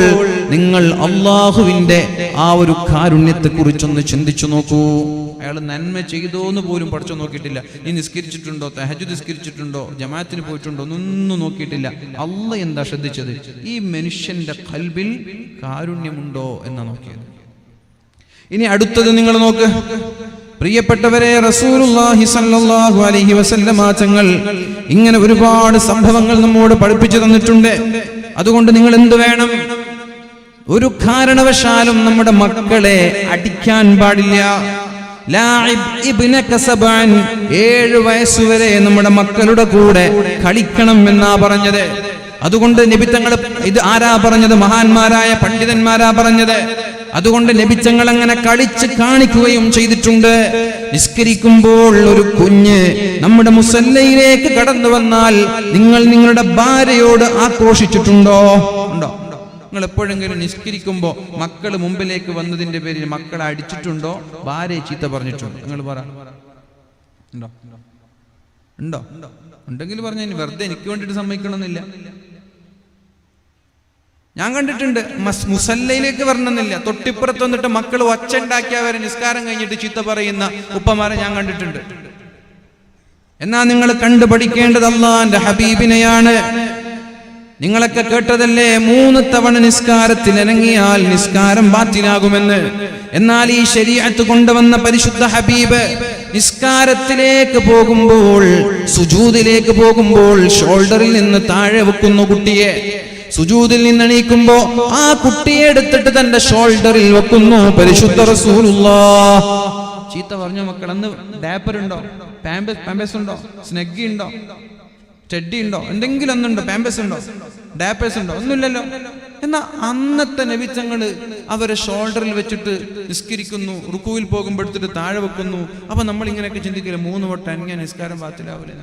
നിങ്ങൾ അല്ലാഹുവിന്റെ ആ ഒരു കാരുണ്യത്തെ കുറിച്ചൊന്ന് ചിന്തിച്ചു നോക്കൂ. അയാൾ നന്മ ചെയ്തോന്ന് പോലും പഠിച്ചു നോക്കിയിട്ടില്ല. നീ നിസ്കരിച്ചിട്ടുണ്ടോ, തഹജ്ജുദ് നിസ്കരിച്ചിട്ടുണ്ടോ, ജമാഅത്തിന് പോയിട്ടുണ്ടോ എന്നൊന്നും നോക്കിയിട്ടില്ല. അല്ലാഹ് എന്താ ശ്രദ്ധിച്ചത്? ഈ മനുഷ്യന്റെ ഖൽബിൽ കാരുണ്യമുണ്ടോ എന്നാ നോക്കിയത്. ഇനി അടുത്തത് നിങ്ങൾ നോക്ക് പ്രിയപ്പെട്ടവരെ. റസൂലുള്ളാഹി സ്വല്ലല്ലാഹു അലൈഹി വസല്ലമ തങ്ങൾ ഇങ്ങനെ ഒരുപാട് സംഭവങ്ങൾ നമ്മോട് പഠിപ്പിച്ചു തന്നിട്ടുണ്ട്. അതുകൊണ്ട് നിങ്ങൾ എന്ത് വേണം? ഒരു കാരണവശാലും നമ്മുടെ മക്കളെ അടിക്കാൻ പാടില്ല. 7 വയസ്സുവരെ നമ്മുടെ മക്കളുടെ കൂടെ കളിക്കണം എന്നാ പറഞ്ഞത്. അതുകൊണ്ട് നബിത്തങ്ങൾ ഇത് ആരാ പറഞ്ഞത്? മഹാന്മാരായ പണ്ഡിതന്മാരാ പറഞ്ഞത്. അതുകൊണ്ട് നബിത്തങ്ങൾ അങ്ങനെ കളിച്ച് കാണിക്കുകയും ചെയ്തിട്ടുണ്ട്. നിസ്കരിക്കുമ്പോൾ ഒരു കുഞ്ഞ് നമ്മുടെ മുസല്ലയിലേക്ക് കടന്നു വന്നാൽ നിങ്ങൾ നിങ്ങളുടെ ഭാര്യയോട് ആക്രോശിച്ചിട്ടുണ്ടോ? ഉണ്ടോ? നിങ്ങൾ എപ്പോഴെങ്കിലും നിസ്കരിക്കുമ്പോ മക്കള് മുമ്പിലേക്ക് വന്നതിന്റെ പേരിൽ മക്കളെ അടിച്ചിട്ടുണ്ടോ? ഭാര്യയെ ചീത്ത പറഞ്ഞിട്ടുണ്ടോ? നിങ്ങൾ പറ. ഉണ്ടോ? ഉണ്ടോ? ഉണ്ടെങ്കിൽ പറഞ്ഞ വെറുതെ എനിക്ക് വേണ്ടിട്ട് സമ്മതിക്കണമെന്നില്ല. ഞാൻ കണ്ടിട്ടുണ്ട്. മുസല്ലയിലേക്ക് വരണമെന്നില്ല, തൊട്ടിപ്പുറത്ത് വന്നിട്ട് മക്കൾ ഒച്ച ഉണ്ടാക്കിയവരെ നിസ്കാരം കഴിഞ്ഞിട്ട് ചീത്ത പറയുന്ന ഉപ്പമാരെ ഞാൻ കണ്ടിട്ടുണ്ട്. എന്നാ നിങ്ങൾ കണ്ടു പഠിക്കേണ്ടത് അല്ലാഹുവിന്റെ ഹബീബിനെയാണ്. നിങ്ങളൊക്കെ കേട്ടതല്ലേ 3 തവണ നിസ്കാരത്തിൽ ഇറങ്ങിയാൽ നിസ്കാരം ബാത്തിലാകുമെന്ന്. എന്നാൽ ഈ ശരീഅത്ത് കൊണ്ടുവന്ന പരിശുദ്ധ ഹബീബ് നിസ്കാരത്തിലേക്ക് പോകുമ്പോൾ, സുജൂദിലേക്ക് പോകുമ്പോൾ ഷോൾഡറിൽ നിന്ന് താഴെ വെക്കുന്നു കുട്ടിയെ. സുജൂദിൽ നിന്ന് എണീക്കുമ്പോ ആ കുട്ടിയെ എടുത്തിട്ട് തന്റെ ഷോൾഡറിൽ വെക്കുന്നു പരിശുദ്ധ റസൂലുള്ളാഹ്. ചീത്ത പറഞ്ഞ മക്കൾ, അന്ന് ഡാപ്പർ ഉണ്ടോ? പാമ്പേഴ്സ് ഉണ്ടോ? സ്നെഗ്ഗി ഉണ്ടോ? ടെഡ്ഡി ഉണ്ടോ? എന്തെങ്കിലും ഒന്നുണ്ടോ? പാമ്പേഴ്സ് ഉണ്ടോ? ഡാപ്പേഴ്സ് ഉണ്ടോ? ഒന്നുമില്ലല്ലോ. എന്നാ അന്നത്തെ നബിത്തങ്ങള് അവരെ ഷോൾഡറിൽ വെച്ചിട്ട് നിസ്കരിക്കുന്നു, റുക്കുവിൽ പോകുമ്പോഴത്തേക്ക് താഴെ വെക്കുന്നു. അപ്പൊ നമ്മൾ ഇങ്ങനെയൊക്കെ ചിന്തിക്കില്ല, 3 വട്ടം അന്യ നിസ്കാരം ബാത്തിലാവൂലേ?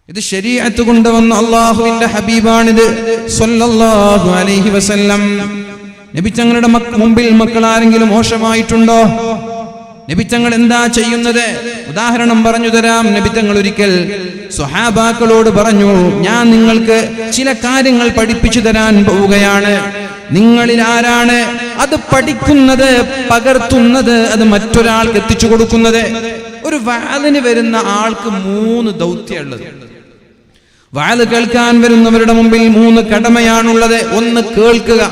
ഇത് ശരീഅത്ത് കൊണ്ടുവന്ന അല്ലാഹുവിന്റെ ഹബീബാണിത് സ്വല്ലല്ലാഹു അലൈഹി വസല്ലം. നബിത്തങ്ങളുടെ മുമ്പിൽ മക്കൾ ആരെങ്കിലും മോശമായിട്ടുണ്ടോ? നബിത്തങ്ങൾ എന്താ ചെയ്യുന്നത്? ഉദാഹരണം പറഞ്ഞു തരാം. നബിത്തങ്ങൾ ഒരിക്കൽ സ്വഹാബാക്കളോട് പറഞ്ഞു, ഞാൻ നിങ്ങൾക്ക് ചില കാര്യങ്ങൾ പഠിപ്പിച്ചു തരാൻ പോവുകയാണ്. നിങ്ങളിൽ ആരാണ് അത് പഠിക്കുന്നത്, പകർത്തുന്നത്, അത് മറ്റൊരാൾക്ക് എത്തിച്ചു കൊടുക്കുന്നത്? ഒരു വഅലിന് വരുന്ന ആൾക്ക് 3 ദൗത്യമുള്ളത്. വഅല് കേൾക്കാൻ വരുന്നവരുടെ മുമ്പിൽ 3 കടമയാണുള്ളത്. ഒന്ന്, കേൾക്കുക.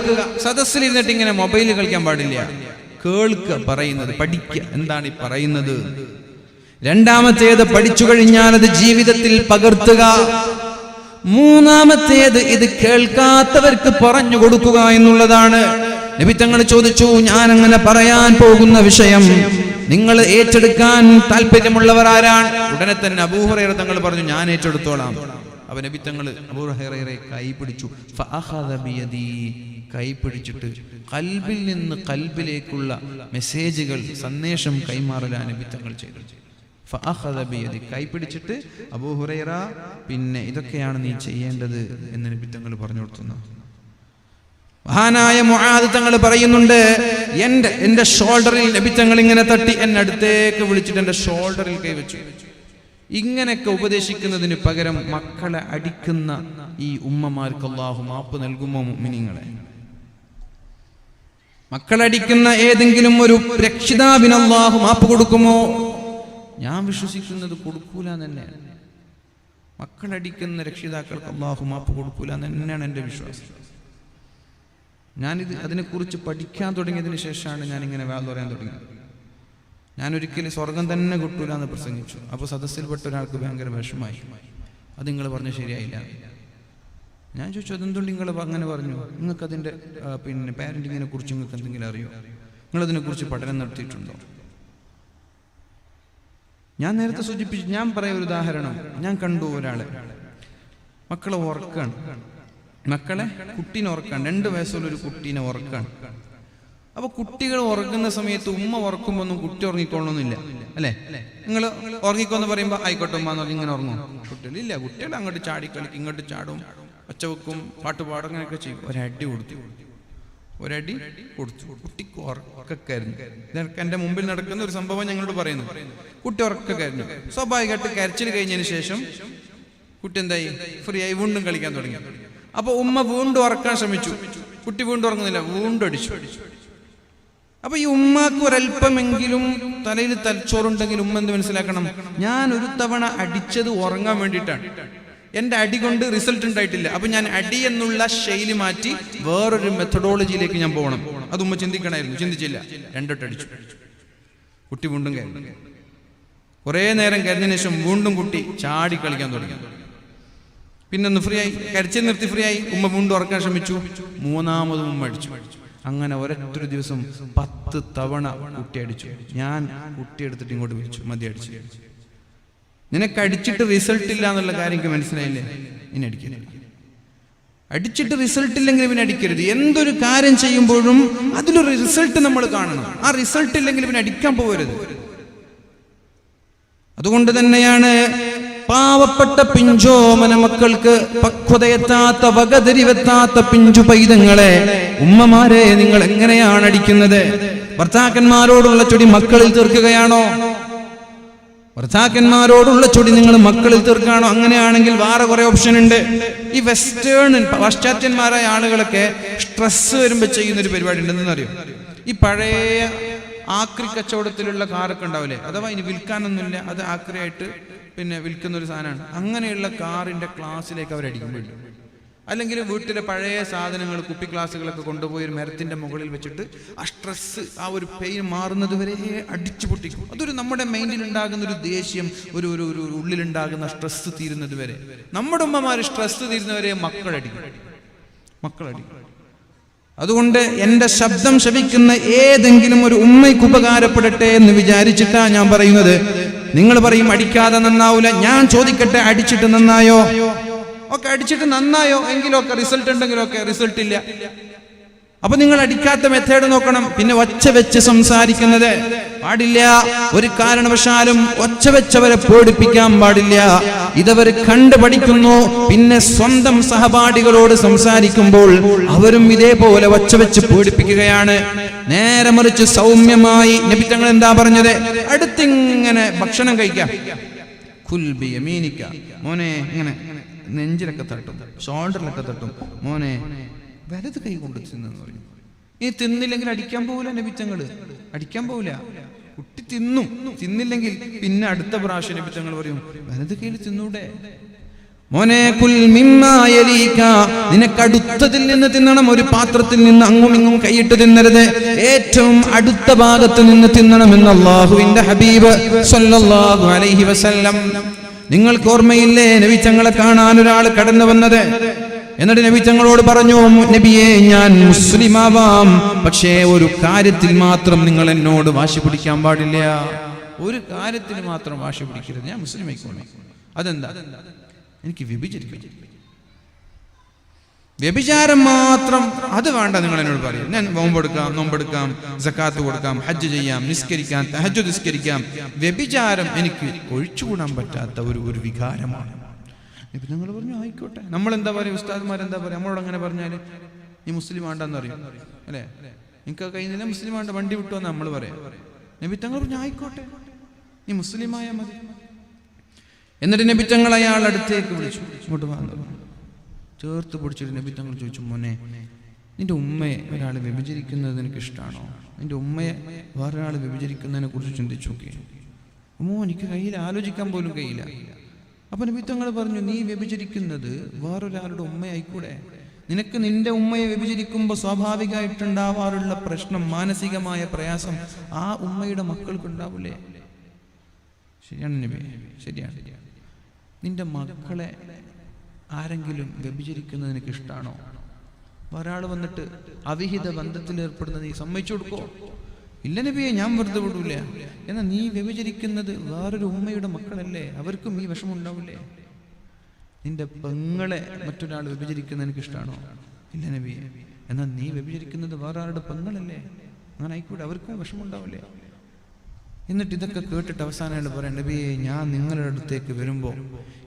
സദസ്സിലിരുന്നിട്ട് ഇങ്ങനെ മൊബൈൽ കളിക്കാൻ പാടില്ല. കേൾക്കുക, പറയുന്നത് പഠിക്കുക, എന്താണ് ഈ പറയുന്നത്. രണ്ടാമത്തേത്, പഠിച്ചു കഴിഞ്ഞാൽ അത് ജീവിതത്തിൽ പകർത്തുക. മൂന്നാമത്തേത്, ഇത് കേൾക്കാത്തവർക്ക് പറഞ്ഞു കൊടുക്കുക എന്നുള്ളതാണ്. നബി തങ്ങൾ ചോദിച്ചു, ഞാൻ അങ്ങനെ പറയാൻ പോകുന്ന വിഷയം നിങ്ങൾ ഏറ്റെടുക്കാൻ താല്പര്യമുള്ളവർ ആരാണ്? ഉടനെ തന്നെ അബൂ ഹുറൈറ തങ്ങൾ പറഞ്ഞു, ഞാൻ ഏറ്റെടുത്തോളാം. അപ്പൊ നബി തങ്ങൾ അബൂ ഹുറൈറയെ കൈ പിടിച്ചു. ഫഅഖദ ബിയദി, കൈ പിടിച്ചിട്ട് ഖൽബിൽ നിന്ന് ഖൽബിലേക്കുള്ള മെസ്സേജുകൾ, സന്ദേശം കൈമാറലാണ് നബി തങ്ങൾ ചെയ്തത്. ഫഅഖദ ബിയദി, കൈ പിടിച്ചിട്ട് അബൂ ഹുറൈറ, പിന്നെ ഇതൊക്കെയാണ് നീ ചെയ്യേണ്ടത് എന്ന് നബി തങ്ങൾ പറഞ്ഞു കൊടുത്തു. മഹാനായ മുആദ് തങ്ങൾ പറയുന്നുണ്ട്, എന്റെ ഷോൾഡറിൽ നബി തങ്ങൾ ഇങ്ങനെ തട്ടി എന്നെ അടുത്തേക്ക് വിളിച്ചിട്ട് എന്റെ ഷോൾഡറിൽ കൈവച്ചു. ഇങ്ങനെയൊക്കെ ഉപദേശിക്കുന്നതിന് പകരം മക്കളെ അടിക്കുന്ന ഈ ഉമ്മമാർക്ക് അല്ലാഹു മാപ്പ് നൽകുമോ? മുഅ്മിനീങ്ങളെ, മക്കളടിക്കുന്ന ഏതെങ്കിലും ഒരു രക്ഷിതാവിന് അല്ലാഹു മാപ്പ് കൊടുക്കുമോ? ഞാൻ വിശ്വസിക്കുന്നത് കൊടുക്കൂല തന്നെയാണ്. മക്കളടിക്കുന്ന രക്ഷിതാക്കൾക്ക് അല്ലാഹു മാപ്പ് കൊടുക്കൂല തന്നെയാണ് എൻ്റെ വിശ്വാസം. ഞാനിത് അതിനെക്കുറിച്ച് പഠിക്കാൻ തുടങ്ങിയതിന് ശേഷമാണ് ഞാനിങ്ങനെ വാദം പറയാൻ തുടങ്ങിയത്. ഞാനൊരിക്കലും സ്വർഗം തന്നെ കിട്ടൂല എന്ന് പ്രസംഗിച്ചു. അപ്പോൾ സദസ്സിൽപ്പെട്ട ഒരാൾക്ക് ഭയങ്കര വിഷമായി. അത് നിങ്ങൾ പറഞ്ഞ് ശരിയായില്ല. ഞാൻ ചോദിച്ചു, അതെന്തുകൊണ്ട് നിങ്ങൾ അങ്ങനെ പറഞ്ഞു? നിങ്ങൾക്ക് അതിൻ്റെ പിന്നെ പാരൻറ്റിങ്ങിനെ കുറിച്ച് നിങ്ങൾക്ക് എന്തെങ്കിലും അറിയോ? നിങ്ങളതിനെക്കുറിച്ച് പഠനം നടത്തിയിട്ടുണ്ടോ? ഞാൻ നേരത്തെ സൂചിപ്പിച്ചു. ഞാൻ പറയാം ഒരു ഉദാഹരണം. ഞാൻ കണ്ടു ഒരാളെ മക്കളെ ഉറക്കാണ്, കുട്ടീനെ ഉറക്കാണ്. 2 വയസ്സുള്ള ഒരു കുട്ടീനെ ഉറക്കാണ്. അപ്പൊ കുട്ടികൾ ഉറങ്ങുന്ന സമയത്ത് ഉമ്മ ഉറക്കുമ്പോ ഒന്നും കുട്ടി ഉറങ്ങിക്കൊള്ളണമെന്നില്ല, അല്ലേ? നിങ്ങൾ ഉറങ്ങിക്കോന്ന് പറയുമ്പോ ആയിക്കോട്ടെ ഉമ്മ എന്ന് പറഞ്ഞ് ഇങ്ങനെ ഉറങ്ങും. കുട്ടികളില്ല, കുട്ടികൾ അങ്ങോട്ട് ചാടി കളിക്കും, ഇങ്ങോട്ട് ചാടും, ഒച്ച വെക്കും, പാട്ട് പാടും, അങ്ങനെയൊക്കെ ചെയ്യും. ഒരടി കൊടുത്തു. കുട്ടിക്ക് ഉറക്കക്കായിരുന്നു. ഇതൊക്കെ എന്റെ മുമ്പിൽ നടക്കുന്ന ഒരു സംഭവം ഞങ്ങളോട് പറയുന്നു. കുട്ടി ഉറക്കക്കായിരുന്നു. സ്വാഭാവികമായിട്ട് കരച്ചിൽ കഴിഞ്ഞതിന് ശേഷം കുട്ടി എന്തായി? ഫ്രീ ആയി, വീണ്ടും കളിക്കാൻ തുടങ്ങി. അപ്പൊ ഉമ്മ വീണ്ടും ഉറക്കാൻ ശ്രമിച്ചു. കുട്ടി വീണ്ടും ഉറങ്ങുന്നില്ല, വീണ്ടും അടിച്ചു. അപ്പൊ ഈ ഉമ്മക്ക് ഒരല്പമെങ്കിലും തലയിൽ തലച്ചോറുണ്ടെങ്കിൽ ഉമ്മ എന്ത് മനസ്സിലാക്കണം? ഞാൻ ഒരു തവണ അടിച്ചത് ഉറങ്ങാൻ വേണ്ടിയിട്ടാണ്. എന്റെ അടി കൊണ്ട് റിസൾട്ട് ഉണ്ടായിട്ടില്ല. അപ്പൊ ഞാൻ അടി എന്നുള്ള ശൈലി മാറ്റി വേറൊരു മെത്തഡോളജിയിലേക്ക് ഞാൻ പോകണം. അത് ഉമ്മ ചിന്തിക്കണമായിരുന്നു, ചിന്തിച്ചില്ല. 2 വട്ടം അടിച്ചു. കുട്ടി വീണ്ടും കരഞ്ഞു. കുറെ നേരം കരഞ്ഞതിന് ശേഷം വീണ്ടും കുട്ടി ചാടി കളിക്കാൻ തുടങ്ങി. പിന്നെ ഒന്ന് ഫ്രീ ആയി, കരച്ചിൽ നിർത്തി ഫ്രീ ആയി. ഉമ്മ വീണ്ടും ഉറക്കാൻ ശ്രമിച്ചു. 3ാമതും ഉമ്മ അടിച്ചു. അങ്ങനെ ഒരൊറ്റൊരു ദിവസം 10 തവണ കുട്ടി അടിച്ചു. ഞാൻ കുട്ടി എടുത്തിട്ട് ഇങ്ങോട്ട് വിളിച്ചു, മതി അടിച്ചു. നിനക്ക് അടിച്ചിട്ട് റിസൾട്ട് ഇല്ല എന്നുള്ള കാര്യം എനിക്ക് മനസ്സിലായില്ലേ? ഇനി അടിക്കരുത്. അടിച്ചിട്ട് റിസൾട്ട് ഇല്ലെങ്കിൽ പിന്നെ അടിക്കരുത്. എന്തൊരു കാര്യം ചെയ്യുമ്പോഴും അതിലൊരു റിസൾട്ട് നമ്മൾ കാണണം. ആ റിസൾട്ട് ഇല്ലെങ്കിൽ പിന്നെ അടിക്കാൻ പോകരുത്. അതുകൊണ്ട് തന്നെയാണ് പാവപ്പെട്ട പിഞ്ചോമന മക്കൾക്ക് പക്വതയെത്താത്ത വകതിരിവെത്താത്ത പിഞ്ചു പൈതങ്ങളെ ഉമ്മമാരെ നിങ്ങൾ എങ്ങനെയാണ് അടിക്കുന്നത്? ഭർത്താക്കന്മാരോടുള്ള ചൊടി മക്കളിൽ തീർക്കുകയാണോ? ഭർത്താക്കന്മാരോടുള്ള ചൊടി നിങ്ങൾ മക്കളിൽ തീർക്കാണോ? അങ്ങനെയാണെങ്കിൽ വേറെ കുറെ ഓപ്ഷൻ ഉണ്ട്. ഈ പാശ്ചാത്യന്മാരായ ആളുകളൊക്കെ സ്ട്രെസ് വരുമ്പോൾ ചെയ്യുന്നൊരു പരിപാടി ഉണ്ടെന്ന് അറിയും. ഈ പഴയ ആക്രി കച്ചവടത്തിലുള്ള കാറൊക്കെ ഉണ്ടാവില്ലേ, അഥവാ ഇനി വിൽക്കാനൊന്നുമില്ല, അത് ആക്രിയായിട്ട് പിന്നെ വിൽക്കുന്ന ഒരു സാധനമാണ്. അങ്ങനെയുള്ള കാറിന്റെ ക്ലാസ്സിലേക്ക് അവരടിക്കുമ്പോൾ, അല്ലെങ്കിൽ വീട്ടിലെ പഴയ സാധനങ്ങൾ കുപ്പി ക്ലാസ്സുകളൊക്കെ കൊണ്ടുപോയി ഒരു മരത്തിന്റെ മുകളിൽ വെച്ചിട്ട് ആ സ്ട്രെസ്, ആ ഒരു പെയിൻ മാറുന്നത് വരെ അടിച്ചു പൊട്ടിക്കും. അതൊരു നമ്മുടെ മൈൻഡിൽ ഉണ്ടാകുന്ന ഒരു ദേഷ്യം, ഒരു ഉള്ളിലുണ്ടാകുന്ന സ്ട്രെസ് തീരുന്നത് വരെ. നമ്മുടെ ഉമ്മമാര് സ്ട്രെസ് തീരുന്നവരെ മക്കളടിക്കും. അതുകൊണ്ട് എന്റെ ശബ്ദം ശവിക്കുന്ന ഏതെങ്കിലും ഒരു ഉമ്മയ്ക്ക് ഉപകാരപ്പെടട്ടെ എന്ന് വിചാരിച്ചിട്ടാ ഞാൻ പറയുന്നത്. നിങ്ങൾ പറയും അടിക്കാതെ നന്നാവൂല. ഞാൻ ചോദിക്കട്ടെ, അടിച്ചിട്ട് നന്നായോ? ഒക്കെ അടിച്ചിട്ട് നന്നായോ? എങ്കിലൊക്കെ റിസൾട്ട് ഉണ്ടെങ്കിലൊക്കെ റിസൾട്ട് ഇല്ല. അപ്പൊ നിങ്ങൾ അടിക്കാത്ത മെത്തേഡ് നോക്കണം. പിന്നെ ഒച്ച വെച്ച് സംസാരിക്കുന്നത് പാടില്ല. ഒരു കാരണവശാലും ഒച്ച വെച്ചവരെ പേടിപ്പിക്കാൻ പാടില്ല. ഇതവർ കണ്ടു പഠിക്കുന്നു. പിന്നെ സ്വന്തം സഹപാഠികളോട് സംസാരിക്കുമ്പോൾ അവരും ഇതേപോലെ ഒച്ച വെച്ച് പേടിപ്പിക്കുകയാണ്. നേരെ മറിച്ച് സൗമ്യമായി നബി തങ്ങൾ എന്താ പറഞ്ഞത്? അടുത്തിങ്ങനെ ഭക്ഷണം കഴിക്കാം, കുൽബി യമീനിക്ക, മോനെ ഇങ്ങനെ നെഞ്ചിലൊക്കെ തട്ടും, ഷോൾഡറിലൊക്കെ തട്ടും, മോനെ വലത് കൈ കൊണ്ട് തിന്നെന്ന് പറയും. ഈ തിന്നില്ലെങ്കിൽ അടിക്കാൻ പോവില്ല. നബിത്തങ്ങള് അടിക്കാൻ പോവില്ല. കുട്ടി തിന്നില്ലെങ്കിൽ പിന്നെ അടുത്ത പ്രാവശ്യം നബിത്തങ്ങൾ പറയും വലത് കൈയിൽ തിന്നൂടെ മോനെ, കുൽ മിമ്മാ യലീക, നിനക്കടുത്തതിൽ നിന്ന് തിന്നണം. ഒരു പാത്രത്തിൽ നിന്ന് അങ്ങും ഇങ്ങും കൈയിട്ട് തിന്നരുത്. ഏറ്റവും അടുത്ത ഭാഗത്ത് നിന്ന് തിന്നണമെന്ന് അല്ലാഹുവിന്റെ ഹബീബ് സ്വല്ലല്ലാഹു അലൈഹി വസല്ലം. നിങ്ങൾക്ക് ഓർമ്മയില്ലേ നബി തങ്ങളെ കാണാൻ ഒരാൾ കടന്നു വന്നത്? എന്നിട്ട് നബി തങ്ങളോട് പറഞ്ഞു, നബിയെ ഞാൻ മുസ്ലിമാവാം, പക്ഷേ ഒരു കാര്യത്തിൽ മാത്രം നിങ്ങൾ എന്നോട് വാശി പിടിക്കാൻ പാടില്ല. ഒരു കാര്യത്തിൽ മാത്രം വാശി പിടിക്കരുത്, ഞാൻ മുസ്ലിം ആയിക്കോളാം. അതെന്താ? എനിക്ക് വ്യഭിചാരം മാത്രം അത് വേണ്ട നിങ്ങൾ എന്നോട് പറയും. ഞാൻ നോമ്പെടുക്കാം, സക്കാത്ത് കൊടുക്കാം, ഹജ്ജ് ചെയ്യാം, നിസ്കരിക്കാം, തഹജ്ജുദ് നിസ്കരിക്കാം. വ്യഭിചാരം എനിക്ക് ഒഴിച്ചുകൂടാൻ പറ്റാത്ത ഒരു വികാരമാണ്. ഇപ്പൊ നിങ്ങൾ പറഞ്ഞു ആയിക്കോട്ടെ. നമ്മളെന്താ പറയുക? ഉസ്താദ്മാരെന്താ പറയുക? നമ്മളോട് അങ്ങനെ പറഞ്ഞാൽ നീ മുസ്ലിം ആണ്ടെന്ന് അറിയും അല്ലേ? എനിക്ക് കഴിയുന്നില്ല, മുസ്ലിം ആണ്ട, വണ്ടി വിട്ടുവെന്ന് നമ്മൾ പറയാം. നബി തങ്ങൾ പറഞ്ഞു ആയിക്കോട്ടെ, നീ മുസ്ലിമായ മതി. എന്നിട്ട് നബി തങ്ങൾ അയാൾ അടുത്തേക്ക് വിളിച്ചു, ഇങ്ങോട്ട് വന്നു, ചേർത്ത് പിടിച്ചിട്ട് നബി തങ്ങൾ ചോദിച്ചു, മോനെ, നിന്റെ ഉമ്മയെ ഒരാൾ വ്യഭിചരിക്കുന്നത് നിനക്ക് ഇഷ്ടമാണോ? നിന്റെ ഉമ്മയെ വേറൊരാൾ വ്യഭിചരിക്കുന്നതിനെ കുറിച്ച് ചിന്തിച്ചു നോക്കി. എനിക്ക് കയ്യിൽ ആലോചിക്കാൻ പോലും കഴിയില്ല. അപ്പൊ നബി തങ്ങൾ പറഞ്ഞു, നീ വ്യഭിചരിക്കുന്നത് വേറൊരാളുടെ ഉമ്മയായിക്കൂടെ? നിനക്ക് നിന്റെ ഉമ്മയെ വ്യഭിചരിക്കുമ്പോൾ സ്വാഭാവികമായിട്ടുണ്ടാവാറുള്ള പ്രശ്നം, മാനസികമായ പ്രയാസം ആ ഉമ്മയുടെ മക്കൾക്ക് ഉണ്ടാവില്ലേ? ശരിയാണ് നബി, ശരിയാണ്. നിന്റെ മക്കളെ ആരെങ്കിലും വ്യഭിചരിക്കുന്നത് നിനക്ക് ഇഷ്ടമാണോ? ഒരാൾ വന്നിട്ട് അവിഹിത ബന്ധത്തിൽ ഏർപ്പെടുന്നത് നീ സമ്മതിച്ചു കൊടുക്കോ? ഇല്ല നബിയെ, ഞാൻ വെറുതെ വിടൂല. എന്നാൽ നീ വ്യഭിചരിക്കുന്നത് വേറൊരു ഉമ്മയുടെ മക്കളല്ലേ, അവർക്കും ഈ വിഷമം ഉണ്ടാവില്ലേ? നിന്റെ പെങ്ങളെ മറ്റൊരാൾ വ്യഭിചരിക്കുന്നത് എനിക്ക് ഇഷ്ടമാണോ? ഇല്ല നബിയെ. എന്നാൽ നീ വ്യഭിചരിക്കുന്നത് വേറെ ആളുടെ പെങ്ങളല്ലേ, അങ്ങനെ ആയിക്കൂടെ, അവർക്കും വിഷമം ഉണ്ടാവില്ലേ? എന്നിട്ട് ഇതൊക്കെ കേട്ടിട്ട് അവസാനമായിട്ട് പറയാം, നബിയെ, ഞാൻ നിങ്ങളുടെ അടുത്തേക്ക് വരുമ്പോൾ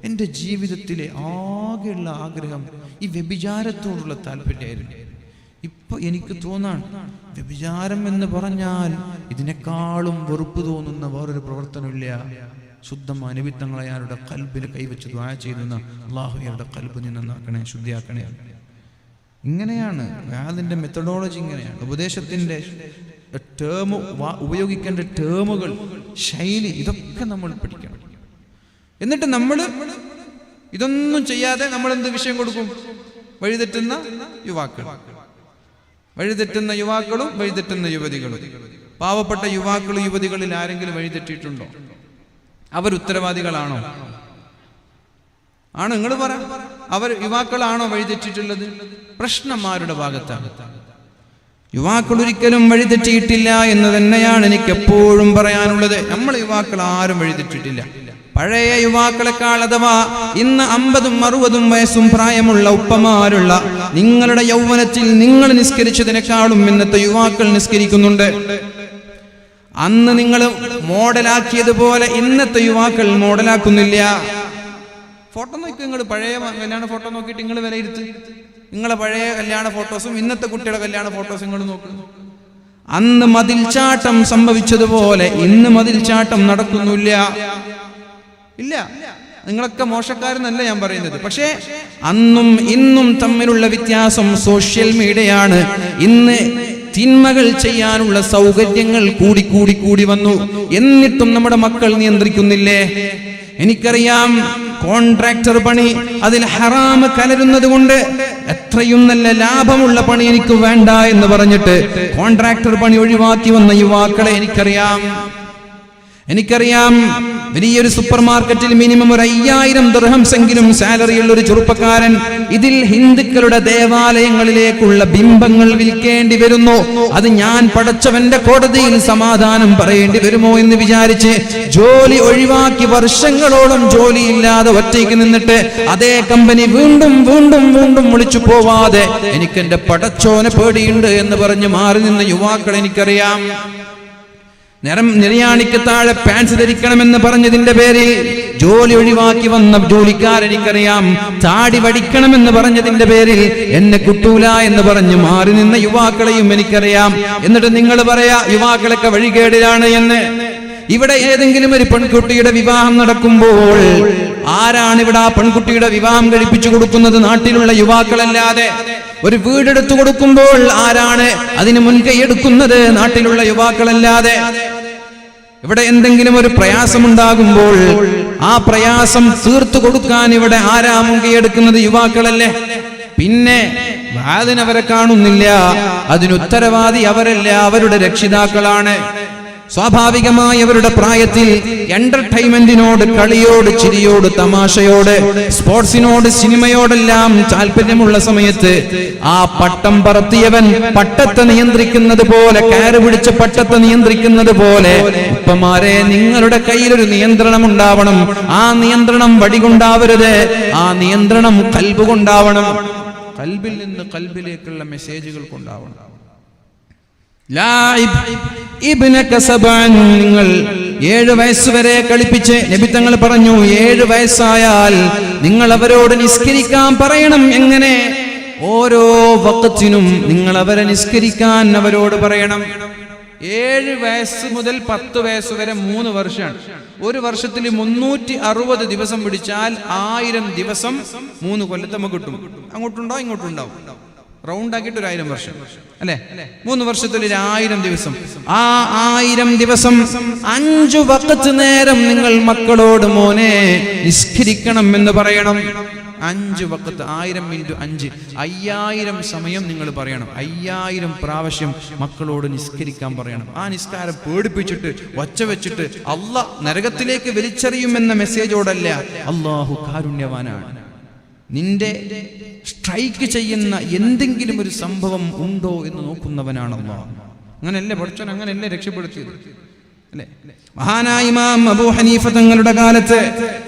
എൻ്റെ ജീവിതത്തിലെ ആകെയുള്ള ആഗ്രഹം ഈ വ്യഭിചാരത്തോടുള്ള താല്പര്യമായിരുന്നു. ഇപ്പൊ എനിക്ക് തോന്നാണ് വ്യഭിചാരം എന്ന് പറഞ്ഞാൽ ഇതിനേക്കാളും വെറുപ്പ് തോന്നുന്ന വേറൊരു പ്രവർത്തനമില്ല. ശുദ്ധമായ നബി തങ്ങൾ അയാളുടെ ഖൽബിൽ കൈവച്ച് ദുആ ചെയ്യുന്ന അല്ലാഹു അയാളുടെ ഖൽബ് നന്നാക്കണേ, ശുദ്ധിയാക്കണേ. ഇങ്ങനെയാണ് അതിന്റെ മെത്തഡോളജി, ഇങ്ങനെയാണ് ഉപദേശത്തിന്റെ ടേം, ഉപയോഗിക്കേണ്ട ടേമുകൾ, ശൈലി, ഇതൊക്കെ നമ്മൾ പഠിക്കണം. എന്നിട്ട് നമ്മൾ ഇതൊന്നും ചെയ്യാതെ നമ്മൾ എന്ത് വിഷയം കൊടുക്കും? വഴിതെറ്റുന്ന യുവാക്കളും വഴിതെറ്റുന്ന യുവതികളും. പാവപ്പെട്ട യുവാക്കളും യുവതികളിൽ ആരെങ്കിലും വഴിതെറ്റിയിട്ടുണ്ടോ? അവർ ഉത്തരവാദികളാണോ? ആണ്, നിങ്ങൾ പറ. അവർ യുവാക്കളാണോ വഴിതെറ്റിയിട്ടുള്ളത്? പ്രശ്നന്മാരുടെ ഭാഗത്താണ്. യുവാക്കൾ ഒരിക്കലും വഴിതെറ്റിയിട്ടില്ല എന്ന് തന്നെയാണ് എനിക്ക് എപ്പോഴും പറയാനുള്ളത്. നമ്മൾ യുവാക്കൾ ആരും വഴിതെറ്റിയിട്ടില്ല. പഴയ യുവാക്കളെക്കാൾ അഥവാ ഇന്ന് 50ഉം 60ഉം വയസ്സും പ്രായമുള്ള ഉപ്പമാരുള്ള നിങ്ങളുടെ യൗവനത്തിൽ നിങ്ങൾ നിസ്കരിച്ചതിനേക്കാളും ഇന്നത്തെ യുവാക്കൾ നിസ്കരിക്കുന്നുണ്ട്. അന്ന് നിങ്ങൾ മോഡലാക്കിയതുപോലെ ഇന്നത്തെ യുവാക്കൾ മോഡലാക്കുന്നില്ല. ഫോട്ടോ നോക്കി നിങ്ങൾ പഴയ കല്യാണ ഫോട്ടോ നോക്കിയിട്ട് നിങ്ങൾ വിലയിരുത്ത്. നിങ്ങളെ പഴയ കല്യാണ ഫോട്ടോസും ഇന്നത്തെ കുട്ടികളുടെ കല്യാണ ഫോട്ടോസും നിങ്ങൾ നോക്കുന്നു. അന്ന് മതിൽച്ചാട്ടം സംഭവിച്ചതുപോലെ ഇന്ന് മതിൽച്ചാട്ടം നടക്കുന്നില്ല. ഇല്ല, നിങ്ങളൊക്കെ മോശക്കാരെന്നല്ല ഞാൻ പറയുന്നത്. പക്ഷേ അന്നും ഇന്നും തമ്മിലുള്ള വ്യത്യാസം സോഷ്യൽ മീഡിയയാണ്. ഇന്ന് തിന്മകൾ ചെയ്യാനുള്ള സൗകര്യങ്ങൾ കൂടി വന്നു. എന്നിട്ടും നമ്മുടെ മക്കൾ നിയന്ത്രിക്കുന്നില്ലേ? എനിക്കറിയാം, കോൺട്രാക്ടർ പണി, അതിൽ ഹറാമ് കലരുന്നത് കൊണ്ട് എത്രയും നല്ല ലാഭമുള്ള പണി എനിക്ക് വേണ്ട എന്ന് പറഞ്ഞിട്ട് കോൺട്രാക്ടർ പണി ഒഴിവാക്കി വന്ന യുവാക്കളെ എനിക്കറിയാം. വലിയൊരു സൂപ്പർ മാർക്കറ്റിൽ മിനിമം ഒരു 5000 ദിർഹംസെങ്കിലും സാലറിയുള്ള ഒരു ചെറുപ്പക്കാരൻ ഇതിൽ ഹിന്ദുക്കളുടെ ദേവാലയങ്ങളിലേക്കുള്ള ബിംബങ്ങൾ വിൽക്കേണ്ടി വരുന്നു. അത് ഞാൻ പടച്ചവന്റെ കോടതിയിൽ സമാധാനം പറയേണ്ടി വരുമോ എന്ന് വിചാരിച്ച് ജോലി ഒഴിവാക്കി വർഷങ്ങളോളം ജോലിയില്ലാതെ ഒറ്റയ്ക്ക് നിന്നിട്ട് അതേ കമ്പനി വീണ്ടും വിളിച്ചു പോവാതെ എനിക്ക് എന്റെ പടച്ചോനെ പേടിയുണ്ട് എന്ന് പറഞ്ഞ് മാറി നിന്ന യുവാക്കൾ എനിക്കറിയാം. നിര്യാണിക്ക് താഴെ പാൻസ് ധരിക്കണമെന്ന് പറഞ്ഞതിന്റെ പേരിൽ ജോലി ഒഴിവാക്കി വന്ന ജോലിക്കാരെനിക്കറിയാം. താടി വടിക്കണമെന്ന് പറഞ്ഞതിന്റെ പേരിൽ എന്നെ കുട്ടൂല എന്ന് പറഞ്ഞ് മാറി നിന്ന യുവാക്കളെയും എനിക്കറിയാം. എന്നിട്ട് നിങ്ങൾ പറയാ യുവാക്കളൊക്കെ വഴികേടിലാണ് എന്ന്. ഇവിടെ ഏതെങ്കിലും ഒരു പെൺകുട്ടിയുടെ വിവാഹം നടക്കുമ്പോൾ ആരാണ് ഇവിടെ ആ പെൺകുട്ടിയുടെ വിവാഹം കഴിപ്പിച്ചു കൊടുക്കുന്നത്? നാട്ടിലുള്ള യുവാക്കളല്ലാതെ. ഒരു വീടെടുത്തു കൊടുക്കുമ്പോൾ ആരാണ് അതിന് മുൻകൈ എടുക്കുന്നത്? നാട്ടിലുള്ള യുവാക്കളല്ലാതെ. ഇവിടെ എന്തെങ്കിലും ഒരു പ്രയാസമുണ്ടാകുമ്പോൾ ആ പ്രയാസം തീർത്തു കൊടുക്കാൻ ഇവിടെ ആരാ മുൻകൈ എടുക്കുന്നത്? യുവാക്കളല്ലേ. പിന്നെ അതിനവരെ കാണുന്നില്ല. അതിനുത്തരവാദി അവരല്ല, അവരുടെ രക്ഷിതാക്കളാണ്. സ്വാഭാവികമായി അവരുടെ പ്രായത്തിൽ എന്റർടൈൻമെന്റിനോട്, കളിയോട്, ചിരിയോട്, തമാശയോട്, സ്പോർട്സിനോട്, സിനിമയോടെല്ലാം താല്പര്യമുള്ള സമയത്ത് ആ പട്ടം പറത്തിയവൻ പട്ടത്തെ നിയന്ത്രിക്കുന്നത് പോലെ, കയറ് പിടിച്ച പട്ടത്തെ നിയന്ത്രിക്കുന്നത് പോലെ ഉപ്പമാരെ നിങ്ങളുടെ കയ്യിലൊരു നിയന്ത്രണം ഉണ്ടാവണം. ആ നിയന്ത്രണം വടികൊണ്ടാവരുത്, ആ നിയന്ത്രണം കൽബ് കൊണ്ടാവണം. കൽബിൽ നിന്ന് കൽബിലേക്കുള്ള മെസ്സേജുകൾ കൊണ്ടാവണം. നിങ്ങൾ 7 വയസ്സുവരെ കളിപ്പിച്ച് നബി തങ്ങൾ പറഞ്ഞു 7 വയസ്സായാൽ നിങ്ങൾ അവരോട് നിസ്കരിക്കാൻ പറയണം. എങ്ങനെ? ഓരോ വഖത്തിനും നിങ്ങൾ അവരെ നിസ്കരിക്കാൻ അവരോട് പറയണം. 7 വയസ്സ് മുതൽ 10 വയസ്സ് വരെ 3 വർഷമാണ്. ഒരു വർഷത്തിൽ 360 ദിവസം പിടിച്ചാൽ 1000 ദിവസം 3 കൊല്ലത്ത് നമുക്ക് കിട്ടും. അങ്ങോട്ടുണ്ടാവും ഇങ്ങോട്ടുണ്ടാവും. റൗണ്ട് ആക്കിയിട്ട് 1000 വർഷം അല്ലെ? 3 വർഷത്തിൽ 1000 ദിവസം. ആ 1000 ദിവസം 5 വഖത്ത് നേരം നിങ്ങൾ മക്കളോട് മോനെ നിസ്കരിക്കണം എന്ന് പറയണം. 5 വഖത്ത്, 1000 × 5 5000 സമയം നിങ്ങൾ പറയണം. 5000 പ്രാവശ്യം മക്കളോട് നിസ്കരിക്കാൻ പറയണം. ആ നിസ്കാരം പേടിപ്പിച്ചിട്ട് ഒച്ച വെച്ചിട്ട് അല്ലാഹ് നരകത്തിലേക്ക് വലിച്ചെറിയുമെന്ന മെസ്സേജോടല്ല. അല്ലാഹു കാരുണ്യവാനാണ്. നിന്റെ സ്ട്രൈക്ക് ചെയ്യുന്ന എന്തെങ്കിലും ഒരു സംഭവം ഉണ്ടോ എന്ന് നോക്കുന്നവനാണ് അല്ലാഹ്. അങ്ങനെയല്ലേ പഠിച്ചവൻ, അങ്ങനെയല്ലേ രക്ഷപ്പെടുത്തിയത് അല്ലേ? മഹാനായ ഇമാം അബൂ ഹനീഫ തങ്ങളുടെ കാലത്ത്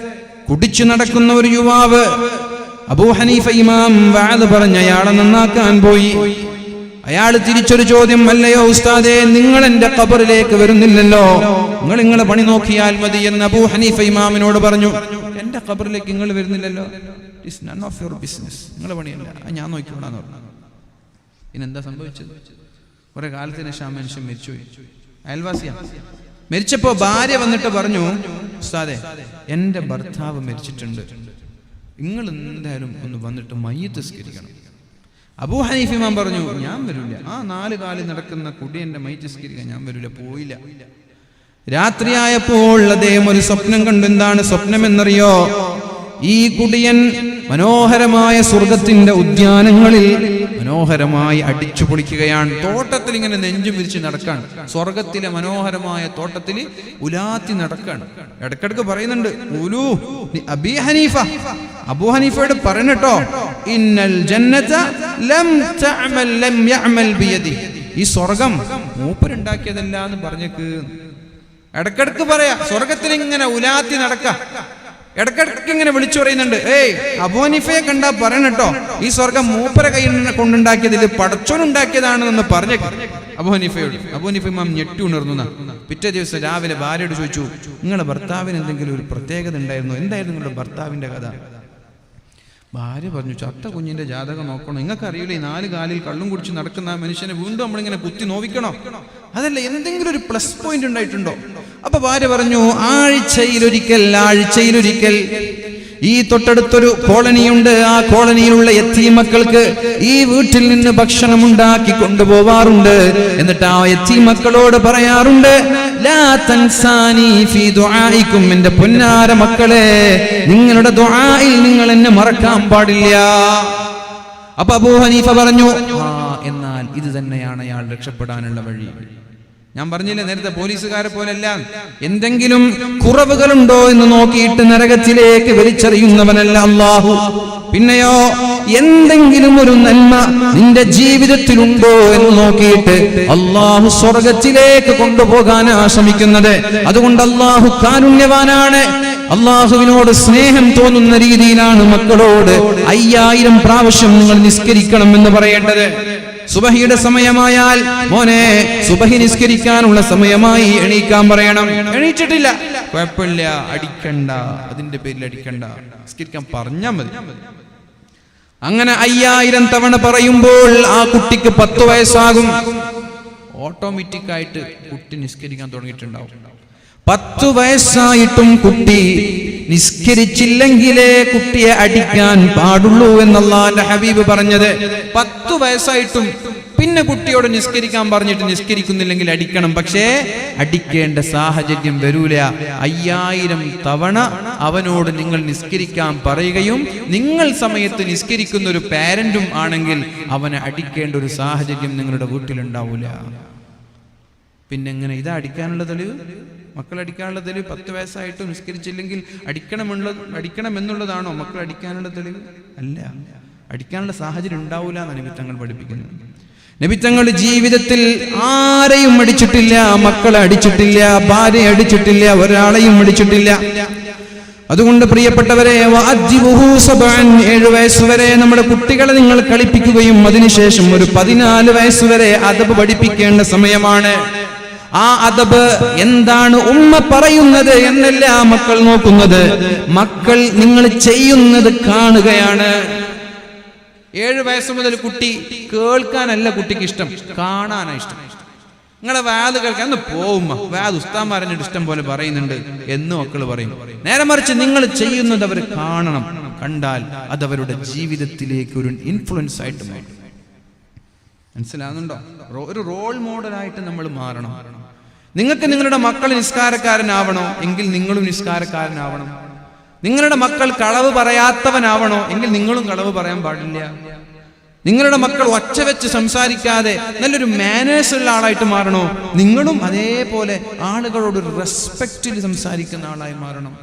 കുടിച്ചു നടക്കുന്ന ഒരു യുവാവ്, അബൂ ഹനീഫ ഇമാം വഅദ് പറഞ്ഞ് അയാളെ നന്നാക്കാൻ പോയി. അയാൾ തിരിച്ചൊരു ചോദ്യം, അല്ലയോ ഉസ്താദേ, നിങ്ങൾ എന്റെ ഖബറിലേക്ക് വരുന്നില്ലല്ലോ, നിങ്ങൾ നിങ്ങളെ പണി നോക്കിയാൽ മതി എന്ന് അബൂ ഹനീഫ ഇമാമിനോട് പറഞ്ഞു. എന്റെ ഖബറിലേക്ക് നിങ്ങൾ വരുന്നില്ലല്ലോ, it's none of your business, നിങ്ങളെ പണിയല്ല, ഞാൻ നോക്കിക്കോളാന്ന് പറഞ്ഞു. ഇനെന്താ സംഭവിച്ചത്? കുറെ കാലത്തിന് ശേഷം മനുഷ്യൻ മരിച്ചുപോയി. അയൽവാസിയാ. മരിച്ചപ്പോ ഭാര്യ വന്നിട്ട് പറഞ്ഞു, ഉസ്താദേ എന്റെ ഭർത്താവ് മരിച്ചിട്ടുണ്ട്, നിങ്ങൾ എന്തായാലും ഒന്ന് വന്നിട്ട് മയ്യിത്ത് നിസ്കരിക്കണം. അബൂ ഹനീഫ ഇമാം പറഞ്ഞു, ഞാൻ വരില്ല, ആ 4 കാലിൽ നടക്കുന്ന കുടിയന്റെ മയ്യിത്ത് നിസ്കരിക്കാൻ ഞാൻ വരില്ല. പോയില്ല. രാത്രിയായപ്പോൾ അദ്ദേഹം ഒരു സ്വപ്നം കണ്ടു. എന്താണ് സ്വപ്നം എന്നറിയോ? ഈ കുടിയൻ മനോഹരമായ സ്വർഗത്തിന്റെ ഉദ്യാനങ്ങളിൽ മനോഹരമായി അടിച്ചു പൊളിക്കുകയാണ്. തോട്ടത്തിൽ ഇങ്ങനെ നെഞ്ചും വിരിച്ച് നടക്കാണ്. സ്വർഗത്തിലെ മനോഹരമായ തോട്ടത്തിൽ ഉലാത്തി നടക്കാണ്. ഇടക്കിടക്ക് പറയുന്നുണ്ട്, അബീ ഹനീഫ, അബൂ ഹനീഫയോട് പറയണട്ടോ, ഇന്നൽ ജന്നത ലം തഅമൽ ലം യഅമൽ ബിയദി, ഈ സ്വർഗം മൂപ്പരുണ്ടാക്കിയതല്ല എന്ന് പറഞ്ഞേക്ക്. ഇടക്കിടക്ക് പറയാ, സ്വർഗത്തിൽ ഇങ്ങനെ ഉലാത്തി നടക്ക, ഇടക്കിടക്ക് ഇങ്ങനെ വിളിച്ചു പറയുന്നുണ്ട്, ഏയ് അബൂ ഹനീഫയെ കണ്ടാ പറയണട്ടോ, ഈ സ്വർഗം മൂപ്പര കൈ കൊണ്ടുണ്ടാക്കിയതിൽ പടച്ചോനുണ്ടാക്കിയതാണെന്ന് പറഞ്ഞ അബൂ ഹനീഫയോട്. അബൂ ഹനീഫ ഇമാം ഞെട്ടി ഉണർന്നു. പിറ്റേ ദിവസം രാവിലെ ഭാര്യയോട് ചോദിച്ചു, നിങ്ങളുടെ ഭർത്താവിന് എന്തെങ്കിലും ഒരു പ്രത്യേകത ഉണ്ടായിരുന്നു? എന്തായിരുന്നു നിങ്ങളുടെ ഭർത്താവിന്റെ കഥ? ഭാര്യ പറഞ്ഞു, ചത്ത കുഞ്ഞിന്റെ ജാതകം നോക്കണം. നിങ്ങൾക്ക് അറിയില്ലേ, 4 കാലിൽ കള്ളും കുടിച്ച് നടക്കുന്ന ആ മനുഷ്യനെ വീണ്ടും നമ്മളിങ്ങനെ കുത്തി നോവിക്കണോ? അതല്ല, എന്തെങ്കിലും ഒരു പ്ലസ് പോയിന്റ് ഉണ്ടായിട്ടുണ്ടോ? അപ്പൊ ഭാര്യ പറഞ്ഞു, ആഴ്ചയിലൊരിക്കൽ ഈ തൊട്ടടുത്തൊരു കോളനിയുണ്ട്. ആ കോളനിയിലുള്ള യത്തീമക്കൾക്ക് ഈ വീട്ടിൽ നിന്ന് ഭക്ഷണം ഉണ്ടാക്കി കൊണ്ടുപോവാറുണ്ട്. എന്നിട്ട് ആ യത്തീമക്കളോട് പറയാറുണ്ട്, ലാ തൻസാനി ഫീ ദുആഇകും, എന്റെ പൊന്നാര മക്കളെ, നിങ്ങളുടെ ദുആയിൽ നിങ്ങൾ എന്നെ മറക്കാൻ പാടില്ല. അപ്പൊ അബൂ ഹനീഫ പറഞ്ഞു, എന്നാൽ ഇത് തന്നെയാണ് അയാൾ രക്ഷപ്പെടാനുള്ള വഴി. ഞാൻ പറഞ്ഞില്ലേ നേരത്തെ, പോലീസുകാരെ പോലെയല്ല, എന്തെങ്കിലും കുറവുകളുണ്ടോ എന്ന് നോക്കിയിട്ട് നരകത്തിലേക്ക് വലിച്ചെറിയുന്നവനല്ല അല്ലാഹു. പിന്നെയോ, എന്തെങ്കിലും ഒരു നന്മ നിന്റെ ജീവിതത്തിലുണ്ടോ എന്ന് നോക്കിയിട്ട് അല്ലാഹു സ്വർഗത്തിലേക്ക് കൊണ്ടുപോകാനാ ശ്രമിക്കുന്നത്. അതുകൊണ്ട് അല്ലാഹു കാരുണ്യവാനാണ്. അല്ലാഹുവിനോട് സ്നേഹം തോന്നുന്ന രീതിയിലാണ് മക്കളോട് 5000 പ്രാവശ്യം നിങ്ങൾ നിസ്കരിക്കണം എന്ന് പറയേണ്ടത്. സുബഹിയുടെ സമയമായാൽ, മോനെ സുബഹി നിസ്കരിക്കാനുള്ള സമയമായി, എണീക്കാൻ പറയണം. എണീറ്റിട്ടില്ല, കുഴപ്പമില്ല, അടിക്കണ്ട, അതിന്റെ പേരിൽ അടിക്കണ്ട, നിസ്കരിക്കാൻ പറഞ്ഞാൽ മതി. അങ്ങനെ 5000 തവണ പറയുമ്പോൾ ആ കുട്ടിക്ക് 10 വയസ്സാകും. ഓട്ടോമാറ്റിക് ആയിട്ട് കുട്ടി നിസ്കരിക്കാൻ തുടങ്ങിയിട്ടുണ്ടാവും. 10 വയസ്സായിട്ടും കുട്ടി നിസ്കരിച്ചില്ലെങ്കിലേ കുട്ടിയെ അടിക്കാൻ പാടുള്ളൂ എന്നല്ലാഹുവിന്റെ ഹബീബ് പറഞ്ഞത്. 10 വയസ്സായിട്ടും പിന്നെ കുട്ടിയോട് നിസ്കരിക്കാൻ പറഞ്ഞിട്ട് നിസ്കരിക്കുന്നില്ലെങ്കിൽ അടിക്കണം. പക്ഷേ അടിക്കേണ്ട സാഹചര്യം വരൂല. 5000 തവണ അവനോട് നിങ്ങൾ നിസ്കരിക്കാൻ പറയുകയും നിങ്ങൾ സമയത്ത് നിസ്കരിക്കുന്ന ഒരു പാരന്റും ആണെങ്കിൽ അവനെ അടിക്കേണ്ട ഒരു സാഹചര്യം നിങ്ങളുടെ വീട്ടിലുണ്ടാവൂല. പിന്നെ എങ്ങനെ ഇതാ അടിക്കാനുള്ള തെളിവ്? മക്കൾ അടിക്കാനുള്ള തെളിവ് 10 വയസ്സായിട്ടും നിസ്കരിച്ചില്ലെങ്കിൽ അടിക്കണമെന്നുള്ളതാണോ മക്കൾ അടിക്കാനുള്ള തെളിവ്? അല്ല, അടിക്കാനുള്ള സാഹചര്യം ഉണ്ടാവില്ല എന്നാണ് നബി തങ്ങൾ പഠിപ്പിക്കുന്നത്. നബി തങ്ങൾ ജീവിതത്തിൽ ആരെയും അടിച്ചിട്ടില്ല, മക്കളെ അടിച്ചിട്ടില്ല, ഭാര്യയെ അടിച്ചിട്ടില്ല, ഒരാളെയും അടിച്ചിട്ടില്ല. അതുകൊണ്ട് പ്രിയപ്പെട്ടവരെ, 7 വയസ്സുവരെ നമ്മുടെ കുട്ടികളെ നിങ്ങൾ കളിപ്പിക്കുകയും അതിനുശേഷം ഒരു 14 വയസ്സുവരെ അദബ് പഠിപ്പിക്കേണ്ട സമയമാണ്. ആ അദബ് എന്താണ് ഉമ്മ പറയുന്നത് എന്നല്ല മക്കൾ നോക്കുന്നത്, മക്കൾ നിങ്ങൾ ചെയ്യുന്നത് കാണുകയാണ്. 7 വയസ്സ് മുതൽ കുട്ടി കേൾക്കാനല്ല കുട്ടിക്ക് ഇഷ്ടം, കാണാനാണ് ഇഷ്ടം. നിങ്ങളെ വാത് കേൾക്കാൻ ഒന്ന് പോകുമ്പോ വാത് ഉസ്താദ്മാരൻ്റെ ഇഷ്ടം പോലെ പറയുന്നുണ്ട് എന്ന് മക്കൾ പറയും. നേരെ മറിച്ച് നിങ്ങൾ ചെയ്യുന്നത് അവർ കാണണം, കണ്ടാൽ അത് അവരുടെ ജീവിതത്തിലേക്ക് ഒരു ഇൻഫ്ലുവൻസ് ആയിട്ട് മാറും. മനസ്സിലാകുന്നുണ്ടോ? ഒരു റോൾ മോഡലായിട്ട് നമ്മൾ മാറണം. നിങ്ങൾക്ക് നിങ്ങളുടെ മക്കൾ നിസ്കാരക്കാരനാവണോ എങ്കിൽ നിങ്ങളും നിസ്കാരക്കാരനാവണം. നിങ്ങളുടെ മക്കൾ കളവ് പറയാത്തവനാവണോ എങ്കിൽ നിങ്ങളും കളവ് പറയാൻ പാടില്ല. നിങ്ങളുടെ മക്കൾ ഒച്ച വെച്ച് സംസാരിക്കാതെ നല്ലൊരു മാനേഴ്സ് ഉള്ള ആളായിട്ട് മാറണോ, നിങ്ങളും അതേപോലെ ആളുകളോട് റെസ്പെക്റ്റിൽ സംസാരിക്കുന്ന ആളായി മാറണം.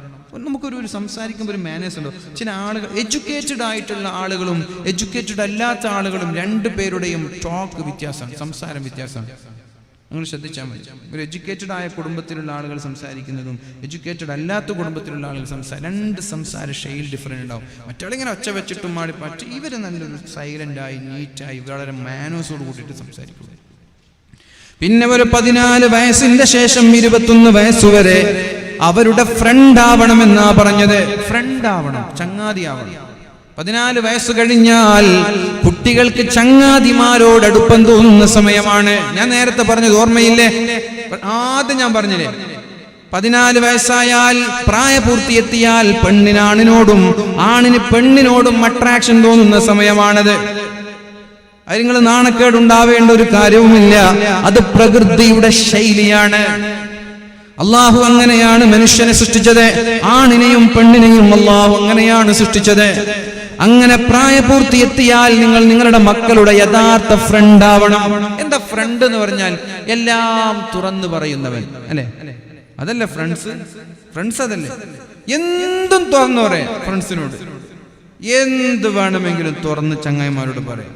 നമുക്കൊരു സംസാരിക്കുമ്പോൾ ഒരു മാനേഴ്സ് ഉണ്ടോ? ചില ആളുകൾ എഡ്യൂക്കേറ്റഡ് ആയിട്ടുള്ള ആളുകളും എഡ്യൂക്കേറ്റഡ് അല്ലാത്ത ആളുകളും 2 പേരുടെയും ടോക്ക് വ്യത്യാസം, സംസാരം വ്യത്യാസം. നിങ്ങൾ ശ്രദ്ധിച്ചാൽ മതി. ഒരു എഡ്യൂക്കേറ്റഡ് ആയ കുടുംബത്തിലുള്ള ആളുകൾ സംസാരിക്കുന്നതും എഡ്യൂക്കേറ്റഡ് അല്ലാത്ത കുടുംബത്തിലുള്ള ആളുകൾ 2 സംസാര ശൈലി ഡിഫറൻറ്റ് ഉണ്ടാവും. മറ്റാളിങ്ങനെ ഒച്ച വെച്ചിട്ടും മാടി പറ്റി, ഇവർ നല്ലൊരു സൈലൻ്റായി നീറ്റായി വളരെ മാനേഴ്സോട് കൂട്ടിയിട്ട് സംസാരിക്കുക. പിന്നെ ഒരു 14 വയസ്സിന്റെ ശേഷം 21 വയസ്സുവരെ അവരുടെ ഫ്രണ്ട് ആവണമെന്നാ പറഞ്ഞത്. ഫ്രണ്ട് ആവണം, ചങ്ങാതി ആവണം. 14 വയസ്സ് കഴിഞ്ഞാൽ കുട്ടികൾക്ക് ചങ്ങാതിമാരോട് അടുപ്പം തോന്നുന്ന സമയമാണ്. ഞാൻ നേരത്തെ പറഞ്ഞത് ഓർമ്മയില്ലേ? ആദ്യം ഞാൻ പറഞ്ഞില്ലേ, 14 വയസ്സായാൽ പ്രായപൂർത്തിയെത്തിയാൽ പെണ്ണിന് ആണിനോടും ആണിന് പെണ്ണിനോടും അട്രാക്ഷൻ തോന്നുന്ന സമയമാണത്. അത് നിങ്ങൾ നാണക്കേടുണ്ടാവേണ്ട ഒരു കാര്യവുമില്ല, അത് പ്രകൃതിയുടെ ശൈലിയാണ്. അള്ളാഹു അങ്ങനെയാണ് മനുഷ്യനെ സൃഷ്ടിച്ചത്. ആണിനെയും പെണ്ണിനെയും അള്ളാഹു അങ്ങനെയാണ് സൃഷ്ടിച്ചത്. അങ്ങനെ പ്രായപൂർത്തിയെത്തിയാൽ നിങ്ങൾ നിങ്ങളുടെ മക്കളുടെ യഥാർത്ഥ ഫ്രണ്ട് ആവണം. എന്താ ഫ്രണ്ട് എന്ന് പറഞ്ഞാൽ? എല്ലാം തുറന്നു പറയുന്നവൻ അല്ലെ? അതല്ല ഫ്രണ്ട്സ്. ഫ്രണ്ട്സ് അതല്ലേ, എന്തും തുറന്നു പറയാം. ഫ്രണ്ട്സിനോട് എന്ത് വേണമെങ്കിലും തുറന്ന് ചങ്ങായിമാരോട് പറയാം.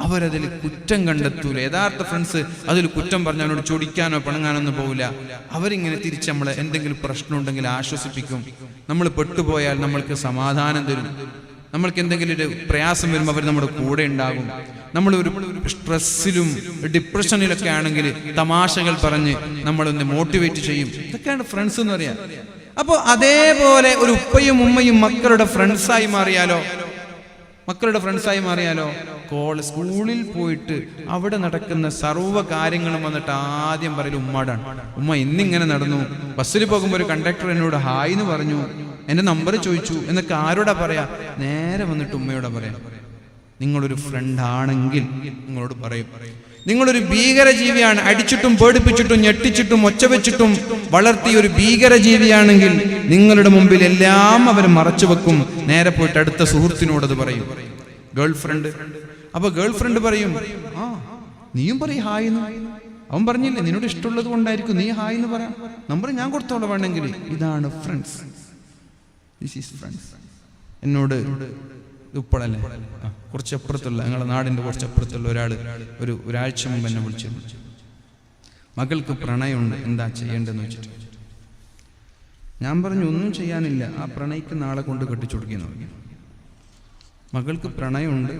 അവരതിൽ കുറ്റം കണ്ടെത്തൂല. യഥാർത്ഥ ഫ്രണ്ട്സ് അതിൽ കുറ്റം പറഞ്ഞ് അവനോട് ചൊടിക്കാനോ പിണങ്ങാനൊന്നും പോകില്ല. അവരിങ്ങനെ തിരിച്ച് നമ്മളെ എന്തെങ്കിലും പ്രശ്നം ഉണ്ടെങ്കിൽ ആശ്വസിപ്പിക്കും. നമ്മൾ പെട്ടുപോയാൽ നമ്മൾക്ക് സമാധാനം തരും. നമ്മൾക്ക് എന്തെങ്കിലും ഒരു പ്രയാസം വരുമ്പോൾ അവർ നമ്മുടെ കൂടെ ഉണ്ടാകും. നമ്മളൊരു സ്ട്രെസ്സിലും ഡിപ്രഷനിലൊക്കെ ആണെങ്കിൽ തമാശകൾ പറഞ്ഞ് നമ്മളൊന്ന് മോട്ടിവേറ്റ് ചെയ്യും. ഇതൊക്കെയാണ് ഫ്രണ്ട്സ് എന്ന് പറയാം. അപ്പോൾ അതേപോലെ ഒരു ഉപ്പയും ഉമ്മയും മക്കളുടെ ഫ്രണ്ട്സായി മാറിയാലോ സ്കൂളിൽ പോയിട്ട് അവിടെ നടക്കുന്ന സർവ്വ കാര്യങ്ങളും വന്നിട്ട് ആദ്യം പറയൽ ഉമ്മാടാണ്. ഉമ്മ ഇന്നിങ്ങനെ നടന്നു, ബസ്സിൽ പോകുമ്പോൾ ഒരു കണ്ടക്ടർ എന്നോട് ഹായ് എന്ന് പറഞ്ഞു, എൻ്റെ നമ്പർ ചോദിച്ചു എന്നൊക്കെ ആരോടാ പറയാ? നേരെ വന്നിട്ട് ഉമ്മയോടാ പറയാം. നിങ്ങളൊരു ഫ്രണ്ട് ആണെങ്കിൽ നിങ്ങളോട് പറയും. നിങ്ങളൊരു ഭീകരജീവിയാണ്, അടിച്ചിട്ടും പേടിപ്പിച്ചിട്ടും ഞെട്ടിച്ചിട്ടും ഒച്ച വെച്ചിട്ടും വളർത്തിയ ഒരു ഭീകരജീവിയാണെങ്കിൽ നിങ്ങളുടെ മുമ്പിൽ എല്ലാം അവർ മറച്ചു വെക്കും. നേരെ പോയിട്ട് അടുത്ത സുഹൃത്തിനോടത് പറയും. Girl friend. അപ്പൊ ഗേൾ ഫ്രണ്ട് പറയും, ആ നീയും പറയും ഹായ് എന്ന്. അവൻ പറഞ്ഞില്ലേ നിന്നോട് ഇഷ്ടമുള്ളത് കൊണ്ടായിരിക്കും നീ ഹായ് എന്ന് പറയാം, നമ്പർ ഞാൻ കൊടുത്തോളാം വേണമെങ്കിൽ. ഇതാണ് ഫ്രണ്ട്സ്. This is friends. എന്നോട് ഇപ്പോഴല്ലേ കുറച്ചപ്പുറത്തുള്ള ഞങ്ങളുടെ നാടിൻ്റെ കുറച്ചപ്പുറത്തുള്ള ഒരാഴ്ച മുമ്പ് എന്നെ വിളിച്ചിരുന്നു. മകൾക്ക് പ്രണയമുണ്ട്, എന്താ ചെയ്യേണ്ടതെന്ന് വെച്ചിട്ട്. ഞാൻ പറഞ്ഞു ഒന്നും ചെയ്യാനില്ല, ആ പ്രണയിക്ക് നാളെ കൊണ്ട് കെട്ടിച്ചു കൊടുക്കുന്നു. മകൾക്ക് പ്രണയമുണ്ട്,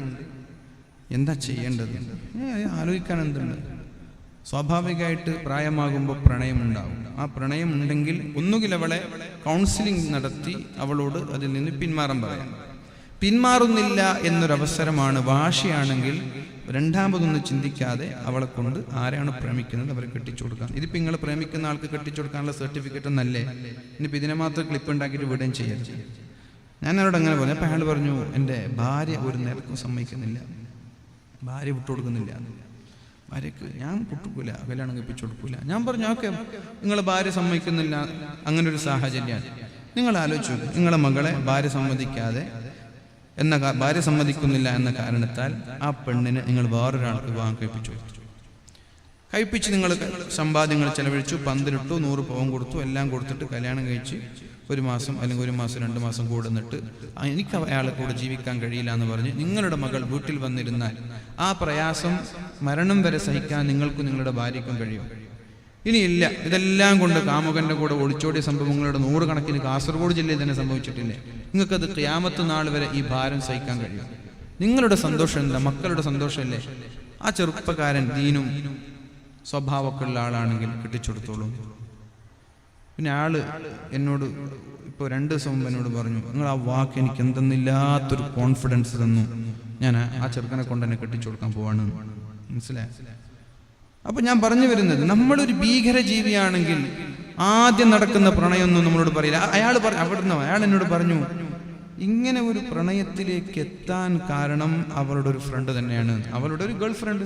എന്താ ചെയ്യേണ്ടത്? ആലോചിക്കാൻ എന്തുണ്ട്? സ്വാഭാവികമായിട്ട് പ്രായമാകുമ്പോൾ പ്രണയമുണ്ടാവും. ആ പ്രണയം ഉണ്ടെങ്കിൽ ഒന്നുകിൽ അവളെ കൗൺസിലിംഗ് നടത്തി അവളോട് അതിൽ നിന്ന് പിന്മാറാൻ പറയാം. പിന്മാറുന്നില്ല എന്നൊരവസരമാണ്, വാശിയാണെങ്കിൽ രണ്ടാമതൊന്നും ചിന്തിക്കാതെ അവളെ കൊണ്ട് ആരാണ് പ്രേമിക്കുന്നത് അവരെ കെട്ടിച്ചു കൊടുക്കാം. ഇതിപ്പോൾ നിങ്ങൾ പ്രേമിക്കുന്ന ആൾക്ക് കെട്ടിച്ചു കൊടുക്കാനുള്ള സർട്ടിഫിക്കറ്റ് ഒന്നല്ലേ, ഇനിയിപ്പോൾ ഇതിനെ മാത്രം ക്ലിപ്പ് ഉണ്ടാക്കിയിട്ട് വിടുകയും ചെയ്യാം. ഞാൻ അവരോട് അങ്ങനെ പറഞ്ഞു. അപ്പോൾ അയാൾ പറഞ്ഞു, എൻ്റെ ഭാര്യ ഒരു നിരക്കും സമ്മതിക്കുന്നില്ല, ഭാര്യ വിട്ടുകൊടുക്കുന്നില്ല. ഭാര്യക്ക് ഞാൻ കൊടുക്കൂല, കല്യാണം കഴിപ്പിച്ചു കൊടുക്കൂല. ഞാൻ പറഞ്ഞു ഓക്കെ, നിങ്ങളെ ഭാര്യ സമ്മതിക്കുന്നില്ല, അങ്ങനെ ഒരു സാഹചര്യമാണ്. നിങ്ങൾ ആലോചിച്ചു, നിങ്ങളെ മകളെ ഭാര്യ സമ്മതിക്കുന്നില്ല എന്ന കാരണത്താൽ ആ പെണ്ണിനെ നിങ്ങൾ വേറൊരാൾക്ക് വിവാഹം കഴിപ്പിച്ച് നിങ്ങൾ സമ്പാദ്യങ്ങൾ ചെലവഴിച്ചു, പന്തിലിട്ടു, 100 പവൻ കൊടുത്തു, എല്ലാം കൊടുത്തിട്ട് കല്യാണം കഴിച്ച് 1 മാസം അല്ലെങ്കിൽ 1 മാസം 2 മാസം കൂടെ നിന്നിട്ട് എനിക്ക് അയാളെ കൂടെ ജീവിക്കാൻ കഴിയില്ല എന്ന് പറഞ്ഞ് നിങ്ങളുടെ മകൾ വീട്ടിൽ വന്നിരുന്നാൽ ആ പ്രയാസം മരണം വരെ സഹിക്കാൻ നിങ്ങൾക്കും നിങ്ങളുടെ ഭാര്യയ്ക്കും കഴിയും. ഇനിയില്ല, ഇതെല്ലാം കൊണ്ട് കാമുകന്റെ കൂടെ ഒളിച്ചോടിയ സംഭവങ്ങളുടെ 100 കണക്കിന് കാസർഗോഡ് ജില്ലയിൽ തന്നെ സംഭവിച്ചിട്ടില്ലേ. നിങ്ങൾക്കത് ഖിയാമത്ത് നാൾ വരെ ഈ ഭാരം സഹിക്കാൻ കഴിയും. നിങ്ങളുടെ സന്തോഷം എന്താ? മക്കളുടെ സന്തോഷമല്ലേ. ആ ചെറുപ്പക്കാരൻ ദീനും സ്വഭാവമൊക്കെ ഉള്ള ആളാണെങ്കിൽ കെട്ടിച്ചെടുത്തോളൂ. പിന്നെ ആള് എന്നോട് ഇപ്പോൾ 2 ദിവസം മുമ്പ് എന്നോട് പറഞ്ഞു, നിങ്ങൾ ആ വാക്ക് എനിക്ക് എന്തെന്നില്ലാത്തൊരു കോൺഫിഡൻസ് തന്നു, ഞാൻ ആ ചെറുക്കനെ കൊണ്ട് തന്നെ കെട്ടിച്ചു കൊടുക്കാൻ പോവാണ്. മനസ്സിലായി? അപ്പൊ ഞാൻ പറഞ്ഞു വരുന്നത്, നമ്മളൊരു ഭീകരജീവിയാണെങ്കിൽ ആദ്യം നടക്കുന്ന പ്രണയമൊന്നും നമ്മളോട് പറയില്ല. അയാൾ എന്നോട് പറഞ്ഞു, ഇങ്ങനെ ഒരു പ്രണയത്തിലേക്ക് എത്താൻ കാരണം അവളുടെ ഒരു ഫ്രണ്ട് തന്നെയാണ്. അവളുടെ ഒരു ഗേൾ ഫ്രണ്ട്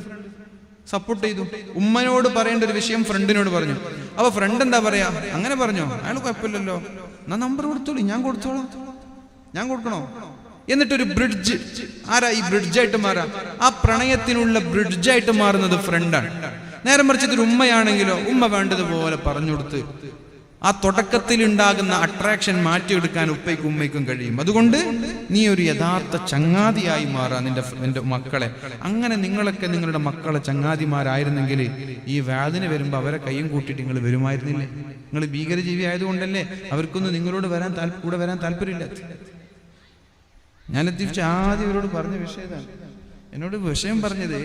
സപ്പോർട്ട് ചെയ്തു. ഉമ്മനോട് പറയേണ്ട ഒരു വിഷയം ഫ്രണ്ടിനോട് പറഞ്ഞു. അപ്പൊ ഫ്രണ്ട് എന്താ പറയാ, അങ്ങനെ പറഞ്ഞോ, അയാൾ കുഴപ്പമില്ലല്ലോ, എന്നാ നമ്പർ കൊടുത്തോളൂ, ഞാൻ കൊടുക്കണോ? എന്നിട്ടൊരു ബ്രിഡ്ജ്. ആരാ ഈ ബ്രിഡ്ജായിട്ട് മാറാ? ആ പ്രണയത്തിനുള്ള ബ്രിഡ്ജായിട്ട് മാറുന്നത് ഫ്രണ്ടാണ്. നേരെ മറിച്ച് ഇതൊരു ഉമ്മയാണെങ്കിലോ, ഉമ്മ വേണ്ടതുപോലെ പറഞ്ഞുകൊടുത്ത് ആ തുടക്കത്തിൽ ഉണ്ടാകുന്ന അട്രാക്ഷൻ മാറ്റിയെടുക്കാൻ ഉപ്പയ്ക്കും ഉമ്മയ്ക്കും കഴിയും. അതുകൊണ്ട് നീ ഒരു യഥാർത്ഥ ചങ്ങാതിയായി മാറാ നിന്റെ മക്കളെ. അങ്ങനെ നിങ്ങളൊക്കെ നിങ്ങളുടെ മക്കളെ ചങ്ങാതിമാരായിരുന്നെങ്കിൽ ഈ വാദിന് വരുമ്പോൾ അവരെ കയ്യും കൂട്ടിയിട്ട് നിങ്ങൾ വരുമായിരുന്നില്ലേ? നിങ്ങൾ ഭീകരജീവി ആയതുകൊണ്ടല്ലേ അവർക്കൊന്നും നിങ്ങളോട് കൂടെ വരാൻ താല്പര്യമില്ല. ഞാൻ തിരിച്ച് ആദ്യം ഇവരോട് പറഞ്ഞ വിഷയതാണ്. എന്നോട് വിഷയം പറഞ്ഞത്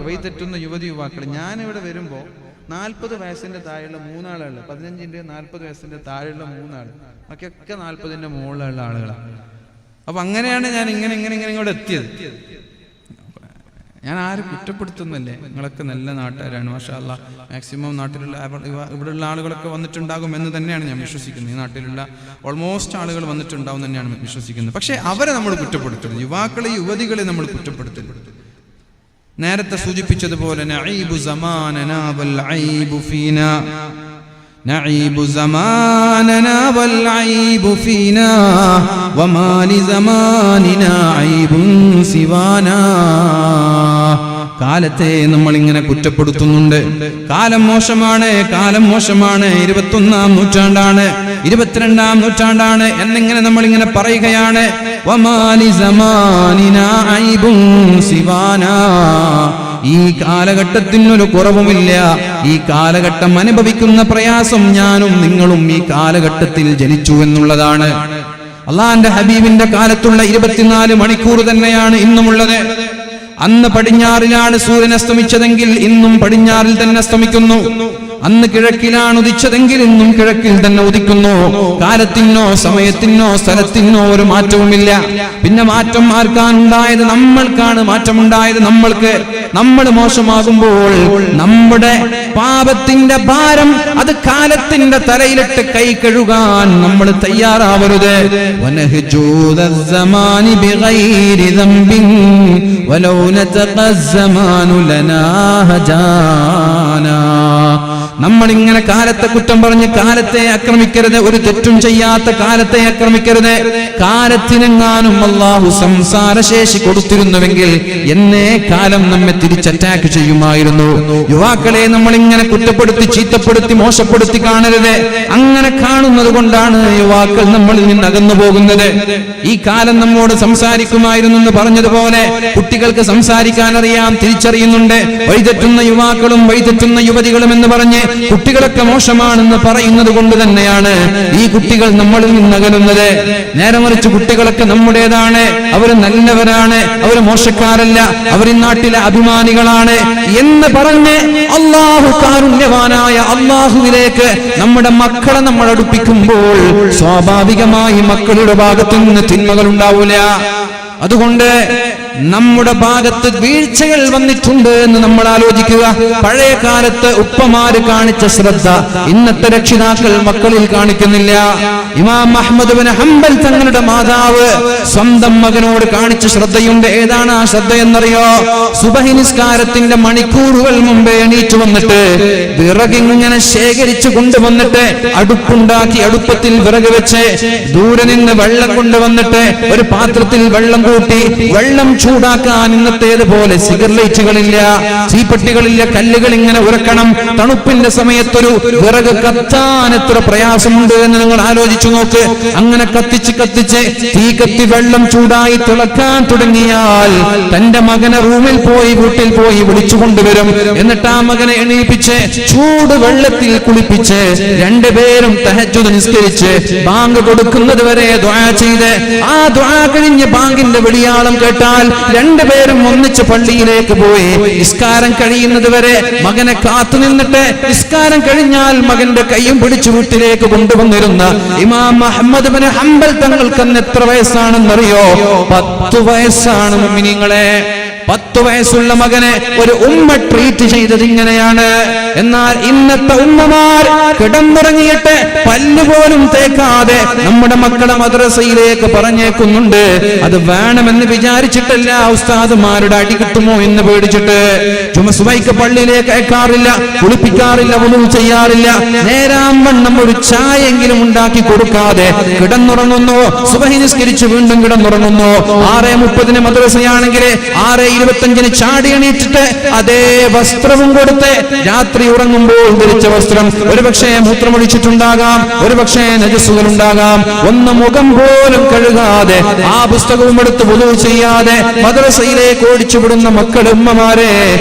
വഴിതെറ്റുന്ന യുവാക്കൾ. ഞാനിവിടെ വരുമ്പോൾ 40 വയസ്സിന്റെ താഴെയുള്ള 3 ആളുകൾ, 15 40 വയസ്സിന്റെ താഴെയുള്ള 3 ആൾ, ബാക്കിയൊക്കെ 40 മുകളിലുള്ള ആളുകളാണ്. അപ്പൊ അങ്ങനെയാണ് ഞാൻ ഇങ്ങനെ ഇങ്ങോട്ട് എത്തിയത്. ഞാൻ ആരും കുറ്റപ്പെടുത്തുന്നല്ലേ, നിങ്ങളൊക്കെ നല്ല നാട്ടുകാരാണ്, മാഷാ അല്ലാ. മാക്സിമം നാട്ടിലുള്ള ഇവിടെയുള്ള ആളുകളൊക്കെ വന്നിട്ടുണ്ടാകും എന്ന് തന്നെയാണ് ഞാൻ വിശ്വസിക്കുന്നത്. ഈ നാട്ടിലുള്ള ഓൾമോസ്റ്റ് ആളുകൾ വന്നിട്ടുണ്ടാവും തന്നെയാണ് വിശ്വസിക്കുന്നത്. പക്ഷെ അവരെ നമ്മൾ കുറ്റപ്പെടുത്തരുത്, യുവതികളെ നമ്മൾ കുറ്റപ്പെടുത്തരുത്. നേരത്തെ സൂചിപ്പിച്ചതുപോലെ നഈബു സമാനനാ വൽ ഐബു ഫീനാ, നഈബു സമാനനാ വൽ ഐബു ഫീനാ വമാ ലി സമാനിനാ ഐബുൻ സിവാനാ. കാലത്തെ നമ്മൾ ഇങ്ങനെ കുറ്റപ്പെടുത്തുന്നുണ്ട്. കാലം മോശമാണ്, 21-ാം നൂറ്റാണ്ടാണ്. 22-ാം നൂറ്റാണ്ടാണ് എന്നിങ്ങനെ നമ്മളിങ്ങനെ പറയുകയാണ്. വമാലി സമാനിനാ ഐബുൻ സിവാനാ, ഈ കാലഘട്ടത്തിനൊരു കുറവുമില്ല. ഈ കാലഘട്ടം അനുഭവിക്കുന്ന പ്രയാസം ഞാനും നിങ്ങളും ഈ കാലഘട്ടത്തിൽ ജനിച്ചു എന്നുള്ളതാണ്. അള്ളാന്റെ ഹബീബിന്റെ കാലത്തുള്ള 24 മണിക്കൂർ തന്നെയാണ് ഇന്നുമുള്ളത്. അന്ന് പടിഞ്ഞാറിലാണ് സൂര്യൻ അസ്തമിച്ചതെങ്കിൽ ഇന്നും പടിഞ്ഞാറിൽ തന്നെ അസ്തമിക്കുന്നു. അന്ന് കിഴക്കിലാണ് ഉദിച്ചതെങ്കിൽ ഇന്നും കിഴക്കിൽ തന്നെ ഉദിക്കുന്നു. കാലത്തിനോ സമയത്തിനോ സ്ഥലത്തിനോ ഒരു മാറ്റവുമില്ല. പിന്നെ മാറ്റം ആർക്കാണുണ്ടായത്? നമ്മൾക്കാണ് മാറ്റമുണ്ടായത്. നമ്മൾക്ക്. നമ്മൾ മോശമാകുമ്പോൾ നമ്മുടെ പാപത്തിന്റെ ഭാരം അത് കാലത്തിന്റെ തലയിലിട്ട് കൈ കഴുകാൻ നമ്മൾ തയ്യാറാവരുത്. നമ്മളിങ്ങനെ കാലത്തെ കുറ്റം പറഞ്ഞ് കാലത്തെ ആക്രമിക്കരുത്. ഒരു തെറ്റും ചെയ്യാത്ത കാലത്തെ ആക്രമിക്കരുത്. കാലത്തിനെങ്ങാനും അല്ലാഹു സംസാരശേഷി കൊടുത്തിരുന്നുവെങ്കിൽ എന്നേ കാലം നമ്മെ തിരിച്ചറ്റാക്ക് ചെയ്യുമായിരുന്നു. യുവാക്കളെ നമ്മളിങ്ങനെ കുറ്റപ്പെടുത്തി ചീത്തപ്പെടുത്തി മോശപ്പെടുത്തി കാണരുത്. അങ്ങനെ കാണുന്നത് കൊണ്ടാണ് യുവാക്കൾ നമ്മളിൽ നിന്ന് അകന്നു പോകുന്നത്. ഈ കാലം നമ്മോട് സംസാരിക്കുമായിരുന്നു എന്ന് പറഞ്ഞതുപോലെ കുട്ടികൾക്ക് സംസാരിക്കാൻ അറിയാം, തിരിച്ചറിയുന്നുണ്ട്. വഴിതെറ്റുന്ന യുവാക്കളും വഴിതെറ്റുന്ന യുവതികളും എന്ന് പറഞ്ഞ് കുട്ടികളൊക്കെ മോശമാണെന്ന് പറയുന്നത് കൊണ്ട് തന്നെയാണ് ഈ കുട്ടികൾ നമ്മളിൽ നിന്നകലുന്നത്. നേരെ മറിച്ച് കുട്ടികളൊക്കെ നമ്മുടേതാണ്, അവര് നല്ലവരാണ്, അവര് മോശക്കാരല്ല, അവർ ഈ നാട്ടിലെ അഭിമാനികളാണ് എന്ന് പറഞ്ഞ് അല്ലാഹു കാരുണ്യവാനായ അല്ലാഹുവിലേക്ക് നമ്മുടെ മക്കളെ നമ്മൾ അടുപ്പിക്കുമ്പോൾ സ്വാഭാവികമായി മക്കളുടെ ഭാഗത്തു നിന്ന് തിന്മകൾ ഉണ്ടാവില്ല. അതുകൊണ്ട് നമ്മുടെ ഭാഗത്ത് വീഴ്ചകൾ വന്നിട്ടുണ്ട് എന്ന് നമ്മൾ ആലോചിക്കുക. പഴയ കാലത്ത് ഉപ്പമാര് കാണിച്ച ശ്രദ്ധ ഇന്നത്തെ രക്ഷിതാക്കൾ മക്കളിൽ കാണിക്കുന്നില്ല. ഇമാം അഹ്മദ് ബിൻ ഹംബൽ തങ്ങളുടെ മാതാവ് സ്വന്തം മകനോട് കാണിച്ച ശ്രദ്ധയുണ്ട്. ഏതാണ് ആ ശ്രദ്ധ എന്നറിയോ? സുബഹി നിസ്കാരത്തിന്റെ മണിക്കൂറുകൾ മുമ്പേ എണീറ്റ് വന്നിട്ട് വിറകിങ്ങനെ ശേഖരിച്ചു കൊണ്ടുവന്നിട്ട് അടുപ്പുണ്ടാക്കി അടുപ്പത്തിൽ വിറക് വെച്ച് ദൂരെ നിന്ന് വെള്ളം കൊണ്ടുവന്നിട്ട് ഒരു പാത്രത്തിൽ വെള്ളം കൂട്ടി വെള്ളം ചൂടാക്കാൻ ഇന്നത്തേതുപോലെ സിഗരലൈറ്റുകളില്ല, തീപ്പെട്ടികളില്ല, കല്ലുകൾ ഇങ്ങനെ ഉരക്കണം. തണുപ്പിന്റെ സമയത്തൊരു വിറക് കത്താൻ എത്ര പ്രയാസമുണ്ട് എന്ന് നിങ്ങൾ ആലോചിച്ചു നോക്ക്. അങ്ങനെ കത്തിച്ച് കത്തിച്ച് തീ കത്തി വെള്ളം ചൂടായി തിളക്കാൻ തുടങ്ങിയാൽ തന്റെ മകനെ റൂമിൽ പോയി വീട്ടിൽ പോയി വിളിച്ചു കൊണ്ടുവരും. എന്നിട്ട് ആ മകനെ എണീപ്പിച്ച് ചൂട് വെള്ളത്തിൽ കുളിപ്പിച്ച് രണ്ടുപേരും തഹജ്ജുദ് നിസ്കരിച്ച് ബാങ്ക് കൊടുക്കുന്നത് വരെ ദുആ ചെയ്ത് ആ ദുആ കഴിഞ്ഞ് ബാങ്കിന്റെ വെളിയാളം കേട്ടാൽ രണ്ടുപേരും ഒന്നിച്ച് പള്ളിയിലേക്ക് പോയി നിസ്കാരം കഴിയുന്നത് വരെ മകനെ കാത്തു നിന്നിട്ട് നിസ്കാരം കഴിഞ്ഞാൽ മകന്റെ കൈയും പിടിച്ചു വീട്ടിലേക്ക് കൊണ്ടുവന്നിരുന്ന ഇമാം അഹ്മദ് ബിൻ ഹംബൽ തങ്ങൾക്ക് അന്ന് എത്ര വയസ്സാണെന്നറിയോ? 10 വയസ്സാണ് മുഅ്മിനീങ്ങളെ. 10 വയസ്സുള്ള മകനെ ഒരു ഉമ്മ ട്രീറ്റ് ചെയ്തത് ഇങ്ങനെയാണ്. എന്നാൽ ഇന്നത്തെ ഉമ്മമാർ കിടന്നുറങ്ങിയിട്ട് പല്ലുപോലും തേക്കാതെ നമ്മുടെ മക്കളെ മദ്രസയിലേക്ക് പറഞ്ഞേക്കുന്നുണ്ട്. അത് വേണമെന്ന് വിചാരിച്ചിട്ടല്ല, ഉസ്താദുമാരുടെ അടി കിട്ടുമോ എന്ന് പേടിച്ചിട്ട്. സുബഹിക്ക് പള്ളിയിലേക്ക് അയക്കാറില്ല, കുളിപ്പിക്കാറില്ല, വുളൂ ചെയ്യാറില്ല. നേരാംവണ്ണം ഒരു ചായെങ്കിലും ഉണ്ടാക്കി കൊടുക്കാതെ കിടന്നുറങ്ങുന്നു. സുബഹി നിസ്കരിച്ച് വീണ്ടും കിടന്നുറങ്ങുന്നു. 6:30 മദ്രസയാണെങ്കിൽ 6:25 ചാടി എണീറ്റിട്ട് അതേ വസ്ത്രവും കൊടുത്ത് രാത്രി ഉറങ്ങുമ്പോൾ ധരിച്ച വസ്ത്രം ഒരുപക്ഷെ മൂത്രമൊഴിച്ചിട്ടുണ്ടാകാം, ഒരുപക്ഷെ നജസ്സുകൾ ഉണ്ടാകാം. ഒന്ന് മുഖം പോലും കഴുകാതെ ആ പുസ്തകവും എടുത്ത് വുളൂ ചെയ്യാതെ മദ്രസയിലേക്ക് ഓടിച്ചുവിടുന്ന മക്കൾ, ഉമ്മമാരെ,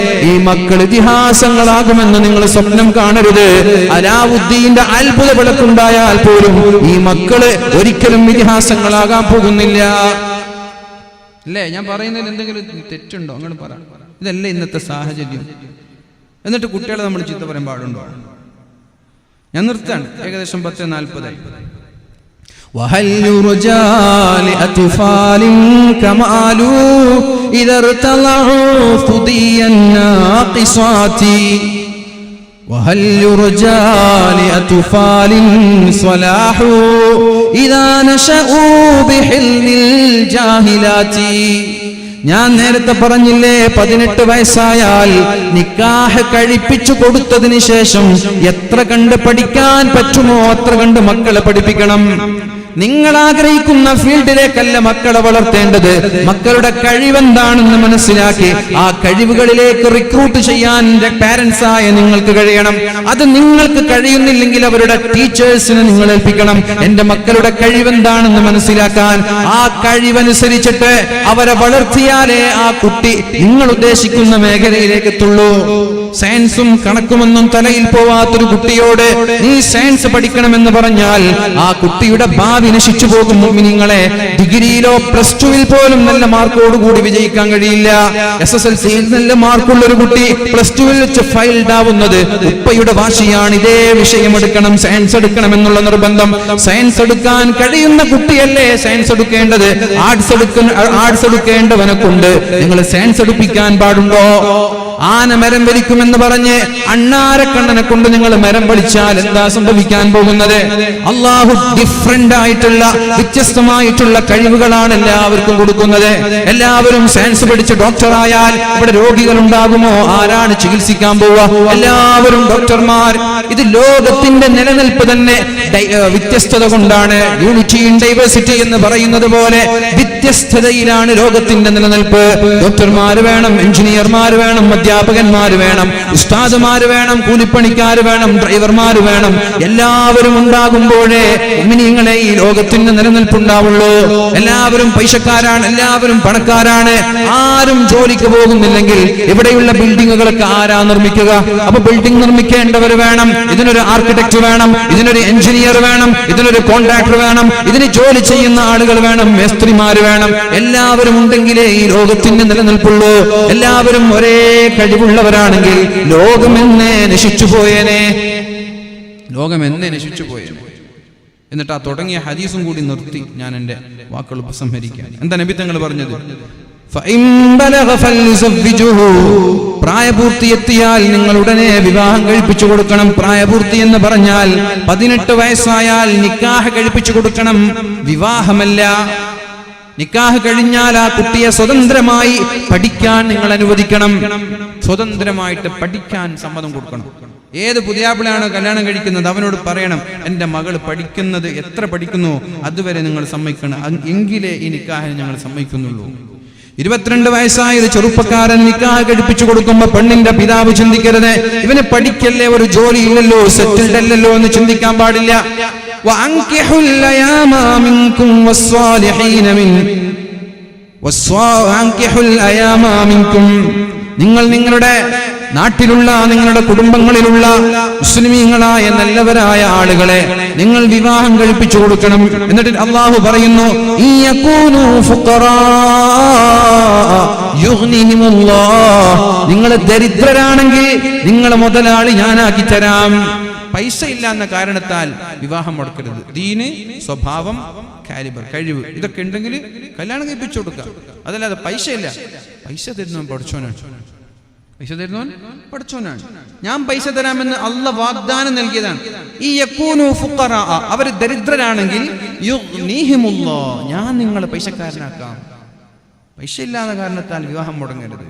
ഈ മക്കൾ ഇതിഹാസങ്ങളാകുമെന്ന് നിങ്ങൾ സ്വപ്നം കാണരുത്. അലാവുദ്ദീന്റെ അത്ഭുത വിളക്കുണ്ടായാൽ പോലും ഈ മക്കള് ഒരിക്കലും ഇതിഹാസങ്ങളാകാൻ പോകുന്നില്ല. അല്ലേ? ഞാൻ പറയുന്നതിൽ എന്തെങ്കിലും തെറ്റുണ്ടോ? അങ്ങനെ പറ. ഇതല്ലേ ഇന്നത്തെ സാഹചര്യം. എന്നിട്ട് കുട്ടികളെ നമ്മൾ ചീത്ത പറയാൻ പാടുണ്ടോ? ഞാൻ നിർത്താണ്. ഏകദേശം 10:40. وهل يرجى لأطفال كمال إذا ارتضعوا فضي الناقصات وهل يرجى لأطفال صلاح إذا نشأوا بحلم الجاهلات. ഞാൻ നേരത്തെ പറഞ്ഞില്ലേ, 18 വയസ്സായാൽ നിക്കാഹ് കഴിപ്പിച്ചു കൊടുത്തതിന് ശേഷം എത്ര കണ്ട് പഠിക്കാൻ പറ്റുമോ അത്ര കണ്ട് മക്കളെ പഠിപ്പിക്കണം. നിങ്ങൾ ആഗ്രഹിക്കുന്ന ഫീൽഡിലേക്കല്ല മക്കളെ വളർത്തേണ്ടത്. മക്കളുടെ കഴിവെന്താണെന്ന് മനസ്സിലാക്കി ആ കഴിവുകളിലേക്ക് റിക്രൂട്ട് ചെയ്യാൻ പാരന്റ്സ് ആയ നിങ്ങൾക്ക് കഴിയണം. അത് നിങ്ങൾക്ക് കഴിയുന്നില്ലെങ്കിൽ അവരുടെ ടീച്ചേഴ്സിനെ നിങ്ങൾ ഏൽപ്പിക്കണം. എന്റെ മക്കളുടെ കഴിവെന്താണെന്ന് മനസ്സിലാക്കാൻ ആ കഴിവനുസരിച്ചിട്ട് അവരെ വളർത്തിയാലേ ആ കുട്ടി നിങ്ങൾ ഉദ്ദേശിക്കുന്ന മേഖലയിലേക്ക് എത്തുള്ളൂ. സയൻസും കണക്കുമൊന്നും തലയിൽ പോവാത്തൊരു കുട്ടിയോട് നീ സയൻസ് പഠിക്കണമെന്ന് പറഞ്ഞാൽ ആ കുട്ടിയുടെ ഭാവി നശിച്ചു പോകും. മുഅ്മിനീങ്ങളെ, ഡിഗ്രിയിലോ പ്ലസ് ടുവിൽ പോലും നല്ല മാർക്കോടുകൂടി വിജയിക്കാൻ കഴിയില്ല. SSLCയിൽ നല്ല മാർക്കുള്ള ഒരു കുട്ടി പ്ലസ് ടുവിൽ വെച്ച് ഫെയിൽഡ് ആവുന്നത് ഉപ്പയുടെ വാശിയാണ്. ഇതേ വിഷയം എടുക്കണം, സയൻസ് എടുക്കണം എന്നുള്ള നിർബന്ധം. സയൻസ് എടുക്കാൻ കഴിയുന്ന കുട്ടിയല്ലേ സയൻസ് എടുക്കേണ്ടത്? ആർട്സ് എടുക്കേണ്ടവനെ കൊണ്ട് നിങ്ങൾ സയൻസ് എടുപ്പിക്കാൻ പാടുണ്ടോ? ആന മരം വലിക്കുമെന്ന് പറഞ്ഞ് അണ്ണാരക്കണ്ണനെ കൊണ്ട് നിങ്ങൾ മരം വലിച്ചാൽ എന്താ സംഭവിക്കാൻ പോകുന്നത്? അള്ളാഹു ഡിഫറന്റ് ആയിട്ടുള്ള വ്യത്യസ്തമായിട്ടുള്ള കഴിവുകളാണ് എല്ലാവർക്കും കൊടുക്കുന്നത്. എല്ലാവരും സയൻസ് പഠിച്ച് ഡോക്ടറായാൽ ഇവിടെ രോഗികൾ ഉണ്ടാകുമോ? ആരാണ് ചികിത്സിക്കാൻ പോവുക? എല്ലാവരും ഡോക്ടർമാർ. ഇത് ലോകത്തിന്റെ നിലനിൽപ്പ് തന്നെ വ്യത്യസ്തത കൊണ്ടാണ്. യൂണിറ്റി ഇൻ ഡൈവേഴ്സിറ്റി എന്ന് പറയുന്നത് പോലെ വ്യത്യസ്തതയിലാണ് ലോകത്തിന്റെ നിലനിൽപ്പ്. ഡോക്ടർമാർ വേണം, എഞ്ചിനീയർമാർ വേണം, അധ്യാപകന്മാർ വേണം, ഉസ്താദുമാർ വേണം, കൂലിപ്പണിക്കാർ വേണം, ഡ്രൈവർമാർ വേണം. എല്ലാവരും ഉണ്ടാകുമ്പോഴേ മുഅ്മിനീങ്ങളെ ഈ ലോകത്തിന്റെ നിലനിൽപ്പുണ്ടാവുള്ളൂ. എല്ലാവരും പൈസക്കാരാണ്, എല്ലാവരും പണക്കാരാണ്. ആരും ജോലിക്ക് പോകുന്നില്ലെങ്കിൽ ഇവിടെയുള്ള ബിൽഡിങ്ങുകളൊക്കെ ആരാ നിർമ്മിക്കുക? അപ്പൊ ബിൽഡിംഗ് നിർമ്മിക്കേണ്ടവർ വേണം, ഇതിനൊരു ആർക്കിടെക്ട് വേണം, ഇതിനൊരു എഞ്ചിനീയർ വേണം, ഇതിനൊരു കോൺട്രാക്ടർ വേണം, ഇതിന് ജോലി ചെയ്യുന്ന ആളുകൾ വേണം, മേസ്ത്രിമാർ വേണം. എല്ലാവരും ഉണ്ടെങ്കിലേ ഈ ലോകത്തിന് നിലനിൽപ്പുള്ളൂ. എല്ലാവരും ഒരേ കഴിവുള്ളവരാണെങ്കിൽ ലോകമെന്നേ നശിച്ചു പോയേനെ. ലോകമെന്നേ നശിച്ചു പോയേനെ. എന്നിട്ട് ആ തുടങ്ങിയ ഹദീസും കൂടി നിർത്തി ഞാൻ എന്റെ വാക്കുകൾ ഉപസംഹരിക്കാൻ. എന്താ നബി തങ്ങൾ പറഞ്ഞത്? പ്രായപൂർത്തിയെത്തിയാൽ നിങ്ങൾ ഉടനെ വിവാഹം കഴിപ്പിച്ചു കൊടുക്കണം. പ്രായപൂർത്തി എന്ന് പറഞ്ഞാൽ 18 വയസ്സായാൽ നിക്കാഹ് കഴിപ്പിച്ചു കൊടുക്കണം, വിവാഹമല്ല. നിക്കാഹ് കഴിഞ്ഞാൽ ആ കുട്ടിയെ സ്വതന്ത്രമായി പഠിക്കാൻ നിങ്ങൾ അനുവദിക്കണം. സ്വതന്ത്രമായിട്ട് പഠിക്കാൻ സമ്മതം കൊടുക്കണം. ഏത് പുതിയാപ്പിളാണോ കല്യാണം കഴിക്കുന്നത് അവനോട് പറയണം, എന്റെ മകൾ പഠിക്കുന്നത് എത്ര പഠിക്കുന്നു അതുവരെ നിങ്ങൾ സമ്മതിക്കണം, എങ്കിലേ ഈ നിക്കാഹിന് ഞങ്ങൾ സമ്മതിക്കുന്നുള്ളൂ. 22 വയസ്സായ ഒരു ചെറുപ്പക്കാരൻ നിക്കാഹ് കഴിപ്പിച്ചു കൊടുക്കുമ്പോ പെണ്ണിന്റെ പിതാവ് ചിന്തിക്കരുത്, ഇവന് പഠിക്കല്ലേ, ഒരു ജോലി ഇല്ലല്ലോ, സെറ്റിൽഡ് അല്ലല്ലോ എന്ന് ചിന്തിക്കാൻ പാടില്ല. നിങ്ങൾ നിങ്ങളുടെ നാട്ടിലുള്ള നിങ്ങളുടെ കുടുംബങ്ങളിലുള്ള മുസ്ലിമീങ്ങളായ നല്ലവരായ ആളുകളെ നിങ്ങൾ വിവാഹം കഴിപ്പിച്ചു കൊടുക്കണം. എന്നിട്ട് അല്ലാഹു പറയുന്നു, നിങ്ങൾ ദരിദ്രരാണെങ്കിൽ നിങ്ങളെ മുതലാളി ഞാനാക്കി തരാം. പൈസ ഇല്ല എന്ന കാരണത്താൽ വിവാഹം മുടക്കരുത്. ദീന്, സ്വഭാവം, കാലിബർ, കഴിവ്, ഇതൊക്കെ ഉണ്ടെങ്കിൽ കല്യാണം കഴിപ്പിച്ചു കൊടുക്കുക. അതല്ലാതെ പൈസ ഇല്ല, പൈസ തരുന്നവൻ പഠിച്ചോനാണ്, പൈസ തരുന്നവൻ പഠിച്ചോനാണ്. ഞാൻ പൈസ തരാമെന്ന് അള്ളാഹ് വാഗ്ദാനം നൽകിയതാണ്. ഈ യകൂനു ഫുഖറാ, അവർ ദരിദ്രരാണെങ്കിൽ യുഗ്നിഹിമുല്ലാഹ്, ഞാൻ നിങ്ങളെ പൈസക്കാരനാക്കാം. പൈസ ഇല്ലാന്ന കാരണത്താൽ വിവാഹം മുടങ്ങരുത്.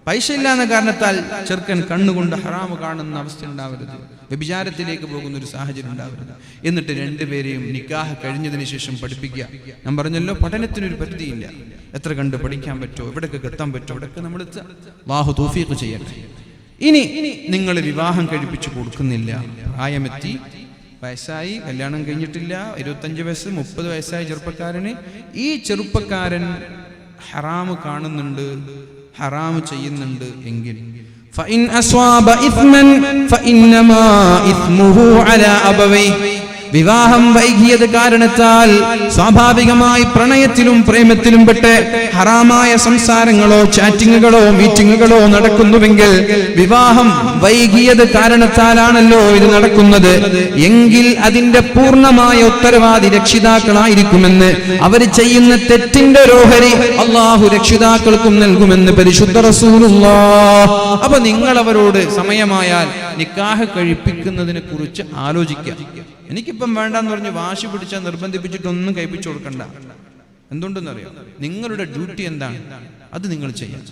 പൈസ ഇല്ലാന്ന കാരണത്താൽ ചെറുക്കൻ കണ്ണുകൊണ്ട് ഹറാമ് കാണുന്ന അവസ്ഥ ഉണ്ടാവരുത്. വ്യഭിചാരത്തിലേക്ക് പോകുന്ന ഒരു സാഹചര്യം ഉണ്ടാവരുത്. എന്നിട്ട് രണ്ടുപേരെയും നിക്കാഹ് കഴിഞ്ഞതിന് ശേഷം പഠിപ്പിക്കുക. ഞാൻ പറഞ്ഞല്ലോ, പഠനത്തിനൊരു പരിധിയില്ല. എത്ര കണ്ട് പഠിക്കാൻ പറ്റുമോ, എവിടേക്ക് എത്താൻ പറ്റുമോ അവിടേക്ക് നമ്മൾ അല്ലാഹു തൗഫീഖ് ചെയ്യട്ടെ. ഇനി നിങ്ങൾ വിവാഹം കഴിപ്പിച്ചു കൊടുക്കുന്നില്ല, പ്രായമെത്തി, വയസ്സായി, കല്യാണം കഴിഞ്ഞിട്ടില്ല, 25 വയസ്സ് 30 വയസ്സായ ചെറുപ്പക്കാരന്, ഈ ചെറുപ്പക്കാരൻ ഹറാമ് കാണുന്നുണ്ട്, ഹറാമ് ചെയ്യുന്നുണ്ട് എങ്കിൽ فإن أصاب إثما فإنما إثمه على أبويه. വിവാഹം വൈകിയത് കാരണത്താൽ സ്വാഭാവികമായി പ്രണയത്തിലും പ്രേമത്തിലും പെട്ട് ഹറാമായ സംസാരങ്ങളോ ചാറ്റിങ്ങുകളോ മീറ്റിങ്ങുകളോ നടക്കുന്നുവെങ്കിൽ, വിവാഹം വൈകിയത് കാരണത്താലാണല്ലോ ഇത് നടക്കുന്നത് എങ്കിൽ അതിന്റെ പൂർണ്ണമായ ഉത്തരവാദി രക്ഷിതാക്കളായിരിക്കുമെന്ന്, അവർ ചെയ്യുന്ന തെറ്റിന്റെ ഓഹരി അല്ലാഹു രക്ഷിതാക്കൾക്കും നൽകുമെന്ന് പരിശുദ്ധ റസൂലുള്ളാഹ്. അപ്പൊ നിങ്ങൾ അവരോട് സമയമായാൽ നിക്കാഹ് കഴിപ്പിക്കുന്നതിനെ കുറിച്ച് ആലോചിക്കുക. എനിക്കിപ്പം വേണ്ടെന്ന് പറഞ്ഞ് വാശി പിടിച്ചാൽ നിർബന്ധിപ്പിച്ചിട്ടൊന്നും കഴിപ്പിച്ചു കൊടുക്കണ്ട. എന്തുകൊണ്ടെന്നറിയാം, നിങ്ങളുടെ ഡ്യൂട്ടി എന്താണ് അത് നിങ്ങൾ ചെയ്യാം.